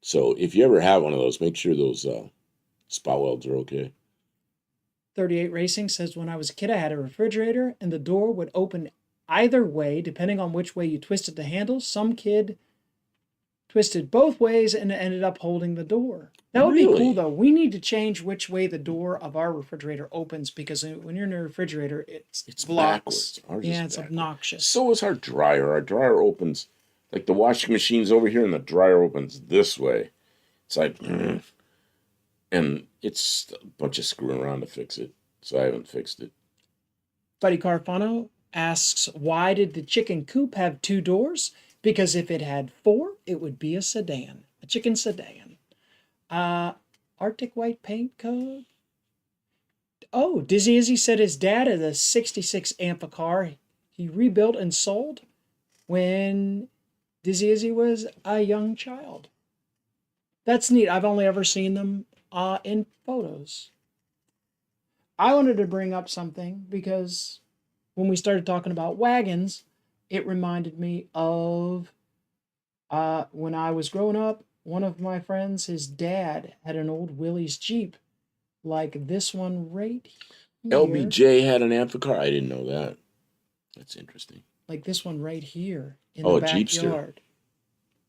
So if you ever have one of those, make sure those spot welds are okay. 38 Racing says, when I was a kid, I had a refrigerator and the door would open either way, depending on which way you twisted the handle. Some kid twisted both ways and ended up holding the door. That would be cool, though. We need to change which way the door of our refrigerator opens, because when you're in a refrigerator, it's backwards. Ours yeah, is it's backwards. obnoxious. So is our dryer. Our dryer opens, like the washing machine's over here and the dryer opens this way. It's like, and it's a bunch of screwing around to fix it. So I haven't fixed it. Buddy Carfano asks, why did the chicken coop have 2 doors? Because if it had 4, it would be a sedan, a chicken sedan. Arctic white paint code. Oh, Dizzy Izzy said his dad had a 66 AMPA car he rebuilt and sold when Dizzy Izzy was a young child. That's neat. I've only ever seen them in photos. I wanted to bring up something because when we started talking about wagons, it reminded me of when I was growing up. One of my friends, his dad, had an old Willys Jeep like this one right here. LBJ had an AMPA car? I didn't know that. That's interesting. Like this one right here in the backyard. Jeepster.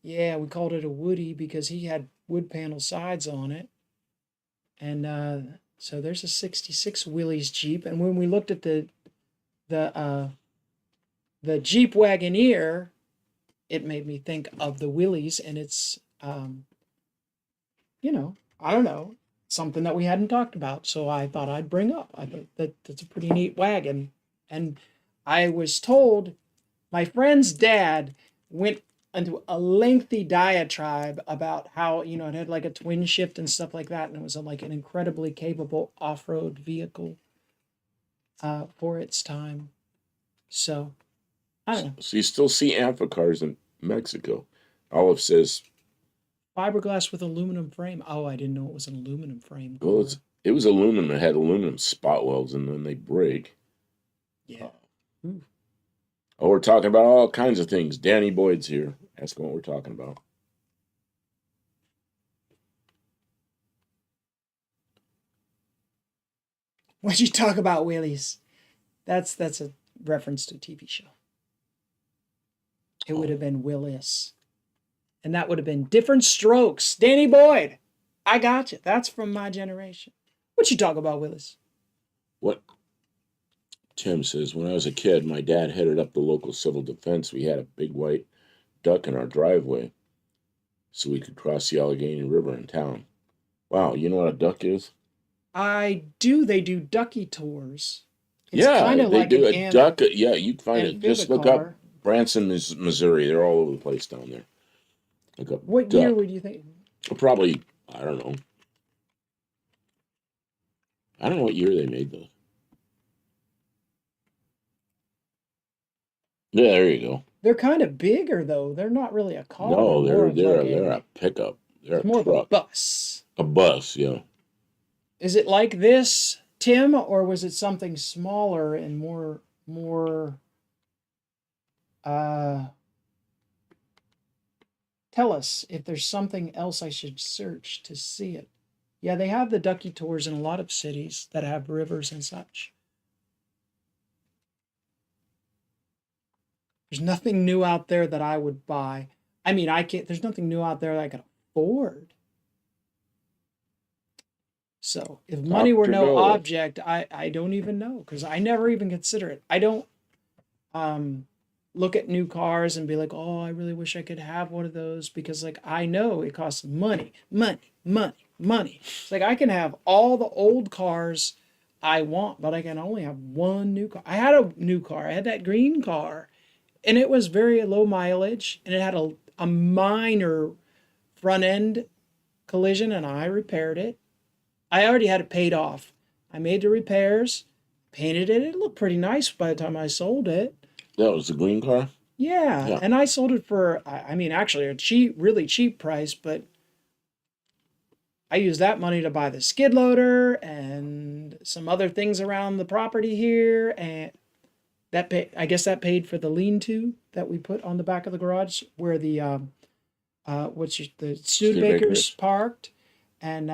Yeah, we called it a Woody because he had wood panel sides on it. And so there's a 66 Willys Jeep. And when we looked at the Jeep Wagoneer, it made me think of the Willys, and it's I don't know, something that we hadn't talked about, so I thought I'd bring up. I thought that's a pretty neat wagon. And I was told my friend's dad went into a lengthy diatribe about how, it had like a twin shift and stuff like that, and it was like an incredibly capable off-road vehicle for its time. So, I don't know. So you still see AMPA cars in Mexico. Olive says, fiberglass with aluminum frame. Oh, I didn't know it was an aluminum frame. Well, it was aluminum. It had aluminum spot welds, and then they break. Yeah. Oh, we're talking about all kinds of things. Danny Boyd's here. Asking what we're talking about. What'd you talk about, Willys? That's a reference to a TV show. It would have been Willis. And that would have been Different Strokes. Danny Boyd. I got you. That's from my generation. What you talk about, Willis? What? Tim says, when I was a kid, my dad headed up the local civil defense. We had a big white duck in our driveway so we could cross the Allegheny River in town. Wow, you know what a duck is? I do. They do ducky tours. It's kind Yeah, of they like an do a duck. Yeah, you can find it. Just look up amphibicar. Branson, Missouri. They're all over the place down there. Look up What year duck. would you think? Probably, I don't know. I don't know what year they made those. Yeah, there you go. They're kind of bigger though. They're not really a car. They're No, more they're of they're like a, they're a a. pickup. They're It's a more of a truck. bus. A bus, yeah. Is it like this, Tim, or was it something smaller and more? Uh, Tell us if there's something else I should search to see it. Yeah, they have the ducky tours in a lot of cities that have rivers and such. There's nothing new out there that I would buy. I mean, I can't. There's nothing new out there that I can afford. So if money were Dr. no Go. object, I don't even know because I never even consider it. I don't um look at new cars and be like, oh, I really wish I could have one of those because like I know it costs money, money, money, money. It's like I can have all the old cars I want, but I can only have one new car. I had a new car. I had that green car, and it was very low mileage, and it had a minor front end collision, and I repaired it. I already had it paid off. I made the repairs, painted it. It looked pretty nice by the time I sold it. That was the green car? Yeah, Yeah. and I sold it for, I mean, actually a cheap, really cheap price, but I used that money to buy the skid loader and some other things around the property here, and I guess that paid for the lean-to that we put on the back of the garage where the the Studebakers Studebaker's. parked, and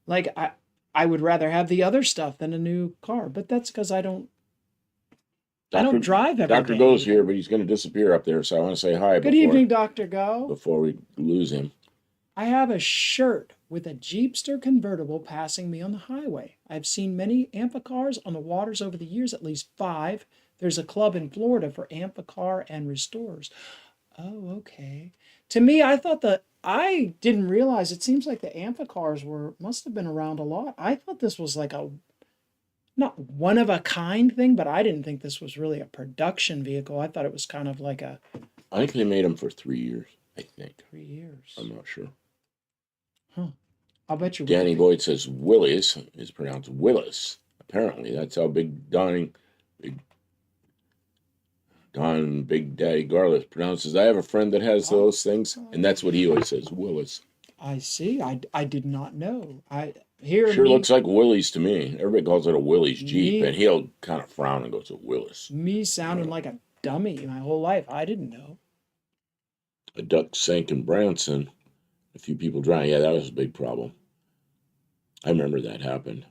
like I would rather have the other stuff than a new car, but that's because I don't Dr. drive every Dr. day Go's here, either. but he's going to disappear up there, so I want to say hi Good evening, Dr. Go. before we lose him. I have a shirt with a Jeepster convertible passing me on the highway. I've seen many amphicars on the waters over the years, at least five. There's a club in Florida for amphicar and restorers. Oh, okay. To me, I didn't realize it seems like the amphicars must have been around a lot. I thought this was like a not one of a kind thing, but I didn't think this was really a production vehicle. I thought it was kind of like a I think they made him for 3 years, I think. 3 years. I'm not sure. Huh. I'll bet you Danny Wikipedia. Boyd says Willis is pronounced Willis. Apparently, that's how Big Daddy Garlic pronounces. I have a friend that has those things, and that's what he always says, Willis. I see. I did not know. I hear Sure me looks like Willie's to me. Everybody calls it a Willie's Jeep, me and he'll kind of frown and go to Willis. me sounding like a dummy my whole life. I didn't know. A duck sank in Branson. A few people drowned. Yeah, that was a big problem. I remember that happened.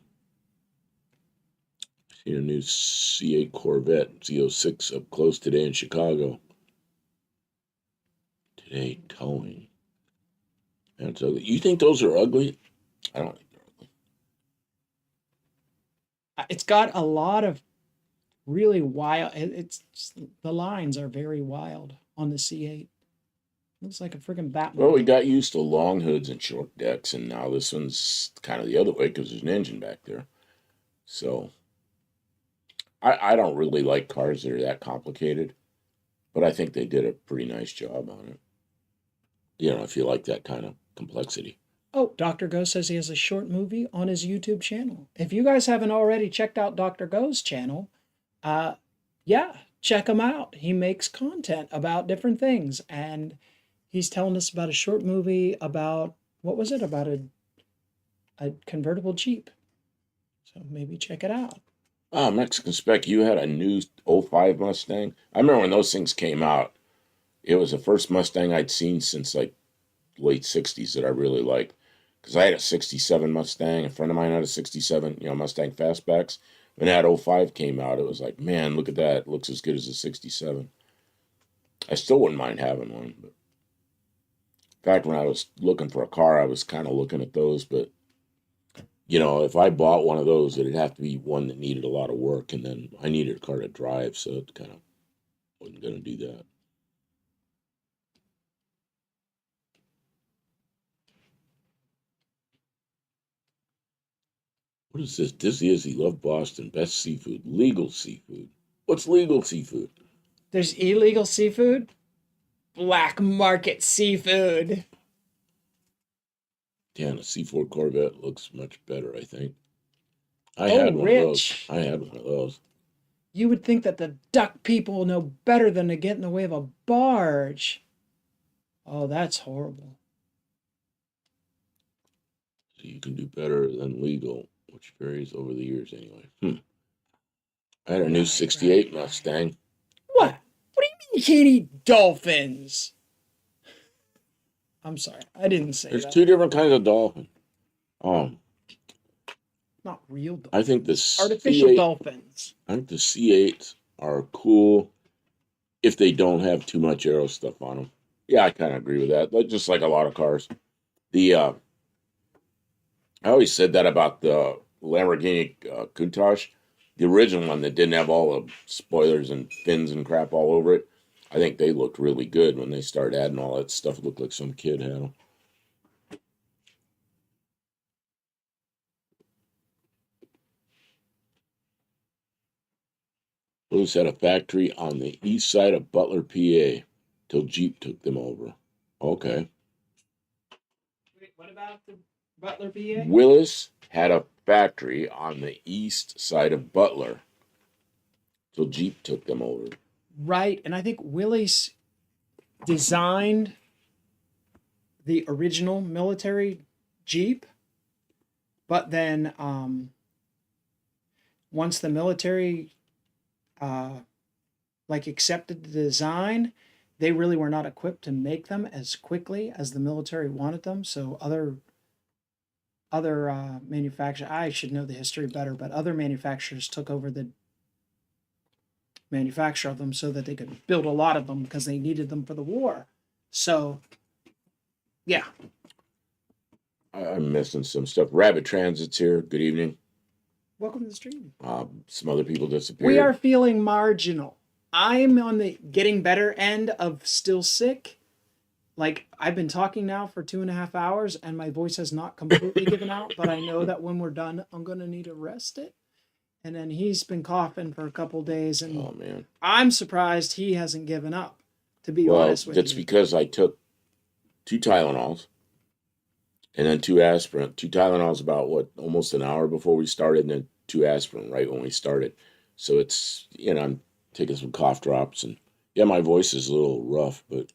Seen a new C8 Corvette Z06 up close today in Chicago. Today, towing. That's ugly. You think those are ugly? I don't think they're ugly. It's got a lot of really wild. The lines are very wild on the C8. Looks like a friggin' Well, we Batmobile. got used to long hoods and short decks, and now this one's kind of the other way because there's an engine back there. So I don't really like cars that are that complicated, but I think they did a pretty nice job on it. You know, if you like that kind of complexity. Oh, Dr. Go says he has a short movie on his YouTube channel. If you guys haven't already checked out Dr. Go's channel, yeah, check him out. He makes content about different things, and he's telling us about a short movie about what was it about a convertible Jeep. So maybe check it out. Ah, Mexican Spec, you had a new '05 Mustang. I remember when those things came out. It was the first Mustang I'd seen since like late '60s that I really liked. Because I had a '67 Mustang. A friend of mine had a '67, Mustang Fastbacks. When that '05 came out, it was like, man, look at that. It looks as good as a '67. I still wouldn't mind having one. But in fact, when I was looking for a car, I was kind of looking at those. But, if I bought one of those, it'd have to be one that needed a lot of work. And then I needed a car to drive, so it kind of wasn't going to do that. What is this? Dizzy Izzy, love Boston, best seafood, legal seafood. What's legal seafood? There's illegal seafood, black market seafood. Damn, a C4 Corvette looks much better, I think. I Oh, had one of those. Rich. I had one of those. You would think that the duck people know better than to get in the way of a barge. Oh, that's horrible. So you can do better than legal, which varies over the years anyway. I had a new 68 Mustang. What? What do you mean you can't eat dolphins? I'm sorry, I didn't say There's that. two different kinds of dolphin. Not real dolphins. I think the Artificial C8, dolphins. I think the C8s are cool if they don't have too much aero stuff on them. Yeah, I kind of agree with that. Just like a lot of cars. I always said that about the Lamborghini Countach, the original one that didn't have all the spoilers and fins and crap all over it. I think they looked really good when they started adding all that stuff. It looked like some kid had them. Willis had a factory on the east side of Butler, PA, till Jeep took them over. Okay. Wait, what about the Butler, PA? Willis had a factory on the east side of Butler till Jeep took them over. Right, and I think Willys designed the original military Jeep, but then once the military accepted the design, they really were not equipped to make them as quickly as the military wanted them. So other manufacturers, I should know the history better, but other manufacturers took over the manufacture of them so that they could build a lot of them because they needed them for the war. So, yeah. I'm missing some stuff. Rabbit Transit's here. Good evening. Welcome to the stream. Some other people disappeared. We are feeling marginal. I'm on the getting better end of still sick. Like, I've been talking now for 2.5 hours and my voice has not completely given out, but I know that when we're done, I'm going to need to rest it. And then he's been coughing for a couple days, and oh man, I'm surprised he hasn't given up, to be honest with you. That's because I took 2 Tylenols and then 2 aspirin. 2 Tylenols about almost an hour before we started, and then 2 aspirin right when we started. So it's, I'm taking some cough drops, and yeah, my voice is a little rough, but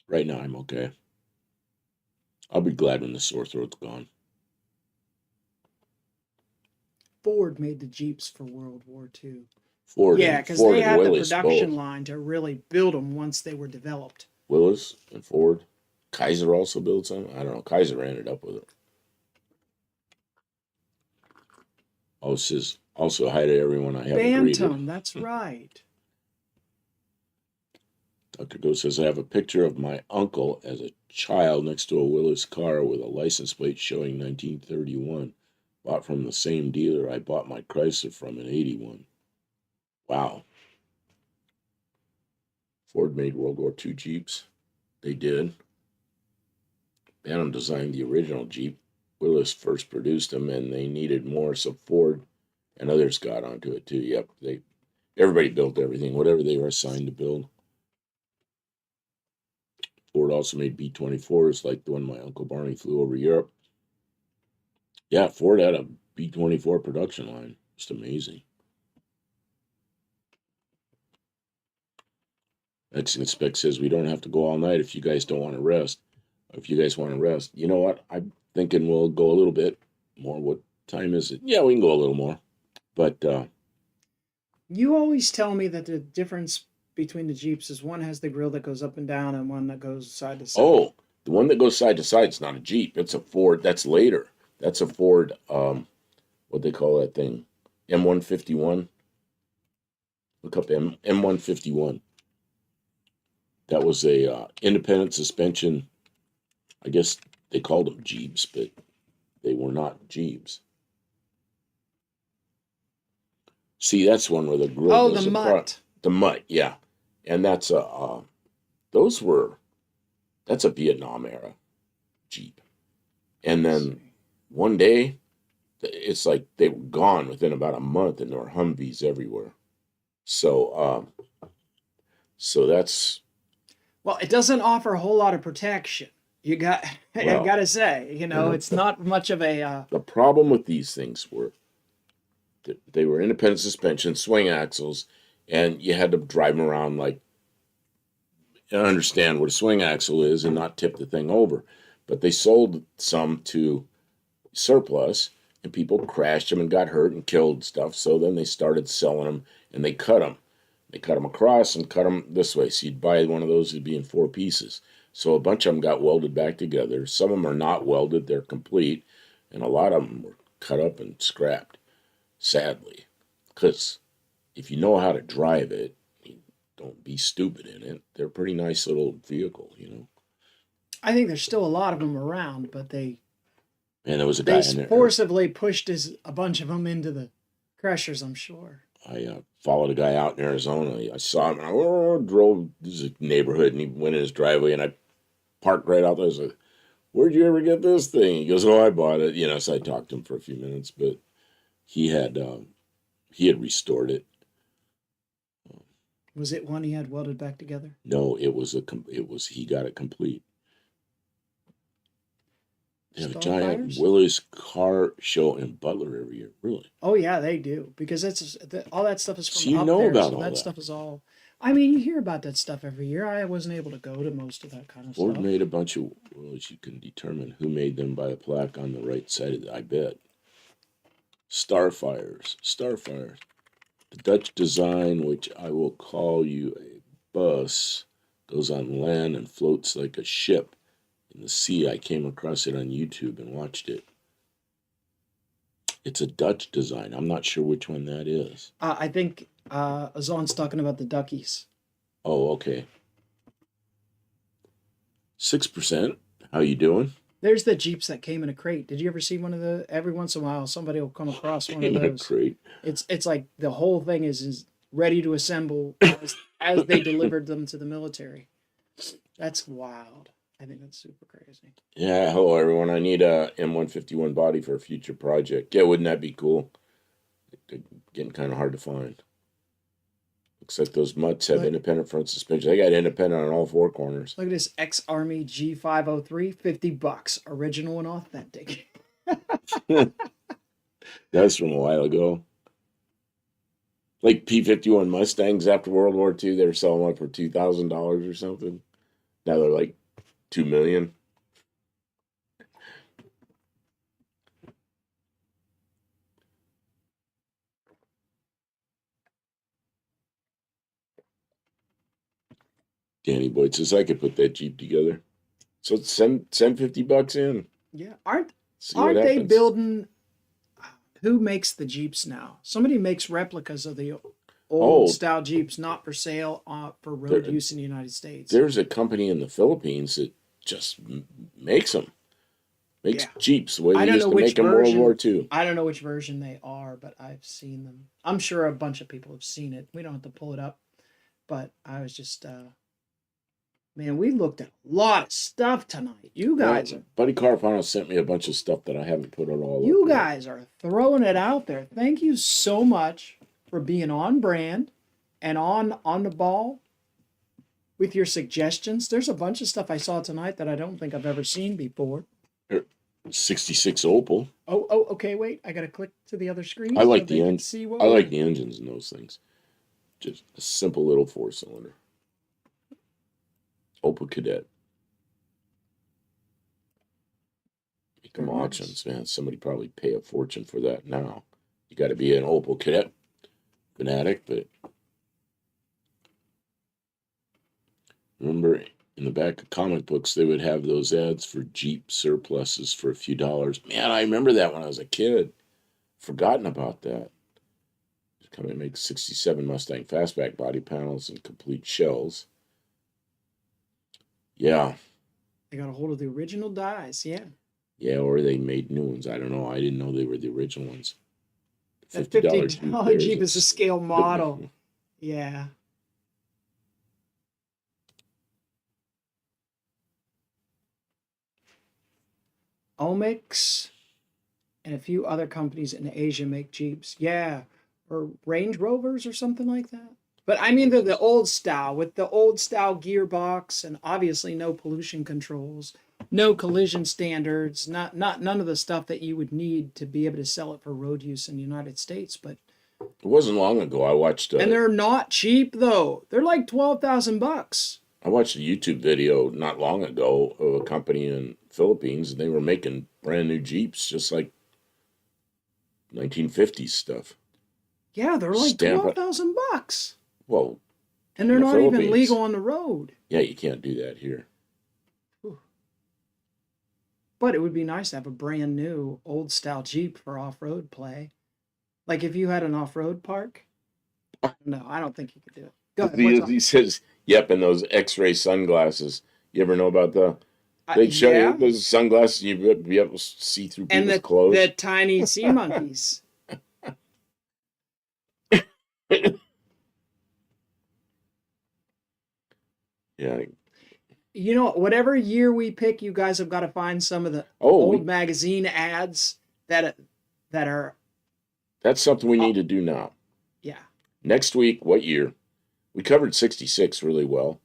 right now I'm okay. I'll be glad when the sore throat's gone. Ford made the Jeeps for World War II. Ford, yeah, because they had the production line to really build them once they were developed. Willis and Ford. Kaiser also built some. I don't know. Kaiser ended up with it. Oh, it says also hi to everyone I haven't greeted. Bantam, that's right. Dr. Go says I have a picture of my uncle as a child next to a Willis car with a license plate showing 1931. Bought from the same dealer I bought my Chrysler from in 81. Wow. Ford made World War II Jeeps. They did. Bantam designed the original Jeep. Willis first produced them, and they needed more, so Ford and others got onto it too. Yep, everybody built everything, whatever they were assigned to build. Ford also made B-24s, like the one my Uncle Barney flew over Europe. Yeah, Ford had a B-24 production line. Just amazing. Mexican Spec says we don't have to go all night if you guys don't want to rest. If you guys want to rest, you know what? I'm thinking we'll go a little bit more. What time is it? Yeah, we can go a little more. But you always tell me that the difference between the Jeeps is one has the grill that goes up and down and one that goes side to side. Oh, the one that goes side to side is not a Jeep. It's a Ford. That's later. That's a Ford, what they call that thing? M151. Look up M151. That was a independent suspension. I guess they called them Jeeps, but they were not Jeeps. See, that's one where the grill goes the across. mutt. The mutt, yeah. And that's a Vietnam era Jeep. And then one day it's like they were gone within about a month, and there were Humvees everywhere. So, so that's Well, it doesn't offer a whole lot of protection. You got, I well, gotta say, it's not much of a. the problem with these things were that they were independent suspension, swing axles, and you had to drive them around like understand what a swing axle is and not tip the thing over. But they sold some to surplus, and people crashed them and got hurt and killed stuff. So then they started selling them, and they cut them. They cut them across and cut them this way. So you'd buy one of those, it'd be in 4 pieces. So a bunch of them got welded back together. Some of them are not welded, they're complete. And a lot of them were cut up and scrapped, sadly. Because if you know how to drive it, don't be stupid in it. They're a pretty nice little vehicle. I think there's still a lot of them around, but they And there was a they guy in there. forcibly pushed a bunch of them into the crushers. I'm sure. I followed a guy out in Arizona. I saw him, and I drove. This is a neighborhood, and he went in his driveway, and I parked right out there. I was like, "Where'd you ever get this thing?" He goes, "Oh, I bought it." So I talked to him for a few minutes, but he had he had restored it. Was it one he had welded back together? No, he got it complete. They have a giant Starfires? Willis car show in Butler every year. Really? Oh yeah, they do because all that stuff is So from you up know there. about So all that that. stuff is all. I mean, you hear about that stuff every year. I wasn't able to go to most of that kind of Ford stuff. made a bunch of Willis. You can determine who made them by a plaque on the right side of it. I bet. Starfires. The Dutch design, which I will call you a bus, goes on land and floats like a ship in the sea. I came across it on YouTube and watched it. It's a Dutch design. I'm not sure which one that is. I think Azon's talking about the Duckies. Oh, okay. 6%. How you doing? There's the Jeeps that came in a crate. Did you ever see one of the? Every once in a while, somebody will come across one of In a those. crate. It's like the whole thing is ready to assemble as they delivered them to the military. That's wild. I think that's super crazy. Yeah, hello everyone. I need a M151 body for a future project. Yeah, wouldn't that be cool? They're getting kind of hard to find. Looks like those mutts have Look, independent front suspension. They got independent on all 4 corners. look at this X-Army G503, $50, original and authentic. That's from a while ago. Like P-51 Mustangs after World War II, they were selling one for $2,000 or something. Now they're like $2 million. Danny Boyd says I could put that Jeep together. So send $50 in. Yeah, See what aren't they happens. building? Who makes the Jeeps now? Somebody makes replicas of the Oh, old style Jeeps, not for sale, for road there, use in the United States. there's a company in the Philippines that just makes them. Makes Yeah, Jeeps the way I they don't used know to which make them World War version. II. I don't know which version they are, but I've seen them. I'm sure a bunch of people have seen it. We don't have to pull it up, but I was just, man, we looked at a lot of stuff tonight. You Well, guys are, Buddy Carfano sent me a bunch of stuff that I haven't put it all you up yet. guys are throwing it out there. Thank you so much for being on brand and on the ball with your suggestions. There's a bunch of stuff I saw tonight that I don't think I've ever seen before. 66 Opal. Oh, okay. Wait, I gotta click to the other screen I so like they the can see what. I like the engines in those things. Just a simple little 4-cylinder. Opel Cadet. Make them Very nice. auctions, man. Somebody probably pay a fortune for that now. You got to be an Opel Cadet fanatic, but remember in the back of comic books they would have those ads for Jeep surpluses for a few dollars. Man, I remember that when I was a kid. Forgotten about that. This company makes 67 Mustang fastback body panels and complete shells. Yeah. They got a hold of the original dies. Yeah. Yeah, or they made new ones. I don't know. I didn't know they were the original ones. That $50 $50 Jeep is a scale model. Yeah. Omics and a few other companies in Asia make Jeeps. Yeah, or Range Rovers or something like that. But I mean, they're the old style with the old style gearbox and obviously no pollution controls, no collision standards, not none of the stuff that you would need to be able to sell it for road use in the United States. But It wasn't long ago. and they're not cheap though. They're like $12,000. I watched a YouTube video not long ago of a company in Philippines, and they were making brand new Jeeps, just like 1950s stuff. Yeah, they're like Stamp it. $12,000. Well, And they're in the not even Philippines. legal on the road. Yeah, you can't do that here. But it would be nice to have a brand new old style Jeep for off road play. Like if you had an off road park. No, I don't think you could do it. Go ahead. What's He says, "Yep," and those X-ray sunglasses. You ever know about the? They'd show yeah. you those sunglasses. You'd be able to see through And people's clothes. the tiny sea monkeys. Yeah. You know, whatever year we pick, you guys have got to find some of the Oh, old magazine ads that are that's something we need to do now. yeah. Next week, what year? We covered 66 really well.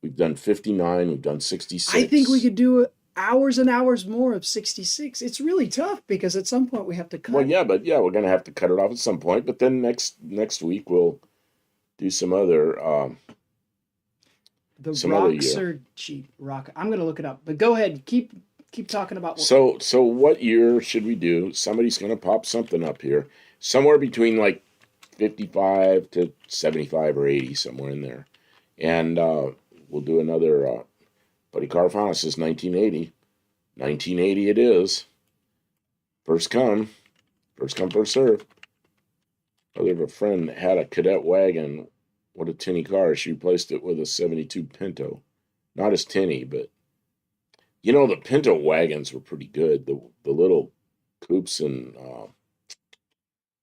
We've done 59. We've done 66. I think we could do hours and hours more of 66. It's really tough because at some point we have to cut. Well, yeah, but yeah, we're gonna have to cut it off at some point. But then next week we'll do some other. The some other year. Roxor Jeep Rock. I'm gonna look it up. But go ahead, keep talking about. So what year should we do? Somebody's gonna pop something up here, somewhere between like 55 to 75 or 80, somewhere in there, and we'll do another. Buddy Carfana says 1980. 1980 it is. First come, first serve. Other of a friend had a cadet wagon. What a tinny car. She replaced it with a 72 Pinto. Not as tinny, but you know, the Pinto wagons were pretty good. The little coupes and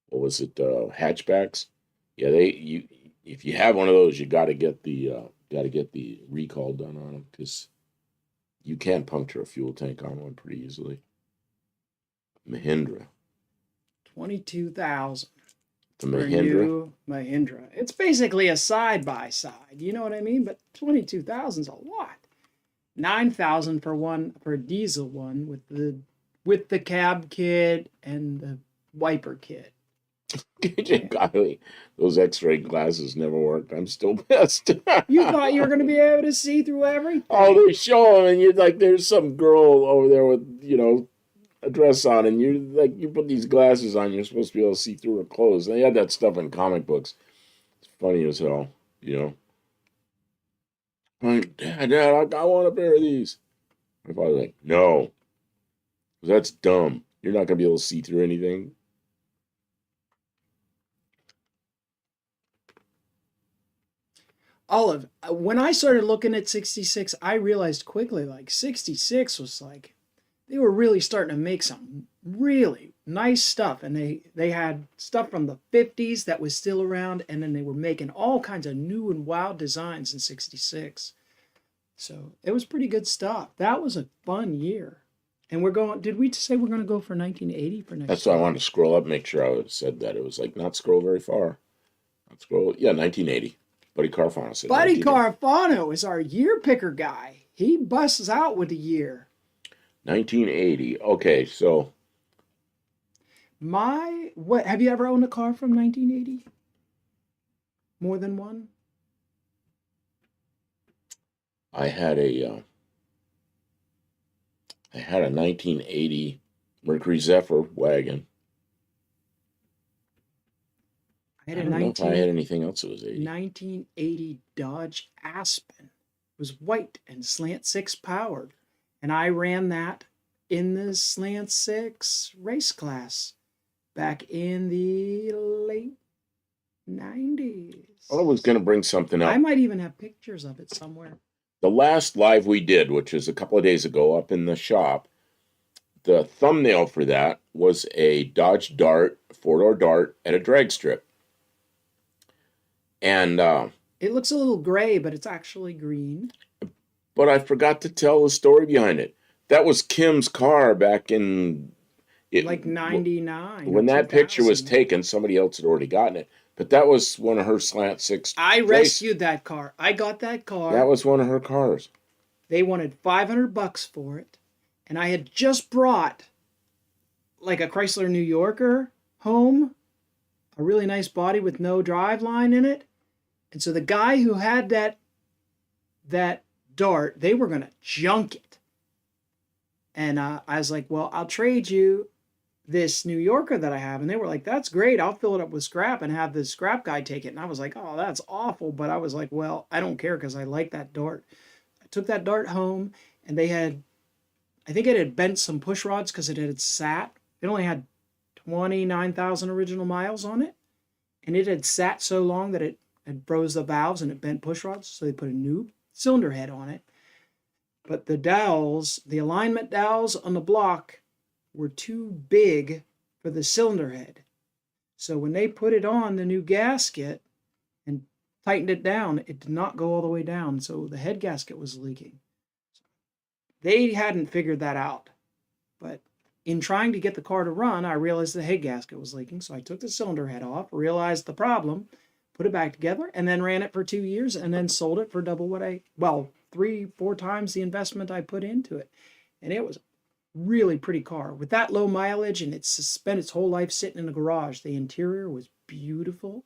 what was it, hatchbacks? Yeah, if you have one of those, you got to get the recall done on them because you can puncture a fuel tank on one pretty easily. Mahindra. 22,000. The for a Mahindra. new Mahindra. It's basically a side by side. You know what I mean? But 22,000 is a lot. 9,000 for a diesel one with the cab kit and the wiper kit. KJ Kiley, those X-ray glasses never worked. I'm still pissed. You thought you were going to be able to see through everything. Oh, they show them, and you're like, there's some girl over there with, a dress on, and you put these glasses on, you're supposed to be able to see through her clothes. They had that stuff in comic books. It's funny as hell, Like, Dad, I want a pair of these. My father's like, no, that's dumb. You're not going to be able to see through anything. Olive, when I started looking at 66, I realized quickly, like, 66 was like, they were really starting to make some really nice stuff. And they had stuff from the 50s that was still around. And then they were making all kinds of new and wild designs in 66. So it was pretty good stuff. That was a fun year. And did we say we're going to go for 1980 for next That's why I wanted to scroll up, make sure I said that. It was like, not scroll very far. Not scroll, yeah, 1980. Buddy Carfano said. Buddy Carfano is our year picker guy. He busts out with the year. 1980. Okay, so. Have you ever owned a car from 1980? More than one? I had a 1980 Mercury Zephyr wagon. I don't know if I had anything else that was 80. 1980 Dodge Aspen. It was white and slant six powered. And I ran that in the slant six race class back in the late 90s. I was going to bring something up. I might even have pictures of it somewhere. The last live we did, which was a couple of days ago up in the shop, the thumbnail for that was a Dodge Dart, four-door Dart, and a drag strip. And it looks a little gray, but it's actually green. But I forgot to tell the story behind it. That was Kim's car back in like 99 or when that picture was 2000. taken, somebody else had already gotten it. But that was one of her slant six. I Place. rescued that car. I got that That car. was one of her cars. They wanted $500 for it, and I had just brought like a Chrysler New Yorker home, a really nice body with no drive line in it. And so the guy who had that Dart, they were gonna junk it. And I was like, well, I'll trade you this New Yorker that I have. And they were like, that's great. I'll fill it up with scrap and have the scrap guy take it. And I was like, oh, that's awful. But I was like, well, I don't care because I like that Dart. I took that Dart home, and they had, I think it had bent some push rods because it had sat. It only had 29,000 original miles on it. And it had sat so long that it had froze the valves and it bent push rods. So they put a new cylinder head on it. But the dowels, the alignment dowels on the block were too big for the cylinder head. So when they put it on the new gasket and tightened it down, it did not go all the way down. So the head gasket was leaking. They hadn't figured that out. But in trying to get the car to run, I realized the head gasket was leaking. So I took the cylinder head off, realized the problem, put it back together, and then ran it for 2 years and then sold it for double what well, 3-4 times the investment I put into it. And it was a really pretty car. With that low mileage, and it's spent its whole life sitting in a garage. The interior was beautiful.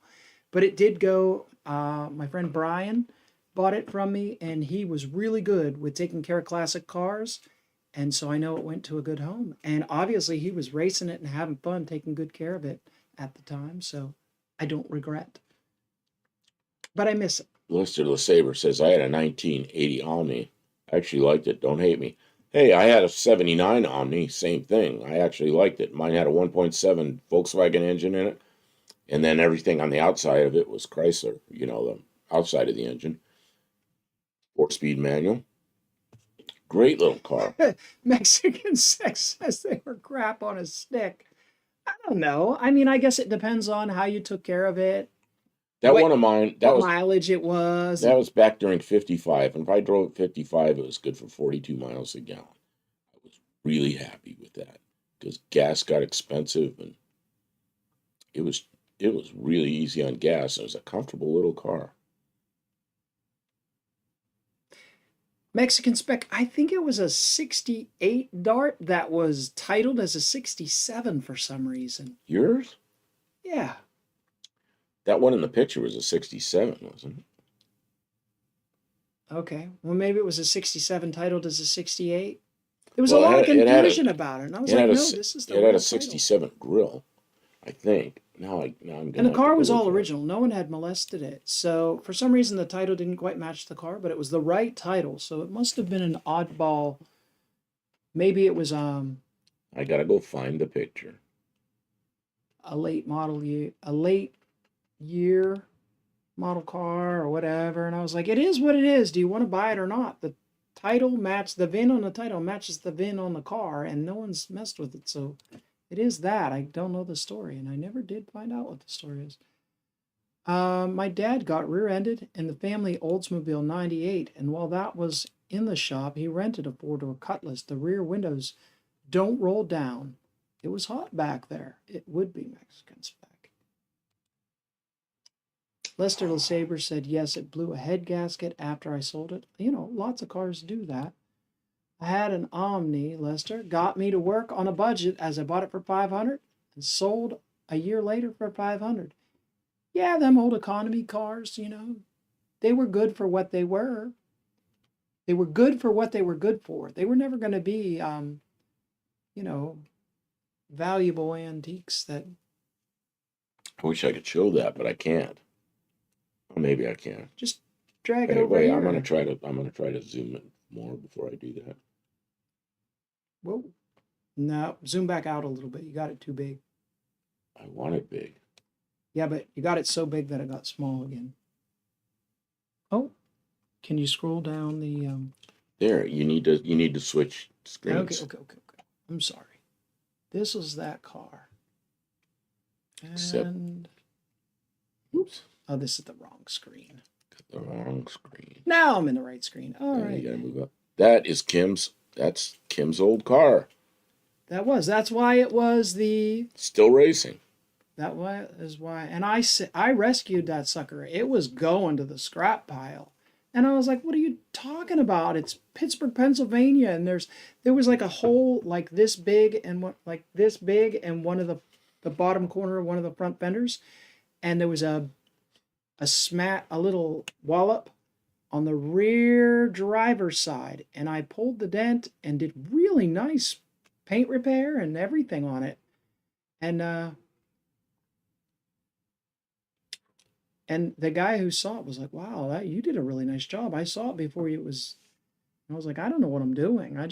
But it did go, my friend Brian bought it from me, and he was really good with taking care of classic cars. And so I know it went to a good home. And obviously he was racing it and having fun, taking good care of it at the time. So I don't regret. But I miss it. Lester LeSabre says, I had a 1980 Omni. I actually liked it. Don't hate me. Hey, I had a 79 Omni. Same thing. I actually liked it. Mine had a 1.7 Volkswagen engine in it. And then everything on the outside of it was Chrysler. You know, the outside of the engine. 4-speed manual. Great little car. Mexican sex says they were crap on a stick. I don't know. I mean, I guess it depends on how you took care of it. That What- one of mine, that what was mileage it was. that was back during 55. And if I drove at 55, it was good for 42 miles a gallon. I was really happy with that because gas got expensive and it was really easy on gas. It was a comfortable little car. Mexican spec, I think it was a 68 Dart that was titled as a 67 for some reason. Yours? Yeah. That one in the picture was a 67, wasn't it? Okay. Well, maybe it was a 67 titled as a 68. There was Well, a lot of it had confusion about it. And I was It like, had a no, s- this is the it had real a title. 67 grill, I think. Now I'm gonna And the have to car was go all look at it. original. No one had molested it. So for some reason, the title didn't quite match the car, but it was the right title. So it must have been an oddball. Maybe it was I gotta go find the picture. a late model year, a late year model car or whatever. And I was like, it is what it is. Do you want to buy it or not? The title matched the VIN on the title matches the VIN on the car, and no one's messed with it. So it is that. I don't know the story, and I never did find out what the story is. My dad got rear-ended in the family Oldsmobile 98, and while that was in the shop, he rented a four-door Cutlass. The rear windows don't roll down. It was hot back there. It would be Mexican spec. Lester LeSabre said, yes, it blew a head gasket after I sold it. You know, lots of cars do that. I had an Omni, Lester, got me to work on a budget as I bought it for $500 and sold a year later for $500. Yeah, them old economy cars, you know, they were good for what they were. They were good for what they were good for. They were never going to be, you know, valuable antiques that. I wish I could show that, but I can't. Or maybe I can. Just drag it Hey, over wait, here. I'm gonna try to zoom it more before I do that. Whoa. No, zoom back out a little bit. You got it too big. I want it big. Yeah, but you got it so big that it got small again. Oh, can you scroll down the? There, you need to switch screens. Okay. I'm sorry. This is that car. Except- And Oops, oh, this is the wrong screen. got the wrong screen. Now I'm in the right screen. All Now right. you gotta move up. That's Kim's old car. That's why it was the Still racing. that is why. And I rescued that sucker. It was going to the scrap pile. And I was like, "What are you talking about? It's Pittsburgh, Pennsylvania, and there was like a hole like this big and what like this big and one of the bottom corner of one of the front fenders, and there was a little wallop on the rear driver's side, and I pulled the dent and did really nice paint repair and everything on it. And the guy who saw it was like, "Wow, you did a really nice job. I saw it before it was." And I was like, "I don't know what I'm doing. I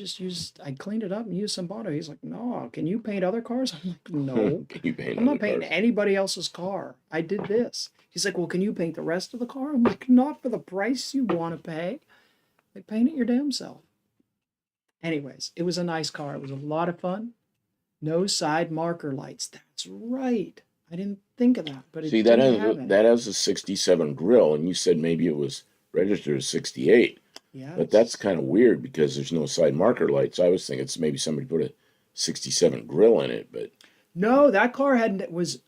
cleaned it up and used some bottle." He's like, "No, can you paint other cars?" I'm like, "No, Can you paint I'm other not painting cars? anybody else's car. I did this." He's like, "Well, can you paint the rest of the car?" I'm like, "Not for the price you want to pay. Like, paint it your damn self." Anyways, it was a nice car. It was a lot of fun. No side marker lights. That's right. I didn't think of that, but it See, didn't have any. that has a 67 grill, and you said maybe it was registered as 68. But that's Yes. kind of weird because there's no side marker lights. I was thinking it's maybe somebody put a 67 grill in it, No, that car had was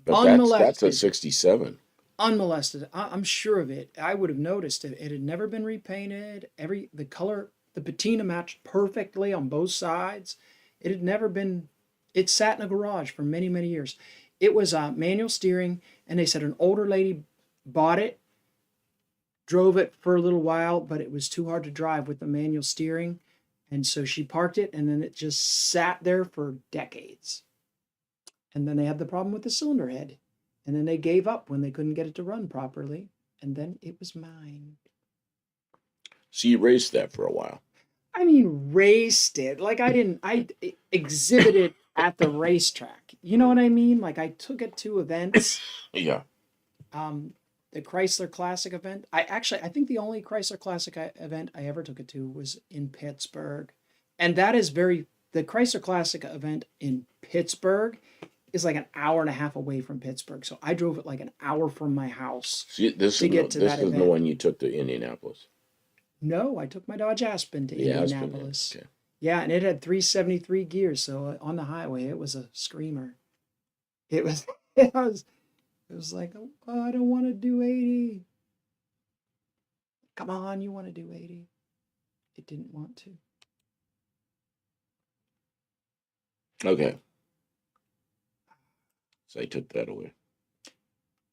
but that's a unmolested. 67. Unmolested. I'm sure of it. I would have noticed it. It had never been repainted. The color, the patina matched perfectly on both sides. It had never been. It sat in a garage for many, many years. It was manual steering, and they said an older lady bought it, drove it for a little while, but it was too hard to drive with the manual steering, and so she parked it, and then it just sat there for decades. And then they had the problem with the cylinder head. And then they gave up when they couldn't get it to run properly. And then it was mine. So you raced that for a while. I mean, raced it. Like I exhibited at the racetrack. You know what I mean? Like I took it to events. Yeah. The Chrysler Classic event. I think the only Chrysler Classic event I ever took it to was in Pittsburgh. And the Chrysler Classic event in Pittsburgh is like an hour and a half away from Pittsburgh. So I drove it like an hour from my house See, to get to this that is the event. one you took to Indianapolis. No, I took my Dodge Aspen to The Aspen. Indianapolis. Okay. Yeah, and it had 373 gears, so on the highway it was a screamer. It was it was like, "Oh, I don't want to do 80. Come on, you want to do 80." It didn't want to. Okay. So I took that away.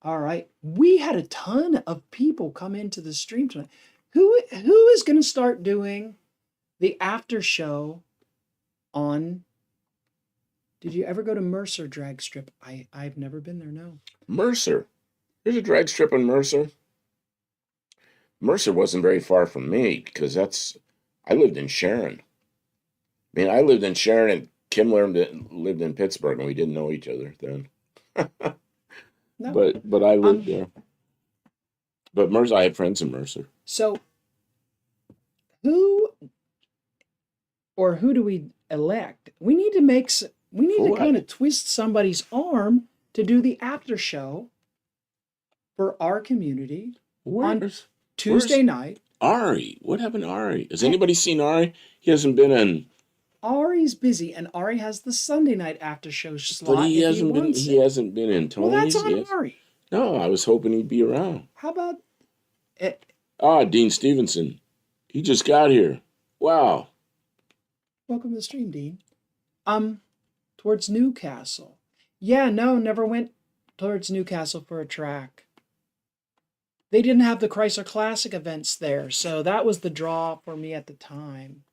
All right. We had a ton of people come into the stream tonight. Who is going to start doing the after show on? Did you ever go to Mercer Drag Strip? I've never been there. No. Mercer. There's a drag strip in Mercer. Mercer wasn't very far from me because I lived in Sharon. I mean, I lived in Sharon and Kim lived in Pittsburgh, and we didn't know each other then. No. But I lived there. But Mercer, I had friends in Mercer. So who do we elect? We need to kind of twist somebody's arm to do the after show for our community on Tuesday night. Ari? What happened to Ari? Has anybody seen Ari? He hasn't been in. Ari's busy, and Ari has the Sunday night after show slot. But he if hasn't been. wants He it. hasn't been in Well, Tony's. that's on Ari. No, I was hoping he'd be around. How about it? Dean Stevenson. He just got here. Wow. Welcome to the stream, Dean. Towards Newcastle. Yeah, no, never went towards Newcastle for a track. They didn't have the Chrysler Classic events there, so that was the draw for me at the time.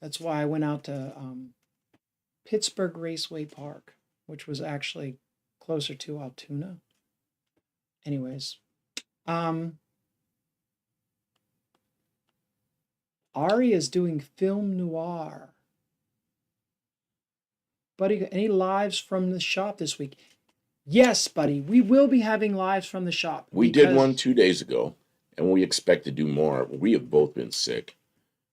That's why I went out to Pittsburgh Raceway Park, which was actually closer to Altoona. Anyways, Ari is doing film noir. Buddy, any lives from the shop this week? Yes, buddy, we will be having lives from the shop. We did one 2 days ago, and we expect to do more. We have both been sick.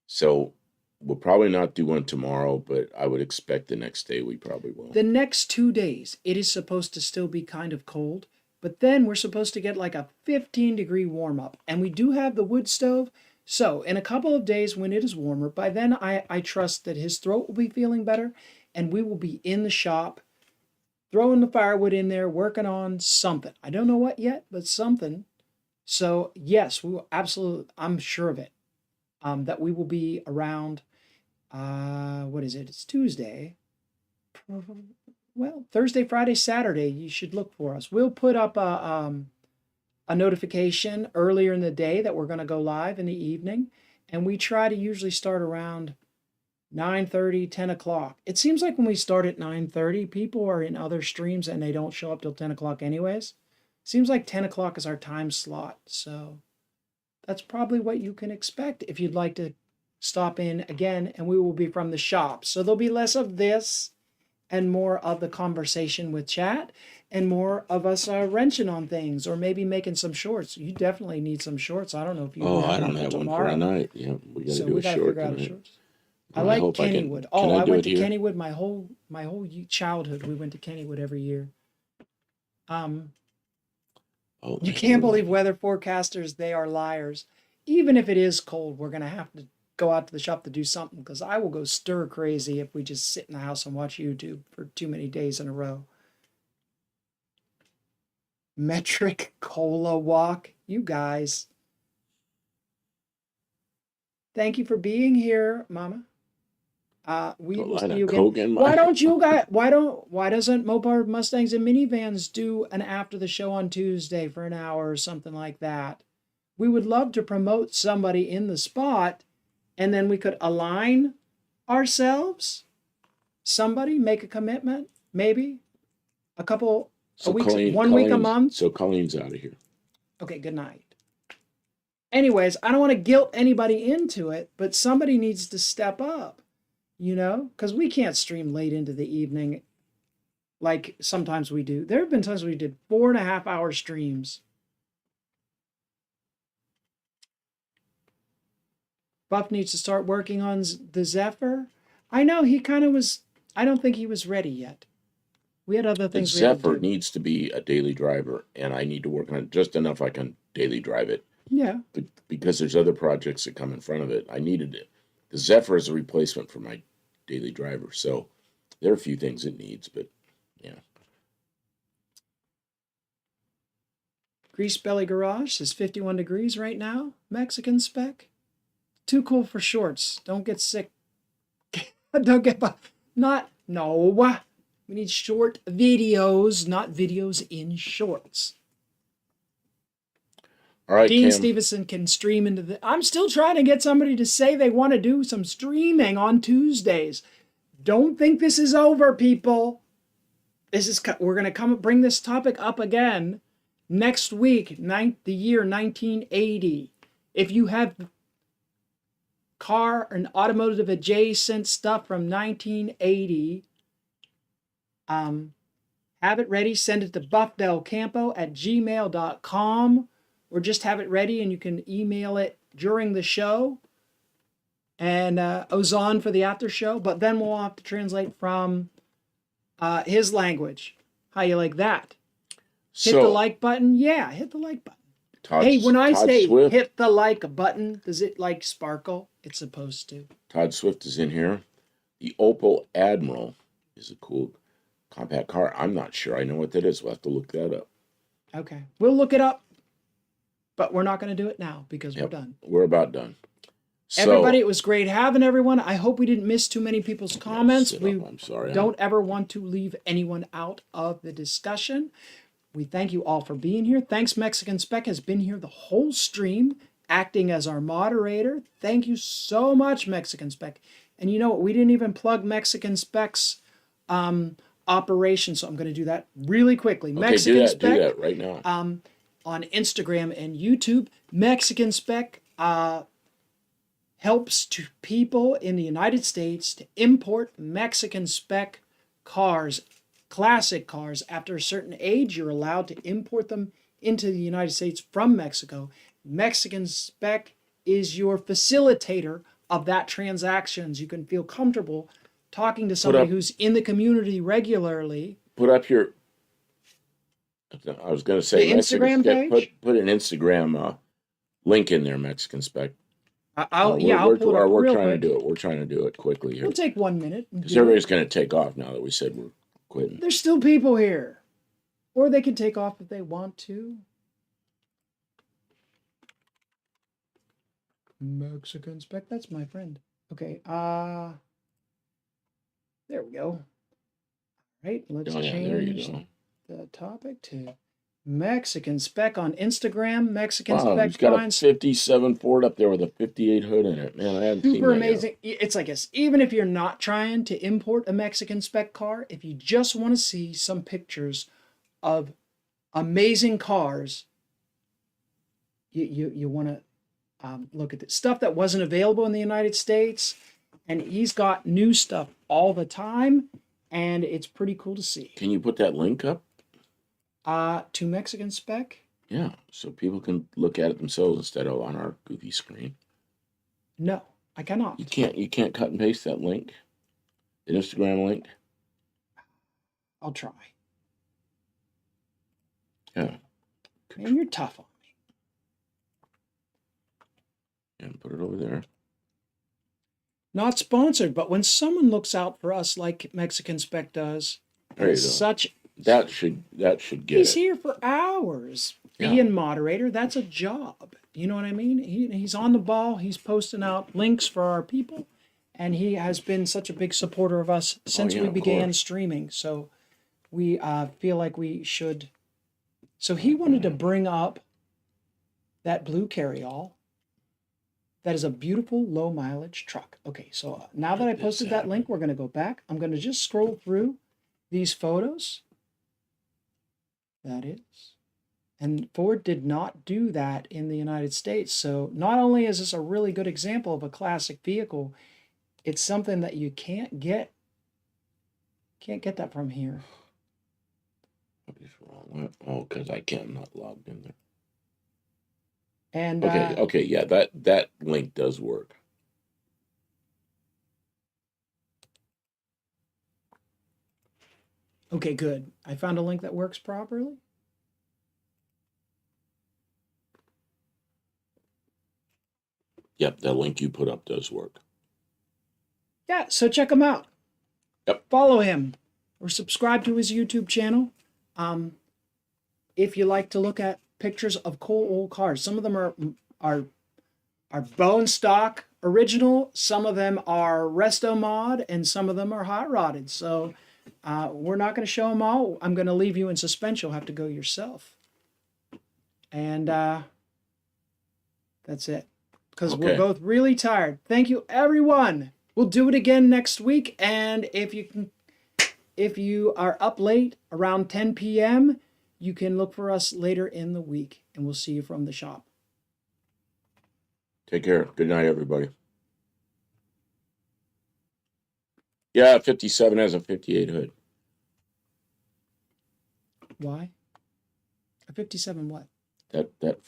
So we'll probably not do one tomorrow, but I would expect the next day we probably will. The next 2 days, it is supposed to still be kind of cold, but then we're supposed to get like a 15-degree warm up. And we do have the wood stove. So in a couple of days when it is warmer, by then I trust that his throat will be feeling better and we will be in the shop throwing the firewood in there, working on something. I don't know what yet, but something. So yes, we will absolutely, I'm sure of it, that we will be around, what is it? It's Tuesday. Well, Thursday, Friday, Saturday, you should look for us. We'll put up a notification earlier in the day that we're going to go live in the evening. And we try to usually start around 9:30, 10 o'clock. It seems like when we start at 9:30, people are in other streams and they don't show up till 10 o'clock anyways. Seems like 10 o'clock is our time slot. So that's probably what you can expect if you'd like to stop in again, and we will be from the shop. So there'll be less of this and more of the conversation with chat and more of us wrenching on things or maybe making some shorts. You definitely need some shorts. I don't know if you Oh, have I don't one for have one for tomorrow. a night. Yeah, we got to So do we a got to short figure out a tonight. shorts. I I like hope I can. Kennywood. Can Oh, I I do went it to here? Kennywood my whole childhood. We went to Kennywood every year. Oh, You the can't believe Haley. weather forecasters, they are liars. Even if it is cold, we're going to have to go out to the shop to do something because I will go stir crazy if we just sit in the house and watch YouTube for too many days in a row. Metric Cola Walk. You guys. Thank you for being here, Mama. We Put will line see of you again. Coke in Why my. don't you guys, why doesn't Mopar Mustangs and Minivans do an after the show on Tuesday for an hour or something like that? We would love to promote somebody in the spot and then we could align ourselves. Somebody make a commitment, maybe a couple of So weeks, 1 week a month. So Colleen's out of here. Okay, good night. Anyways, I don't want to guilt anybody into it, but somebody needs to step up, because we can't stream late into the evening like sometimes we do. There have been times we did 4.5 hour streams. Buff needs to start working on the Zephyr. I know he kind of was, I don't think he was ready yet. We had other The things we had to Zephyr do. needs to be a daily driver, and I need to work on it just enough I can daily drive it. Yeah. Because there's other projects that come in front of it. I needed it. The Zephyr is a replacement for my daily driver, so there are a few things it needs, but yeah. Grease Belly Garage says 51 degrees right now. Mexican spec. Too cool for shorts. Don't get sick. Don't get no. We need short videos, not videos in shorts. All right, Dean Cam. Stevenson can stream into the. I'm still trying to get somebody to say they want to do some streaming on Tuesdays. Don't think this is over, people. We're going to bring this topic up again next week, the year 1980. If you have car and automotive adjacent stuff from 1980, have it ready. Send it to buffdelcampo@gmail.com, or just have it ready and you can email it during the show and Ozan for the after show. But then we'll have to translate from his language. How you like that? Hit the like button? Yeah, hit the like button. Hey, when I say Swift, hit the like button, does it like sparkle? It's supposed to. Todd Swift is in here. The Opel Admiral is a cool compact car. I'm not sure I know what that is. We'll have to look that up. Okay. We'll look it up, but we're not going to do it now because we're done. We're about done. Everybody, it was great having everyone. I hope we didn't miss too many people's comments. I'm sorry. Don't ever want to leave anyone out of the discussion. We thank you all for being here. Thanks, Mexican Spec has been here the whole stream, acting as our moderator. Thank you so much, Mexican Spec. And you know what? We didn't even plug Mexican Spec's operation, so I'm going to do that really quickly. Okay, Mexican do that right now. On Instagram and YouTube, Mexican Spec helps to people in the United States to import Mexican Spec cars, classic cars. After a certain age, you're allowed to import them into the United States from Mexico. Mexican Spec is your facilitator of that transactions. You can feel comfortable talking to somebody who's in the community regularly. Put up your, I was going to say, the Instagram page? Put an Instagram link in there, Mexican Spec. I'll pull it up we're real trying quick. to do it. We're trying to do it quickly here We'll take 1 minute. because everybody's going to take off now that we said we're quitting. There's still people here, or they can take off if they want to. Mexican spec. That's my friend. Okay. There we go. Right. Let's change the topic to Mexican spec on Instagram. Mexican spec. He's got a 57 Ford up there with a 58 hood in it. Man, I haven't seen that Super amazing. It's like this. Even if you're not trying to import a Mexican spec car, if you just want to see some pictures of amazing cars, you want to look at the stuff that wasn't available in the United States, and he's got new stuff all the time, and it's pretty cool to see. Can you put that link up? To Mexican spec? Yeah, so people can look at it themselves instead of on our goofy screen. No, I cannot. You can't cut and paste that link? The Instagram link? I'll try. Yeah. Man, you're tough on me. And put it over there. Not sponsored, but when someone looks out for us like Mexican spec does, that should get he's here for hours. Being moderator, that's a job. You know what I mean? He's on the ball. He's posting out links for our people, and he has been such a big supporter of us since we began streaming. So we feel like we should. So he wanted to bring up that blue carryall. That is a beautiful low mileage truck. Okay, so now that I posted that link, we're going to go back. I'm going to just scroll through these photos. That is. And Ford did not do that in the United States. So not only is this a really good example of a classic vehicle, it's something that you can't get that from here. What is wrong? Oh, because I can't not logged in there. And okay, yeah, that link does work. Okay, good. I found a link that works properly. Yep, that link you put up does work. Yeah, so check him out. Yep. Follow him or subscribe to his YouTube channel. If you like to look at pictures of cool old cars, some of them are bone stock original, some of them are resto mod, and some of them are hot rodded. So we're not going to show them all. I'm going to leave you in suspense. You'll have to go yourself. And that's it. Because we're both really tired. Thank you, everyone. We'll do it again next week. And if you are up late around 10 p.m., you can look for us later in the week. And we'll see you from the shop. Take care. Good night, everybody. Yeah, 57 has a 58 hood. Why? A 57 what? That Ford.